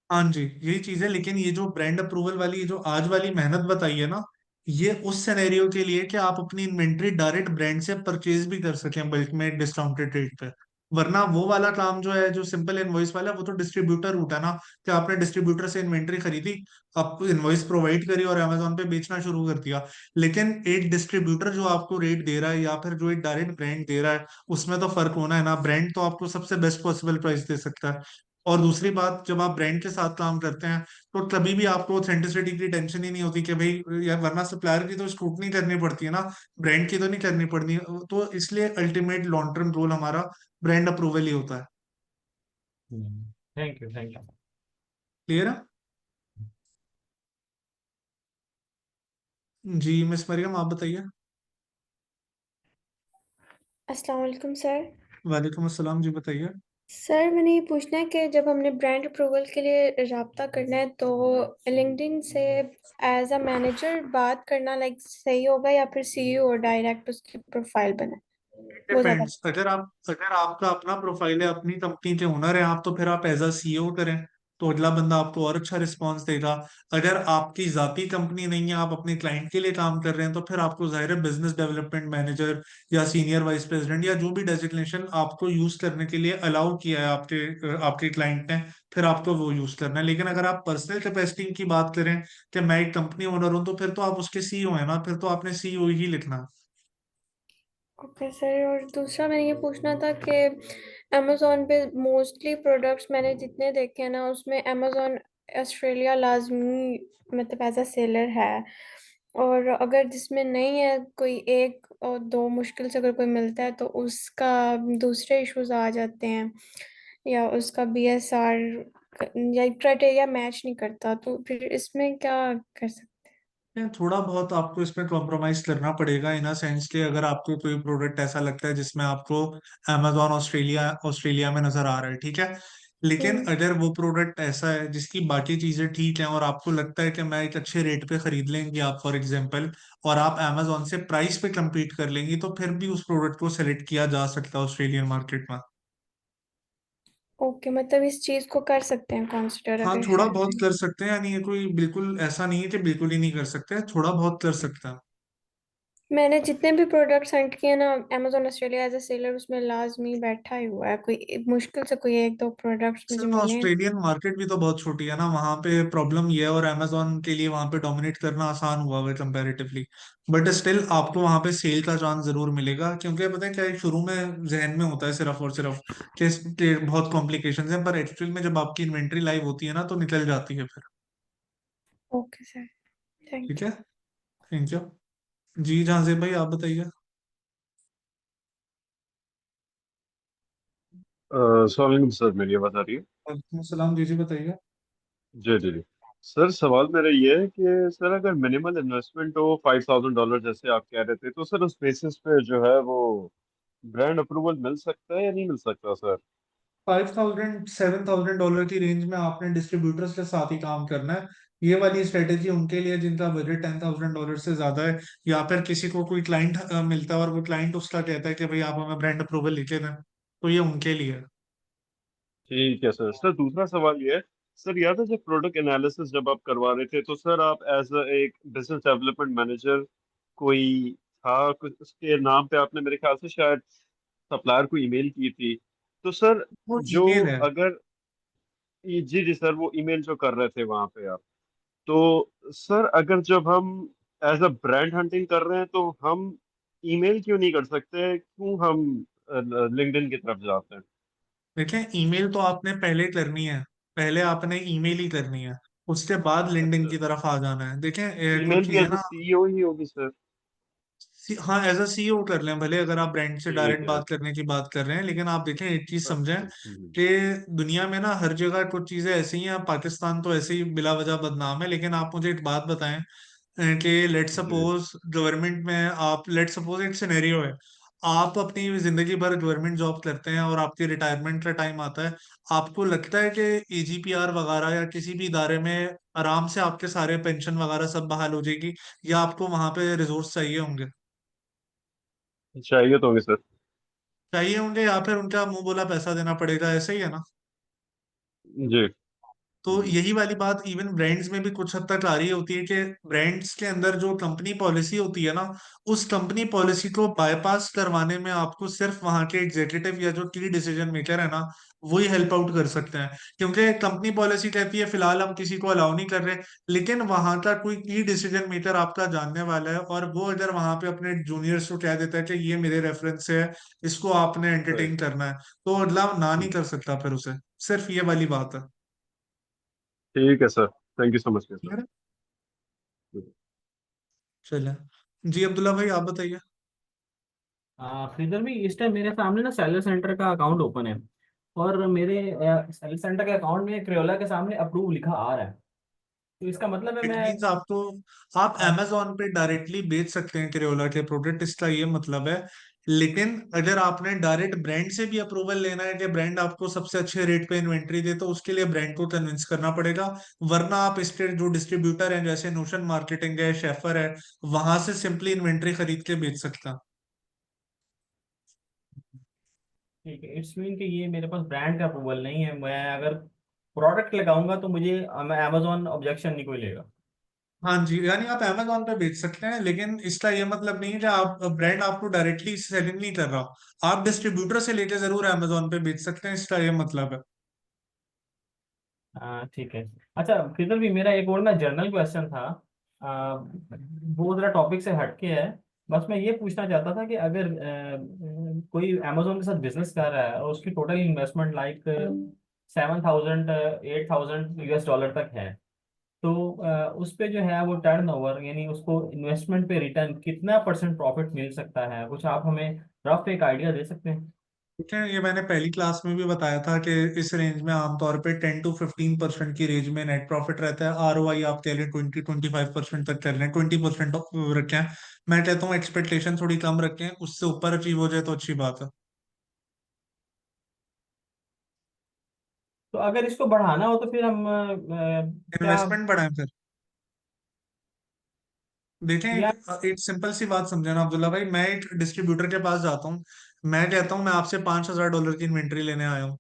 हाँ जी, यही चीज है। लेकिन ये जो ब्रांड अप्रूवल वाली जो आज वाली मेहनत बताई है ना, ये उस सिनेरियो के लिए कि आप अपनी इन्वेंट्री डायरेक्ट ब्रांड से परचेज भी कर सकें बल्क में डिस्काउंटेड रेट पे। वरना वो वाला काम जो है, जो सिंपल इनवॉइस वाला, वो तो डिस्ट्रीब्यूटर रूट है ना, कि आपने डिस्ट्रीब्यूटर से इन्वेंट्री खरीदी, आपको इनवॉइस प्रोवाइड करी और अमेजोन पे बेचना शुरू कर दिया। लेकिन एक डिस्ट्रीब्यूटर जो आपको रेट दे रहा है, या फिर जो एक डायरेक्ट ब्रांड दे रहा है, उसमें तो फर्क होना है ना। ब्रांड तो आपको सबसे बेस्ट पॉसिबल प्राइस दे सकता है। और दूसरी बात, जब आप ब्रांड के साथ काम करते हैं, तो कभी भी आपको ऑथेंटिसिटी की टेंशन ही नहीं होती कि भाई यार, वरना सप्लायर की तो स्क्रूटनी करनी पड़ती है ना, ब्रांड की तो नहीं करनी पड़ती। तो इसलिए अल्टीमेट लॉन्ग टर्म गोल हमारा ब्रांड अप्रूवल ही होता है। Thank you, thank you. Clear है? जी मिस मरियम, आप बताइए। अस्सलाम वालेकुम सर। वालेकुम अस्सलाम, जी बताइए। सर मैंने ये पूछना है कि जब हमने ब्रांड अप्रूवल के लिए राब्ता करना है तो लिंक्डइन से एज अ मैनेजर बात करना लाइक सही होगा या फिर सीईओ और डायरेक्ट उसकी प्रोफाइल बने? वो ज़्यादा। डिपेंड्स। अगर आपका अपना प्रोफाइल है, अपनी कंपनी के ओनर है आप, तो फिर आप एज अ सीईओ करें, तो अगला बंदा आपको और अच्छा रिस्पॉन्स देगा। अगर आपकी जाती कंपनी नहीं है, आप अपने क्लाइंट के लिए काम कर रहे हैं, तो फिर आपको जाहिर है बिजनेस डेवलपमेंट मैनेजर या सीनियर वाइस प्रेसिडेंट या जो भी डेजिग्नेशन आपको यूज करने के लिए अलाउ किया है आपके क्लाइंट ने, फिर आपको वो यूज करना है। लेकिन अगर आप पर्सनल कैपेसिटी की बात करें कि मैं एक कंपनी ओनर हूं, तो फिर तो आप उसके सीईओ है ना, फिर तो आपने सीईओ ही लिखना है। ओके सर, और दूसरा मैंने ये पूछना था कि अमेज़ोन पे मोस्टली प्रोडक्ट्स मैंने जितने देखे हैं ना, उसमें अमेज़ोन ऑस्ट्रेलिया लाजमी मतलब एज अ सेलर है। और अगर जिसमें नहीं है, कोई एक और दो मुश्किल से अगर कोई मिलता है तो उसका दूसरे इश्यूज आ जाते हैं, या उसका बीएसआर या क्राइटेरिया मैच नहीं करता, तो फिर इसमें क्या कर सकते थोड़ा बहुत आपको इसमें कॉम्प्रोमाइज करना पड़ेगा, इन अ सेंस कि अगर आपको कोई प्रोडक्ट ऐसा लगता है जिसमें आपको अमेजोन ऑस्ट्रेलिया ऑस्ट्रेलिया में नजर आ रहा है, ठीक है। लेकिन हैं? अगर वो प्रोडक्ट ऐसा है जिसकी बाकी चीजें ठीक हैं, और आपको लगता है कि मैं एक अच्छे रेट पे खरीद लेंगे आप, फॉर एग्जांपल, और आप अमेजोन से प्राइस पे compete कर लेंगी, तो फिर भी उस प्रोडक्ट को सेलेक्ट किया जा सकता है ऑस्ट्रेलियन मार्केट में। ओके, मतलब इस चीज़ को कर सकते हैं कंसिडर हाँ, अगर थोड़ा है। बहुत कर सकते हैं, यानी ये कोई बिल्कुल ऐसा नहीं है कि बिल्कुल ही नहीं कर सकते, थोड़ा बहुत कर सकते हैं। मैंने जितने भी प्रोडक्ट्स सेंड किए ना Amazon Australia as a seller, उसमें लाजमी बैठा ही हुआ है, कोई मुश्किल से कोई एक दो प्रोडक्ट्स मुझे सिर्फ मिले हैं। ऑस्ट्रेलियन मार्केट भी तो बहुत छोटी है ना, वहां पे प्रॉब्लम ये है, और अमेजोन के लिए वहां पे डोमिनेट करना आसान हुआ है कंपैरेटिवली। बट स्टिल आपको वहां पे सेल का चांस जरूर मिलेगा, क्योंकि पता है क्या है, शुरू में जहन में होता है सिर्फ और सिर्फ कि इसके बहुत कॉम्प्लिकेशंस हैं, पर एक्चुअल में जब आपकी इन्वेंट्री लाइव होती है ना तो निकल जाती है फिर। ओके सर, ठीक थैंक है, यू। Thank you. जी जहां से भाई आप बताइए। सलाम सर, मेरी आवाज आ रही है? वालेकुम सलाम, जी जी बताइए। जी जी जी। सर, सवाल मेरा ये है कि सर अगर मिनिमल इन्वेस्टमेंट हो $5,000 जैसे आप कह रहे थे, तो सर उस बेसिस पे जो है वो ब्रांड अप्रूवल मिल सकता है या नहीं मिल सकता सर? 5000 $7000 की रेंज में आपने डिस्ट्रीब्यूटर्स के साथ ही काम करना है। ये वाली स्ट्रेटेजी उनके लिए जिनका बजट $10,000 से ज्यादा है, या फिर किसी को कोई क्लाइंट मिलता है और वो क्लाइंट उसका कहता है कि भाई आप हमें ब्रांड अप्रूवल लिखे दें, तो ये उनके लिए है। ठीक है सर। सर दूसरा सवाल ये है, सर याद है जब प्रोडक्ट एनालिसिस जब आप करवा रहे थे, तो सर आप एज एक बिजनेस डेवलपमेंट मैनेजर कोई था, कुछ उसके नाम पे आपने मेरे ख्याल से शायद सप्लायर को ईमेल की थी। तो सर वो जो ईमेल है। अगर जी जी सर, वो ईमेल जो कर रहे थे वहां पे आप, तो सर अगर जब हम एज अ ब्रांड हंटिंग कर रहे हैं तो हम ईमेल क्यों नहीं कर सकते? क्यों हम लिंक्डइन की तरफ जाते हैं? देखें, ईमेल तो आपने पहले करनी है, पहले आपने ईमेल ही करनी है, उसके बाद लिंक्डइन अच्छा, की तरफ आ जाना है। देखें कुछ ईमेल भी चीजें एज अ ना, सीईओ ही होगी सर? हाँ एज अ सीईओ कर लें भले, अगर आप ब्रांड से ठीक डायरेक्ट है। बात करने की बात कर रहे हैं, लेकिन आप देखें एक चीज समझें अच्छा। कि दुनिया में ना हर जगह कुछ चीजें ऐसी हैं। पाकिस्तान तो ऐसे ही बिला वजह बदनाम है, लेकिन आप मुझे एक बात बताएं कि लेट जी सपोज गवर्नमेंट में आप, लेट सपोज एक सिनेरियो है, आप अपनी जिंदगी भर गवर्नमेंट जॉब करते हैं और आपके रिटायरमेंट का टाइम आता है, आपको लगता है कि एजीपीआर वगैरह या किसी भी इदारे में आराम से आपके सारे पेंशन वगैरह सब बहाल हो जाएगी, या आपको वहां पे रिसोर्स चाहिए होंगे? चाहिए तो होंगे सर। चाहिए होंगे, या फिर उनका मुंह बोला पैसा देना पड़ेगा, ऐसा ही है ना? जी। तो यही वाली बात इवन ब्रांड्स में भी कुछ हद तक आ रही होती है कि ब्रांड्स के अंदर जो कंपनी पॉलिसी होती है ना, उस कंपनी पॉलिसी को बाईपास करवाने में आपको सिर्फ वहां के एग्जीक्यूटिव या जो की डिसीजन मेकर है ना, वही हेल्प आउट कर सकते हैं। क्योंकि कंपनी पॉलिसी कहती है फिलहाल हम किसी को अलाउ नहीं कर रहे, लेकिन वहां का कोई की डिसीजन मेकर आपका जानने वाला है, और वो अगर वहां पे अपने जूनियर्स को कह देता है कि ये मेरे रेफरेंस से है, इसको आपने राइट। एंटरटेन करना है, तो अगला ना नहीं कर सकता फिर उसे। सिर्फ ये वाली बात है। ठीक है sir, thank you so much sir. ठीक है। चले। जी अब्दुल्ला भाई आप बताइए। श्रीधर भी इस टाइम मेरे सामने ना सेलर सेंटर का अकाउंट ओपन है, और मेरे सेलर सेंटर के अकाउंट में क्रेओला के सामने अप्रूव लिखा आ रहा है। तो इसका मतलब है इट मैं मीन्स आपको, आप आप amazon पे डायरेक्टली बेच सकते हैं क्रेओला के प्रोडक्ट, इसका ये मतलब है। लेकिन अगर आपने डायरेक्ट ब्रांड से भी अप्रूवल लेना है कि ब्रांड आपको सबसे अच्छे रेट पे इन्वेंट्री दे, तो उसके लिए ब्रांड को कन्विंस करना पड़ेगा। वरना आप इसके जो डिस्ट्रीब्यूटर हैं जैसे नोशन मार्केटिंग है, शेफर है, वहां से सिंपली इन्वेंट्री खरीद के बेच सकता। ठीक है, इट्स मीन कि ये मेरे पास ब्रांड का अप्रूवल नहीं है। मैं अगर प्रोडक्ट लगाऊंगा तो मुझे मैं अमेजोन ऑब्जेक्शन नहीं कोई लेगा। हाँ जी, यानी आप amazon पे बेच सकते हैं, लेकिन इसका ये मतलब नहीं है कि आप, ब्रांड आपको डायरेक्टली सेलिंग नहीं कर रहा, आप डिस्ट्रीब्यूटर से लेके जरूर amazon पे बेच सकते हैं, इसका ये मतलब है। हाँ ठीक है। अच्छा फिर भी मेरा एक और ना जर्नल क्वेश्चन था, वो जरा टॉपिक से हटके है। बस मैं ये पूछना चाहता था कि अगर कोई अमेजोन के साथ बिजनेस कर रहा है और उसकी टोटल इन्वेस्टमेंट लाइक 7,000 $8,000 तक है, तो उस पे जो है वो टर्नओवर यानी उसको इन्वेस्टमेंट पे रिटर्न कितना परसेंट प्रॉफिट मिल सकता है? कुछ आप हमें रफ एक आइडिया दे सकते हैं? ठीक है, ये मैंने पहली क्लास में भी बताया था कि इस रेंज में आमतौर पे 10 to 15% की रेंज में नेट प्रॉफिट रहता है। ROI आप कह लें 20-25% तक कर लें, 20% रखें। मैं कहता हूँ एक्सपेक्टेशन थोड़ी कम रखें, उससे ऊपर अचीव हो जाए तो अच्छी बात है। तो अगर इसको बढ़ाना हो तो फिर हम क्या? इन्वेस्टमेंट बढ़ाएं फिर। देखें, या एक सिंपल सी बात समझे ना अब्दुल्ला भाई, मैं एक डिस्ट्रीब्यूटर के पास जाता हूँ, मैं कहता हूँ मैं आपसे $5,000 की इन्वेंट्री लेने आया हूँ,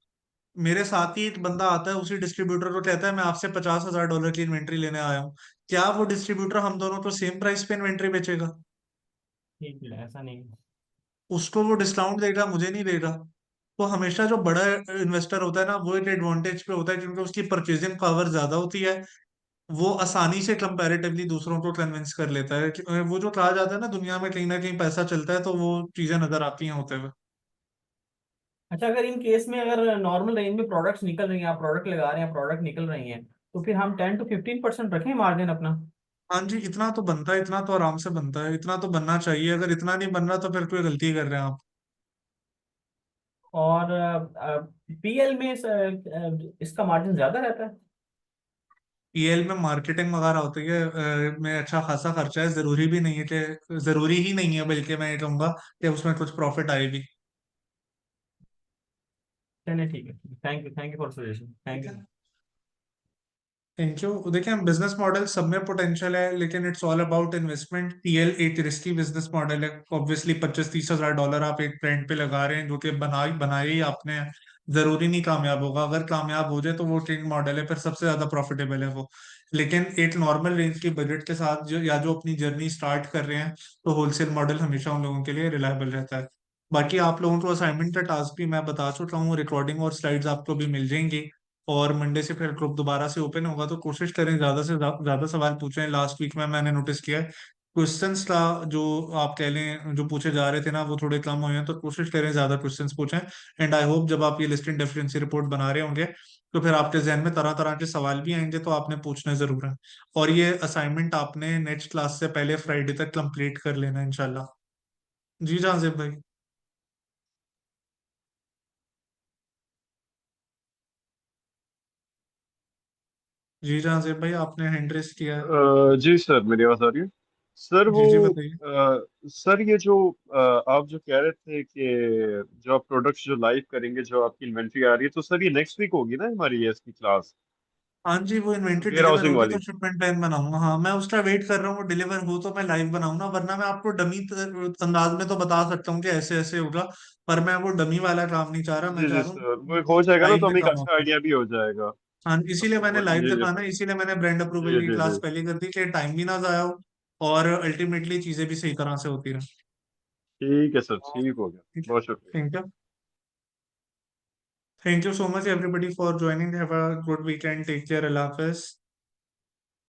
मेरे साथ ही एक बंदा आता है उसी डिस्ट्रीब्यूटर को कहता है मैं आपसे $50,000 की इन्वेंट्री लेने आया हूँ, क्या वो डिस्ट्रीब्यूटर हम दोनों को सेम प्राइस पे इन्वेंट्री बेचेगा? ठीक है, ऐसा नहीं है। उसको वो डिस्काउंट देगा, मुझे नहीं देगा। तो हमेशा जो बड़ा इन्वेस्टर होता है ना, वो एक एडवांटेज पे होता है क्योंकि उसकी परचेजिंग पावर ज्यादा होती है। वो आसानी से कंपैरेटिवली दूसरों को कन्विंस कर लेता है वो जो कहा जाता है ना कहीं पैसा चलता है, तो वो चीजें नजर आती हैं होते हुए। अच्छा, अगर इन केस में अगर नॉर्मल रेंज में प्रोडक्ट्स निकल रही हैं, आप प्रोडक्ट लगा रहे हैं, प्रोडक्ट निकल रही हैं, तो फिर हम 10 to 15% रखें मार्जिन अपना? हाँ जी, इतना तो बनता है, इतना तो आराम से बनता है, इतना तो बनना चाहिए। अगर इतना नहीं बन रहा तो फिर कोई गलती कर रहे हैं आप। और पीएल में इसका मार्जिन ज्यादा रहता है? पीएल में मार्केटिंग वगैरह होती है, में अच्छा खासा खर्चा है। जरूरी भी नहीं है कि, जरूरी ही नहीं है बल्कि मैं ये कहूंगा कि उसमें कुछ प्रॉफिट आए भी। चलिए ठीक है, thank you for suggestion, thank ठीक यू। है, थैंक यू। देखिए, हम बिजनेस मॉडल सब में पोटेंशियल है, लेकिन it's all about investment. PL एक रिस्की बिजनेस मॉडल है। ऑब्वियसली 25-30 हजार डॉलर आप एक ब्रांड पे लगा रहे हैं जो कि बनाए ही आपने हैं। जरूरी नहीं कामयाब होगा। अगर कामयाब हो जाए तो वो ट्रेंड मॉडल है, फिर सबसे ज्यादा प्रॉफिटेबल है वो। लेकिन एक नॉर्मल रेंज की बजट के साथ जो अपनी जर्नी स्टार्ट कर रहे हैं, तो होलसेल मॉडल हमेशा उन लोगों के लिए रिलायबल रहता है। बाकी आप लोगों को असाइनमेंट का टास्क भी मैं बता चुका हूँ, रिकॉर्डिंग और स्लाइड्स आपको भी मिल जाएंगी। और मंडे से फिर ग्रुप दोबारा से ओपन होगा, तो कोशिश करें ज्यादा से ज्यादा सवाल पूछें। लास्ट वीक में मैंने नोटिस किया है क्वेश्चंस का जो आप कह लें जो पूछे जा रहे थे ना, वो थोड़े कम हुए हैं। तो कोशिश करें ज्यादा क्वेश्चंस पूछें। एंड आई होप जब आप ये लिस्टिंग डेफिशिएंसी रिपोर्ट बना रहे होंगे, तो फिर आपके जहन में तरह तरह के सवाल भी आएंगे, तो आपने पूछने जरूर है। और ये असाइनमेंट आपने नेक्स्ट क्लास से पहले फ्राइडे तक कंप्लीट कर लेना इंशाल्लाह। जी जाजिब भाई। जी जाजिब भाई, आपने हैंड रेस किया है। जी सर, मेरी आवाज आ रही है? सर वो जी जी बताइए। सर ये जो आप जो कह रहे थे कि जो आप प्रोडक्ट्स जो लाइव करेंगे, जो आपकी इन्वेंट्री आ रही है, तो सर ये नेक्स्ट वीक होगी ना हमारी ये इसकी क्लास, हाँ जी, वो इन्वेंट्री वेयर डिलीवर हाउसिंग होगी तो वाली? शिपमेंट प्लान बनाऊंगा। हाँ, मैं उसका वेट कर रहा हूँ, वो डिलीवर हो तो मैं लाइव बनाऊंगा, वरना मैं आपको डमी अंदाज में तो बता सकता हूँ कि ऐसे ऐसे होगा। पर मैं वो डमी वाला काम नहीं चाह रहा, मैं जी चाह जी रहा सर, हूँ वो हो जाएगा ना लाइव तो में हमें एक काम अच्छा होता है। आइडिया भी हो जाएगा। हाँ, इसीलिए मैंने लाइव जी जी दिखाना, सर। इसीलिए मैंने ब्रांड अप्रूवल जी की जी जी। क्लास पहले कर दी कि टाइम भी ना जाया हो और अल्टीमेटली चीजें भी सही तरह से होती रहे। ठीक है सर, ठीक हो गया। ठीक है, बहुत शुक्रिया। Thank you. Thank you so much everybody for joining. Have a good weekend, take care, अल्लाह हाफिज।